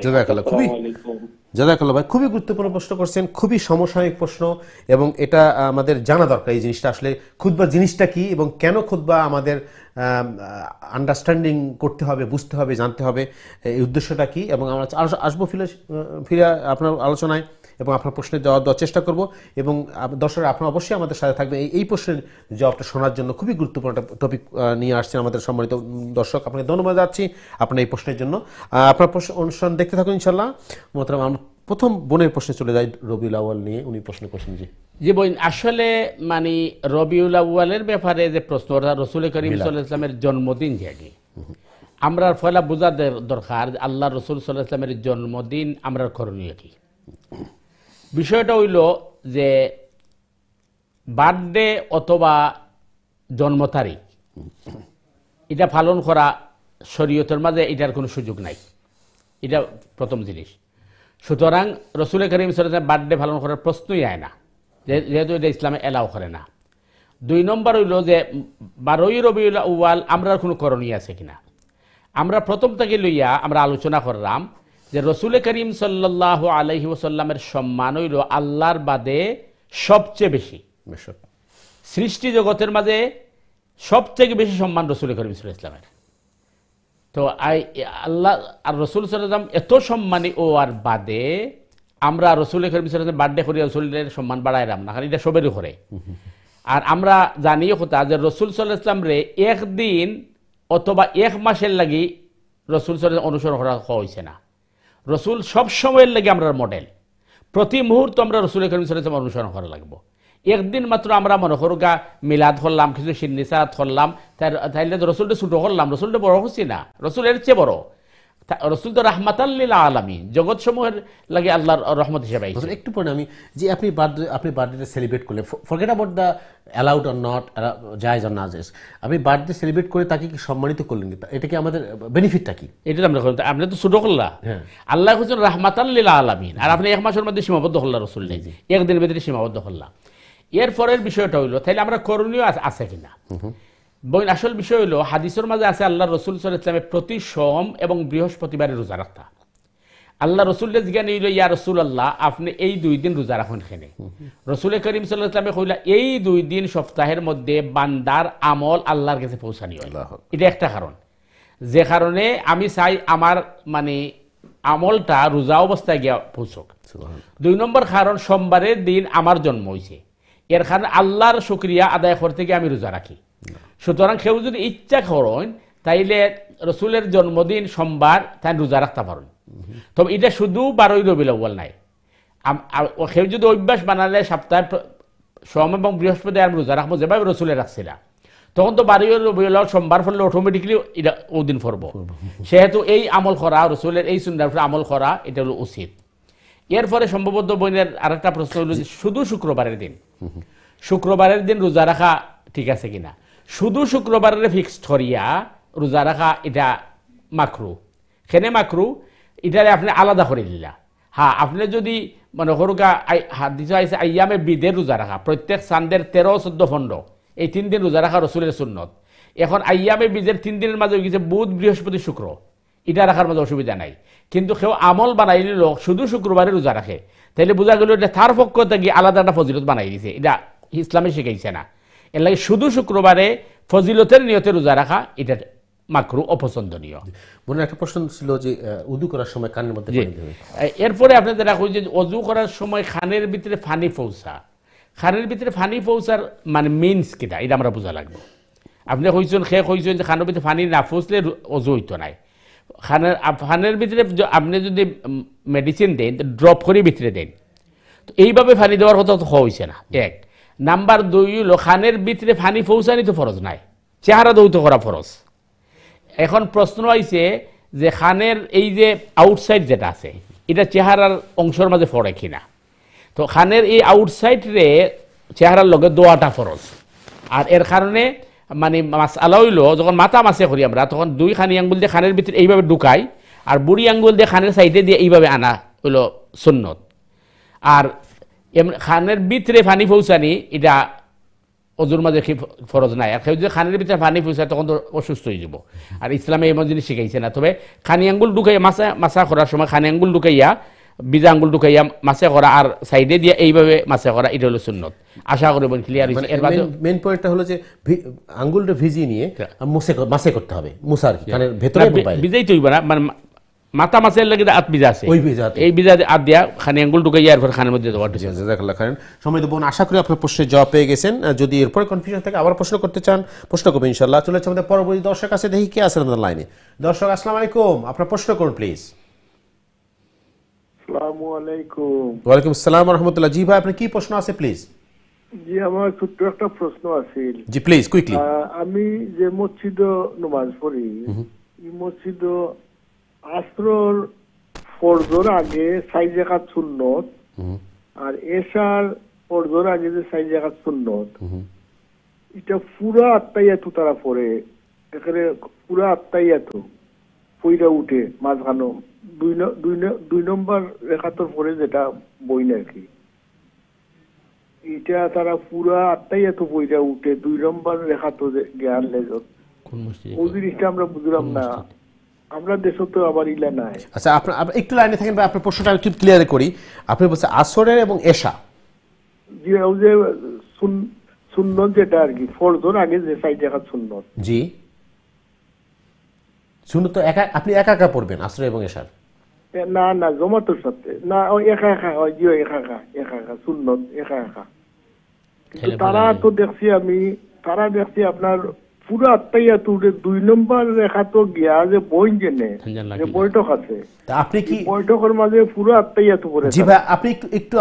জাযাকাল্লাহ ভাই, খুবই গুরুত্বপূর্ণ প্রশ্ন করছেন, খুবই সমসাময়িক প্রশ্ন, এবং এটা আমাদের জানা দরকার এই জিনিসটা আসলে খুতবা জিনিসটা কি এবং কেন খুতবা আমাদের আন্ডারস্ট্যান্ডিং করতে হবে, বুঝতে হবে, জানতে হবে এই উদ্দেশ্যটা কি। এবং আমরা আসবো ফিরে আপনার আলোচনায় এবং আপনার প্রশ্নের জবাব দেওয়ার চেষ্টা করব। এবং দর্শকরা আপনারা অবশ্যই আমাদের সাথে থাকবে এই প্রশ্নের জবাবটা শোনার জন্য। খুবই গুরুত্বপূর্ণ একটা টপিক নিয়ে আসছেন আমাদের সম্মানিত দর্শক, আপনাকে ধন্যবাদ যাচ্ছি আপনার এই প্রশ্নের জন্য। আপনার অনুষ্ঠান দেখতে থাকুন ইনশাল্লাহ। মোহতারাম, আমরা প্রথম বোনের প্রশ্নে চলে যাই, রবিউল আউয়াল নিয়ে উনি প্রশ্ন করছেন। জি বোন, আসলে মানে রবিউল আউয়ালের ব্যাপারে যে প্রশ্ন, রসুল করিম সাল্লাল্লাহু আলাইহি ওয়াসাল্লামের জন্মদিন জাগে, আমরা পয়লা বোঝা দরকার আল্লাহ রসুল সাল্লাল্লাহু আলাইহি ওয়াসাল্লামের জন্মদিন আমরা করণীয় কি। বিষয়টা হইল যে বার্থডে অথবা জন্ম তারিখ এটা পালন করা শরীয়তের মাঝে এটার কোনো সুযোগ নাই, এটা প্রথম জিনিস। সুতরাং রসুল করিম সাল্লাল্লাহু আলাইহি ওয়াসাল্লাম বার্থডে পালন করার প্রশ্নই আয় না, যেহেতু এটা ইসলামে এলাও করে না। 2 নম্বর হইল যে 12ই রবিউল আউয়াল আমরা কোনো করণীয় আছে কিনা। আমরা প্রথম থেকে লইয়া আমরা আলোচনা করলাম যে রসুল করিম সাল্লাল্লাহু আলাইহি ওয়াসাল্লামের সম্মান হইল আল্লাহর বাদে সবচেয়ে বেশি, সৃষ্টি জগতের মাঝে সবথেকে বেশি সম্মান রসুল করিম সাল্লাল্লাহু আলাইহি ওয়াসাল্লামের। তো আল্লাহ আর রসুল সাল্লাল্লাহু আলাইহি ওয়াসাল্লাম এত সম্মানী ও আর বাদে আমরা রসুল করিম সাল্লাল্লাহু আলাইহি ওয়াসাল্লাম বার্থডে করি রসুলের সম্মান বাড়াইলাম না, কারণ এটা সবেরই করে। আর আমরা জানিও কথা যে রসুল সাল্লাল্লাহু আলাইহি ওয়াসাল্লাম রে একদিন অথবা 1 মাসের লাগি রসুল সাল্লাল্লাহু আলাইহি ওয়াসাল্লাম অনুসরণ করা হয়েছে না। রসুল সব সময়ের লাগে আমরা মডেল, প্রতি মুহূর্ত আমরা রসুল করিম সাল্লাল্লাহু আলাইহি ওয়াসাল্লাম অনুসরণ করা লাগবো। একদিন মাত্র আমরা মনে করো গা মিলাদ করলাম, কিছু সিন্নিসাত করলাম, তাইলে তো রসুলটা ছোটো করলাম, রসুলটা বড় হচ্ছি না, রসুল এর চেয়ে বড়। রসুল তো রাহমাতাল লিল আলামিন, জগৎ সমূহের লাগে আল্লাহর রহমত হিসেবে। একটু পরে আমি যে আপনি বার্থডে সেলিব্রেট করলেন, forget about the allowed or not, জায়েজ অর না জায়েজ, আপনি বার্থডে সেলিব্রেট করে তাকে কি সম্মানিত করলেন, এটা কি আমাদের বেনিফিটটা কি? এটা আমরা আপনি তো ছোটো করলা, আল্লাহ হচ্ছেন রাহমাতাল লিল আলামিন, আর আপনি 1 মাসের মধ্যে সীমাবদ্ধ করলা, রসুল নেই একদিনের ভিতরে সীমাবদ্ধ করলা। এরপরের বিষয়টা হইল তাইলে আমরা করণীয় আছে কিনা। বই আসল বিষয় হইল হাদিসের মাঝে আছে আল্লাহ রসুল সাল্লাল্লাহু আলাইহি ওয়াসাল্লামের প্রতি সোম এবং বৃহস্পতিবারে রোজা রাখতা। আল্লাহ রসুলের জিজ্ঞাসা নিল, ইয়া রাসূলুল্লাহ আপনি এই 2 দিন রোজা রাখুন কেন? রসুল করিম সাল্লাল্লাহু আলাইহি ওয়াসাল্লাম কইলা এই 2 দিন সপ্তাহের মধ্যে বান্দার আমল আল্লাহর কাছে পৌঁছানি হয়, এটা একটা কারণ। যে কারণে আমি চাই আমার মানে আমলটা রোজা অবস্থায় গিয়া পৌঁছক। 2 নম্বর কারণ সোমবারের দিন আমার জন্ম হয়েছে, এর কারণে আল্লাহর শুকরিয়া আদায় করতে গিয়ে আমি রোজা রাখি। সুতরাং কেউ যদি ইচ্ছা করেন তাইলে রসুলের জন্মদিন সোমবার তাই রোজা রাখতে পারেন। তবে এটা শুধু 12ই রবিউল আউয়াল নাই, কেউ যদি অভ্যাস বানালে সপ্তাহে সোম এবং বৃহস্পতি আমি রোজা রাখবো যেভাবে রসুলের রাখছিলাম, তখন তো 12ই রবিউল আউয়াল সোমবার ফলে অটোমেটিকলি এটা ওদিন পড়বো। সেহেতু এই আমল করা, রসুলের এই সুন্নাহর উপরে আমল করা এটা হলো উচিত। এরপরে সম্ভবত বোনের আরেকটা প্রশ্ন হলো যে শুধু শুক্রবারের দিন রোজা রাখা ঠিক আছে কিনা। শুধু শুক্রবারের ফিক্সড করিয়া রোজা রাখা এটা মাকরু। কেনে মাকরু? এটারে আপনি আলাদা করে দিলা। হ্যাঁ, আপনি যদি মনে করুকা হাদিস আছে আইয়ামে বিদের রোজা রাখা, প্রত্যেক সানডের 13, 14, 15 এই 3 দিন রোজা রাখা রসুলের সুন্নত। এখন আইয়ামে বিদের 3 দিনের মাঝে হয়ে গেছে বুধ, বৃহস্পতি, শুক্র, এটা রাখার মধ্যে অসুবিধা নাই। কিন্তু কেউ আমল বানাই নিল শুধু শুক্রবারে রোজা রাখে, তাহলে বোঝা গেল এটা তার পক্ষ থেকে আলাদা একটা ফজিলত বানাই দিছে, এটা ইসলামে শিখাইছে না। এর লাগে শুধু শুক্রবারে ফজিলতের নিয়তে রোজা রাখা এটা মাকরু, অপছন্দনীয়। মনে একটা প্রশ্ন ছিল যে উযু করার সময় কানের মধ্যে পানি দেবে। এরপরে আপনাদের রাখুন যে অজু করার সময় খানের ভিতরে পানি পৌঁছা, খানের ভিতরে পানি পৌঁছার মানে মিনস কিটা এটা আমরা বোঝা লাগবে। আপনি কইছেন যে খানের ভিতরে পানি না পৌঁছলে অজু হইতো নাই। খানের ভিতরে আপনি যদি মেডিসিন দেন ড্রপ করে ভিতরে দেন, তো এইভাবে পানি দেওয়ার কথা তো হয়েছে না। 1 নাম্বার 2 হলো খানের ভিতরে পানি পৌঁছানি তো ফরজ নাই, চেহারা দৌত করা ফরজ। এখন প্রশ্ন আইছে যে খানের এই যে আউটসাইড যেটা আছে এটা চেহারার অংশের মাঝে পড়ে কিনা। তো খানের এই আউটসাইড রে চেহারার লগে দোয়াটা ফরজ। আর এর কারণে মানে মাসআলা হইলো যখন মাথা মাসে করি আমরা তখন 2 খানি আঙ্গুল দিয়ে খানের ভিতরে এইভাবে ঢুকাই, আর বুড়ি আঙ্গুল দিয়ে খানের সাইডে দিয়ে এইভাবে আনা হইলো সুন্নত। আর খানের ভিতরে পানি পৌঁছানি এটা অজুর মাঝে ফরজ নাই। আর কেউ যদি খানের ভিতরে পানি পৌঁছায় তখন তো অসুস্থ হয়ে যাব, আর ইসলামে এমন জিনিস শিখাইছে না। তবে খানি আঙ্গুল ঢুকাই মাসা করার সময় খানি আঙ্গুল ঢুকাইয়া বিজা আঙ্গুল ঢুকাইয়া মাছে করা আর সাইডে দিয়ে এইভাবে মাছে করা, এটা হলো সুন্নত। আশা করি ক্লিয়ার হয়েছে। এর বাদে মেইন পয়েন্টটা হলো যে আঙ্গুলটা ভিজিয়ে নিয়ে মাছে করতে হবে, মুসা আর কি, মানে ভেতরে ভিজাই তো হইব না, মানে মাথা মাছের লাগে আত ভিজা আছে, ওই ভিজা এই ভিজা আত দিয়া খানি আঙ্গুল ঢুকাইয়া এরপর খানের মধ্যে দেওয়া। জাযাকাল্লাহ খাইরান। সম্মানিত বোন, আশা করি আপনার প্রশ্নের জবাব পেয়ে গেছেন। যদি এরপরে কনফিউশন থাকে আবার প্রশ্ন করতে চান, প্রশ্ন করবেন ইনশাআল্লাহ। চলে যাচ্ছে আমাদের পরবর্তী দর্শক আছে, দেখি কে আছেন আমাদের লাইনে। দর্শক আসসালামু আলাইকুম, আপনার প্রশ্ন করুন প্লিজ। আসসালামু আলাইকুম। ওয়ালাইকুম আসসালাম ওয়া রাহমাতুল্লাহ। জি ভাই, আপনার কি প্রশ্ন আছে প্লিজ? জি, আমার ছোট্ট একটা প্রশ্ন আছে। জি প্লিজ, কুইকলি। আমি যে মসজিদে নামাজ পড়ি, এই মসজিদে আসর ফরজের আগে 6 রাকাত সুন্নত আর এশার ফরজের আগে যে 6 রাকাত সুন্নত, এটা পুরা আত্তাইয়াতু তারা পড়ে, এখানে পুরা আত্তাইয়াতু পইরা উঠে মাঝখানো দুই নম্বর রেখাতর পরে যেটা বই নাকি, এটা তারা পুরা আত্তাইয়াতু পইরা উঠে 2 নম্বর রেখাতো জ্ঞান লেজত, ওই জিনিসটা আমরা বুঝলাম না। আমরা দেশে তো আবার ইলা নাই। আচ্ছা, আপনার একটু লাইনে থাকেন ভাই, আপনার প্রশ্নটা একটু ক্লিয়ার করি। আপনি বলছেন আসরের এবং এশা, যে ওই যে সুন্নত যেটা আর কি ফরজের আগে যে 6 রাকাত সুন্নত। জি, সুন্নত তো একা, আপনি একা একা পড়বেন আসর এবং এশার? না না, জমাতের সাথে না, ওই একা একা, ওই যে একা একা সুন্নত একা একা। কিন্তু তারা তো দেখছি আমি, তারা দেখছি আপনার পুরো আত্মাইয়াতু 2 নম্বর রেখা তো গিয়া যে বই জেনে যে বৈঠক আছে, আপনি কি বৈঠকের মাঝে পুরো আত্মাইয়াতু পড়ে? জি ভাই, আপনি একটু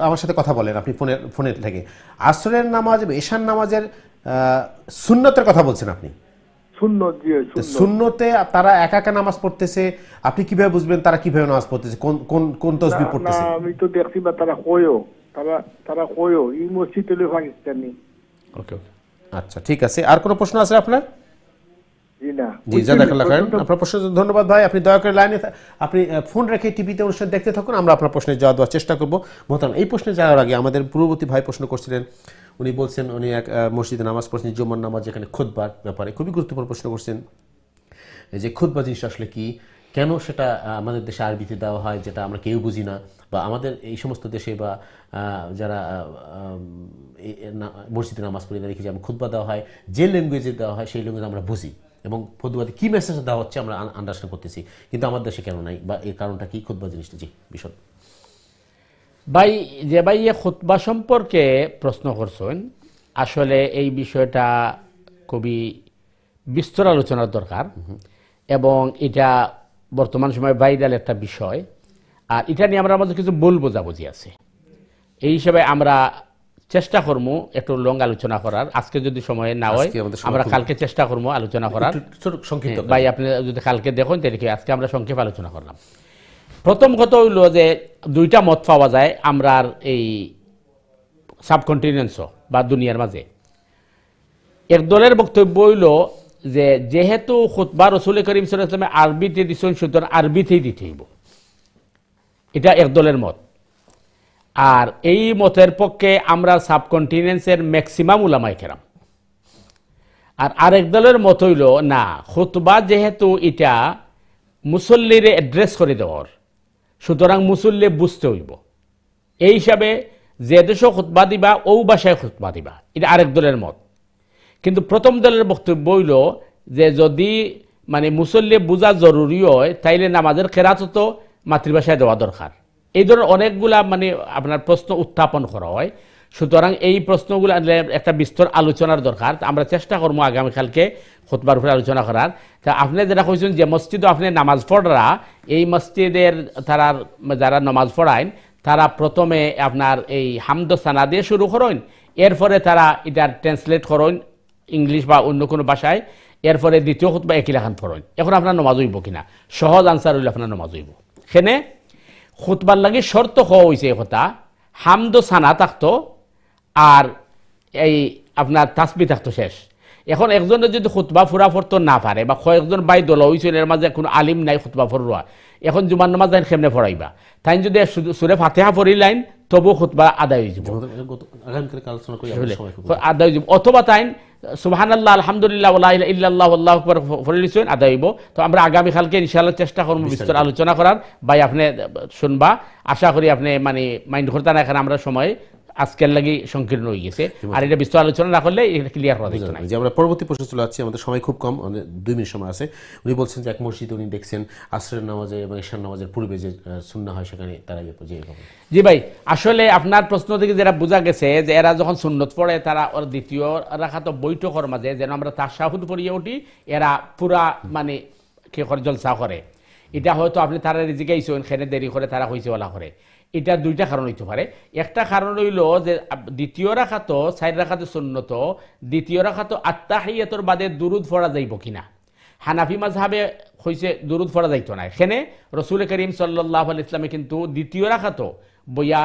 আমার সাথে কথা বলেন, আপনি ফোনে থেকে আসরের নামাজ এবং এশার নামাজের সুন্নতের কথা বলছেন আপনি? সুন্নত, জি সুন্নতে তারা একা একা নামাজ পড়তেছে, আপনি কিভাবে বুঝবেন তারা কিভাবে নামাজ পড়তেছে, কোন তাসবিহ পড়তেছে? আমি তো দেখছি বা তারা কয়ও এই মসজিদ হলো পাকিস্তানি। ওকে, আচ্ছা ঠিক আছে। আর কোনো প্রশ্ন আছে আপনার? জি না। জি, জাযাকাল্লাহ খাইরান। আপনার প্রশ্নের জন্য ধন্যবাদ ভাই। আপনি দয়া করে লাইনে, আপনি ফোন রেখে টিভিতে অনুষ্ঠান দেখতে থাকুন, আমরা আপনার প্রশ্নের জবাব দেওয়ার চেষ্টা করব। মোহতারাম, এই প্রশ্নে যাওয়ার আগে আমাদের পূর্ববর্তী ভাই প্রশ্ন করছিলেন, উনি বলছেন উনি এক মসজিদে নামাজ পড়ছেন, জুমার নামাজ, যেখানে খুতবার ব্যাপারে খুবই গুরুত্বপূর্ণ প্রশ্ন করছেন যে খুতবা জিনিসটা আসলে কি, কেন সেটা আমাদের দেশে আরবিতে দেওয়া হয় যেটা আমরা কেউ বুঝি না, বা আমাদের এই সমস্ত দেশে বা যারা মসজিদে নামাজ পড়ি দেখি যে খুতবা দেওয়া হয় যে ল্যাঙ্গুয়েজে দেওয়া হয় সেই ল্যাঙ্গুয়েজ আমরা বুঝি এবং খুতবাতে কী মেসেজ দেওয়া হচ্ছে আমরা আন্ডারস্ট্যান্ড করতেছি, কিন্তু আমাদের দেশে কেন নাই, বা এর কারণটা কি খুতবা জিনিসটা? জি বিশদ ভাই, যে ভাই খুতবা সম্পর্কে প্রশ্ন করছেন, আসলে এই বিষয়টা খুবই বিস্তর আলোচনার দরকার এবং এটা বর্তমান সময়ে ভাইরাল একটা বিষয়। আর এটা নিয়ে আমরা আমাদের কিছু ভুল বোঝাবুঝি আছে, এই হিসাবে আমরা চেষ্টা করবো একটু লং আলোচনা করার। আজকে যদি সময় না হয় আমরা কালকে চেষ্টা করবো আলোচনা করার। ভাই আপনি যদি কালকে দেখুন তাহলে আজকে আমরা সংক্ষেপ আলোচনা করলাম। প্রথম কথা হইল যে 2টা মত পাওয়া যায় আমরার এই সাবকন্টিনেন্টস বা দুনিয়ার মাঝে। এক দলের বক্তব্য হইল যে যেহেতু খুতবা রাসূল করিম সাল্লাল্লাহু আলাইহি ওয়াসাল্লাম আরবিতে দিছেন, সুতরাং আরবিতেই দিতে হইব, এটা এক দলের মত। আর এই মতের পক্ষে আমরা সাবকন্টিনেন্টসের ম্যাক্সিমাম উলামায়ে কেরাম। আর আরেক দলের মত হইল না, খুতবা যেহেতু এটা মুসল্লিরে অ্যাড্রেস করে দেওয়ার, সুতরাং মুসল্লি বুঝতে হইব, এই হিসাবে যে দেশে খুতবা দিবা ও ভাষায় খুতবা দিবা, এটা আরেক দলের মত। কিন্তু প্রথম দলের বক্তব্য হইল যে যদি মানে মুসল্লি বোঝা জরুরি হয় তাইলে নামাজের কেরাত তো মাতৃভাষায় দেওয়া দরকার। এই ধরনের অনেকগুলা মানে আপনার প্রশ্ন উত্থাপন করা হয়, সুতরাং এই প্রশ্নগুলো একটা বিস্তর আলোচনার দরকার। আমরা চেষ্টা করবো আগামীকালকে খুতবার উপরে আলোচনা করার। তা আপনি যেটা কইছেন যে মসজিদে আপনি নামাজ পড়রা, এই মসজিদের তারা যারা নামাজ পড়ায় তারা প্রথমে আপনার এই হামদ সানা দিয়ে শুরু করেন, এরপরে তারা এটা ট্রান্সলেট করেন ইংলিশ বা অন্য কোনো ভাষায়, এরপরে দ্বিতীয় খুতবা একই লেখান পড়েন। এখন আপনার নামাজ হইব কিনা? সহজ আনসার হইলে আপনার নামাজ হইব। সেনে খুতবার লাগে শর্ত হওয়া হয়েছে কথা হামদ সানা থাকতো আর এই আপনার তাসবিহ থাকতো শেষ। এখন একজনের যদি খুতবা ফুরা পড়তে না পারে বা কয়েকজন বাই দল হয়েছিল, এর মাঝে কোনো আলিম নাই খুতবা পড়া, এখন জুমার নামাজ আইন কেমনে পড়াইবা? তাই যদি সুরে ফাতিহা পড়িলাইন তবু খুতবা আদায় হয়ে যাব, আগামীকালকে আলোচনা করি, আদায় হয়ে যাব। অথবা তাই সুবহানাল্লাহ আলহামদুলিল্লাহ ওয়া লা ইলাহা ইল্লাল্লাহ আল্লাহু আকবার ফরিলিছেন আদায় হইব। তো আমরা আগামীকালকে ইনশাআল্লাহ চেষ্টা করব বিস্তার আলোচনা করার। ভাই আপনি শুনবা, আশা করি আপনি মানে মাইন্ড করতে না, এখানে আমরা সময় আজকের লাগি সংকীর্ণ হয়ে গেছে, আর এটা বিস্তার আলোচনা না করলে এটা ক্লিয়ার করা যেত না। যে আমরা পরবর্তী প্রশ্ন চলে যাচ্ছি, আমাদের সময় খুব কম, 2 মিনিট সময় আছে। উনি বলছেন যে এক মসজিদে উনি দেখছেন আসরের নামাজে এবং ঈশার নামাজের পূর্বে যে সুন্নাহ হয় সেখানে তারা যে জি ভাই, আসলে আপনার প্রশ্ন থেকে যেটা বোঝা গেছে যে এরা যখন সুন্নত পড়ে তারা ওর দ্বিতীয় রাখাত বৈঠকের মাঝে যেন আমরা তাশাহুদ পড়িয়ে উঠি, এরা পুরা মানে কে করে জলসা করে। এটা হয়তো আপনি তারা জিজ্ঞাসেন খেনে দেরি করে তারা হয়েছে ওলা করে। এটা দুইটা কারণ হইতে পারে। একটা কারণ হইল যে দ্বিতীয় রাখাতো 4 রাখাতো সুন্নত, দ্বিতীয় রাখাতো আত্তাহিয়াতুর বাদে দুরুদ পড়া যাইব কিনা। হানাফি মাযহাবে হইছে দুরুদ পড়া যাইতো না। এখানে রাসূল করিম সাল্লাল্লাহু আলাইহি ওয়াসাল্লামে কিন্তু দ্বিতীয় রাখাতো বইয়া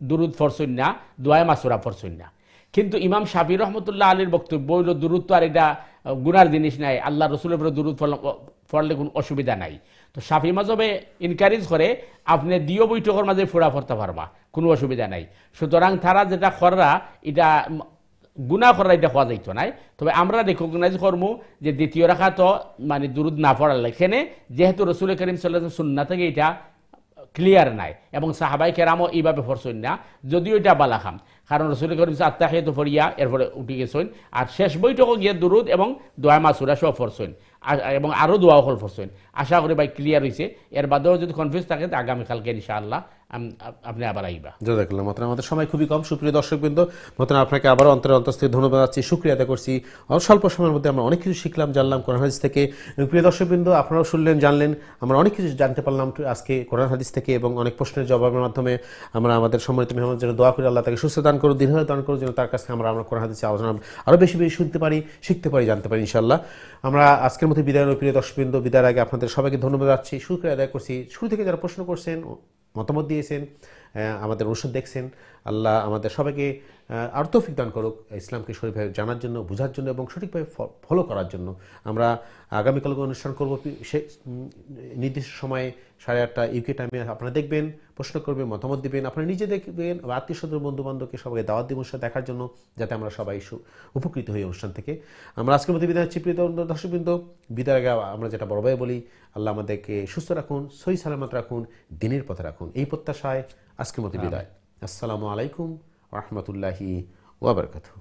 দুরুদ পড়ছেন না, দোয়া মাসুরা পড়ছেন না। কিন্তু ইমাম শাফি রহমতুল্লাহ আলীর বক্তব্য হইল দুরুদ তো আর এটা গুনার জিনিস নাই, আল্লাহ রসুলের উপরে দুরুদ পড়লে কোনো অসুবিধা নাই। তো শাফি মাযহাবে ইনকারেজ করে আপনি দিও বৈঠকের মাঝে ফোড়া পড়তে পারবা, কোনো অসুবিধা নাই। সুতরাং তারা যেটা কররা এটা গুনাহ করা, এটা হওয়া যাইতো নাই। তবে আমরা রেকগনাইজ করবো যে দ্বিতীয় রাখা তো মানে দুরুদ না পড়ার এখানে যেহেতু রসুল করিম সাল্লাল্লাহু আলাইহি ওয়াসাল্লাম সুন্নাহ থেকে এটা ক্লিয়ার নাই এবং সাহাবাই কেরামও এইভাবে পড়ছেন না, যদিও এটা বালাখাম। কারণ রসুল করিম আত্তাহিয়াতু পড়িয়া এরপরে উঠে গেছেন, আর শেষ বৈঠকও গিয়ে দুরুদ এবং দোয়া মাসুরা সব পড়ছেন এবং আরও দোয়া হল পড়ছেন। আশা করি ভাই ক্লিয়ার হয়েছে। এর বাদেও যদি কনফিউজ থাকে আগামীকালকে ইনশাআল্লাহ আপনি আবার আইবা। জাযাকাল্লাহ মোহতারাম, আমাদের সময় খুবই কম। সুপ্রিয় দর্শকবৃন্দ, মোহতারাম আপনাকে আবারও অন্তস্থিত ধন্যবাদ জানাচ্ছি, শুকরিয়া আদায় করছি। স্বল্প সময়ের মধ্যে আমরা অনেক কিছু শিখলাম, জানলাম কোরআন হাদিস থেকে। প্রিয় দর্শকবৃন্দ, আপনারাও শুনলেন, জানলেন, আমরা অনেক কিছু জানতে পারলাম আজকে কোরআন হাদিস থেকে, এবং অনেক প্রশ্নের জবাবের মাধ্যমে আমরা আমাদের সম্মানিত মেহমান যেন দোয়া করি আল্লাহ তাকে সুস্থ দান করুন, দীর্ঘ দান করুন, যেন তার কাছে আমরা কোরআন হাদিসে আলোচনা আরও বেশি বেশি শুনতে পারি, শিখতে পারি, জানতে পারি ইনশাআল্লাহ। আমরা আজকের মধ্যে বিদায়। প্রিয় দর্শকবৃন্দ, বিদায়ের আগে আপনাদের সবাইকে ধন্যবাদ জানাচ্ছি, শুকরিয়া আদায় করছি। শুরু থেকে যারা প্রশ্ন করছেন, মতামত দিয়েছেন, আমাদের অনুষ্ঠান দেখছেন, আল্লাহ আমাদের সবাইকে আরও তৌফিক দান করুক ইসলামকে সঠিকভাবে জানার জন্য, বোঝার জন্য এবং সঠিকভাবে ফলো করার জন্য। আমরা আগামীকালকে অনুষ্ঠান করব সে নির্দিষ্ট সময়ে 8:30 ইউকে টাইমে। আপনারা দেখবেন, প্রশ্ন করবেন, মতামত দিবেন, আপনারা নিজে দেখবেন, আত্মীয় স্বজন বন্ধু বান্ধবকে সবাইকে দাওয়াত দিব অনুষ্ঠান দেখার জন্য, যাতে আমরা সবাই উপকৃত হই অনুষ্ঠান থেকে। আমরা আজকের মধ্যে বিদায় হচ্ছি। প্রিয় দর্শকবৃন্দ, বিদায়ের আগে আমরা যেটা বড় ভাই বলি, আল্লাহ আমাদেরকে সুস্থ রাখুন, সহি সালামত রাখুন, দিনের পথে রাখুন, এই প্রত্যাশায় আজকের মতো বিদায়। আসসালামু আলাইকুম ওয়া রাহমাতুল্লাহি ওয়া বারাকাতুহু।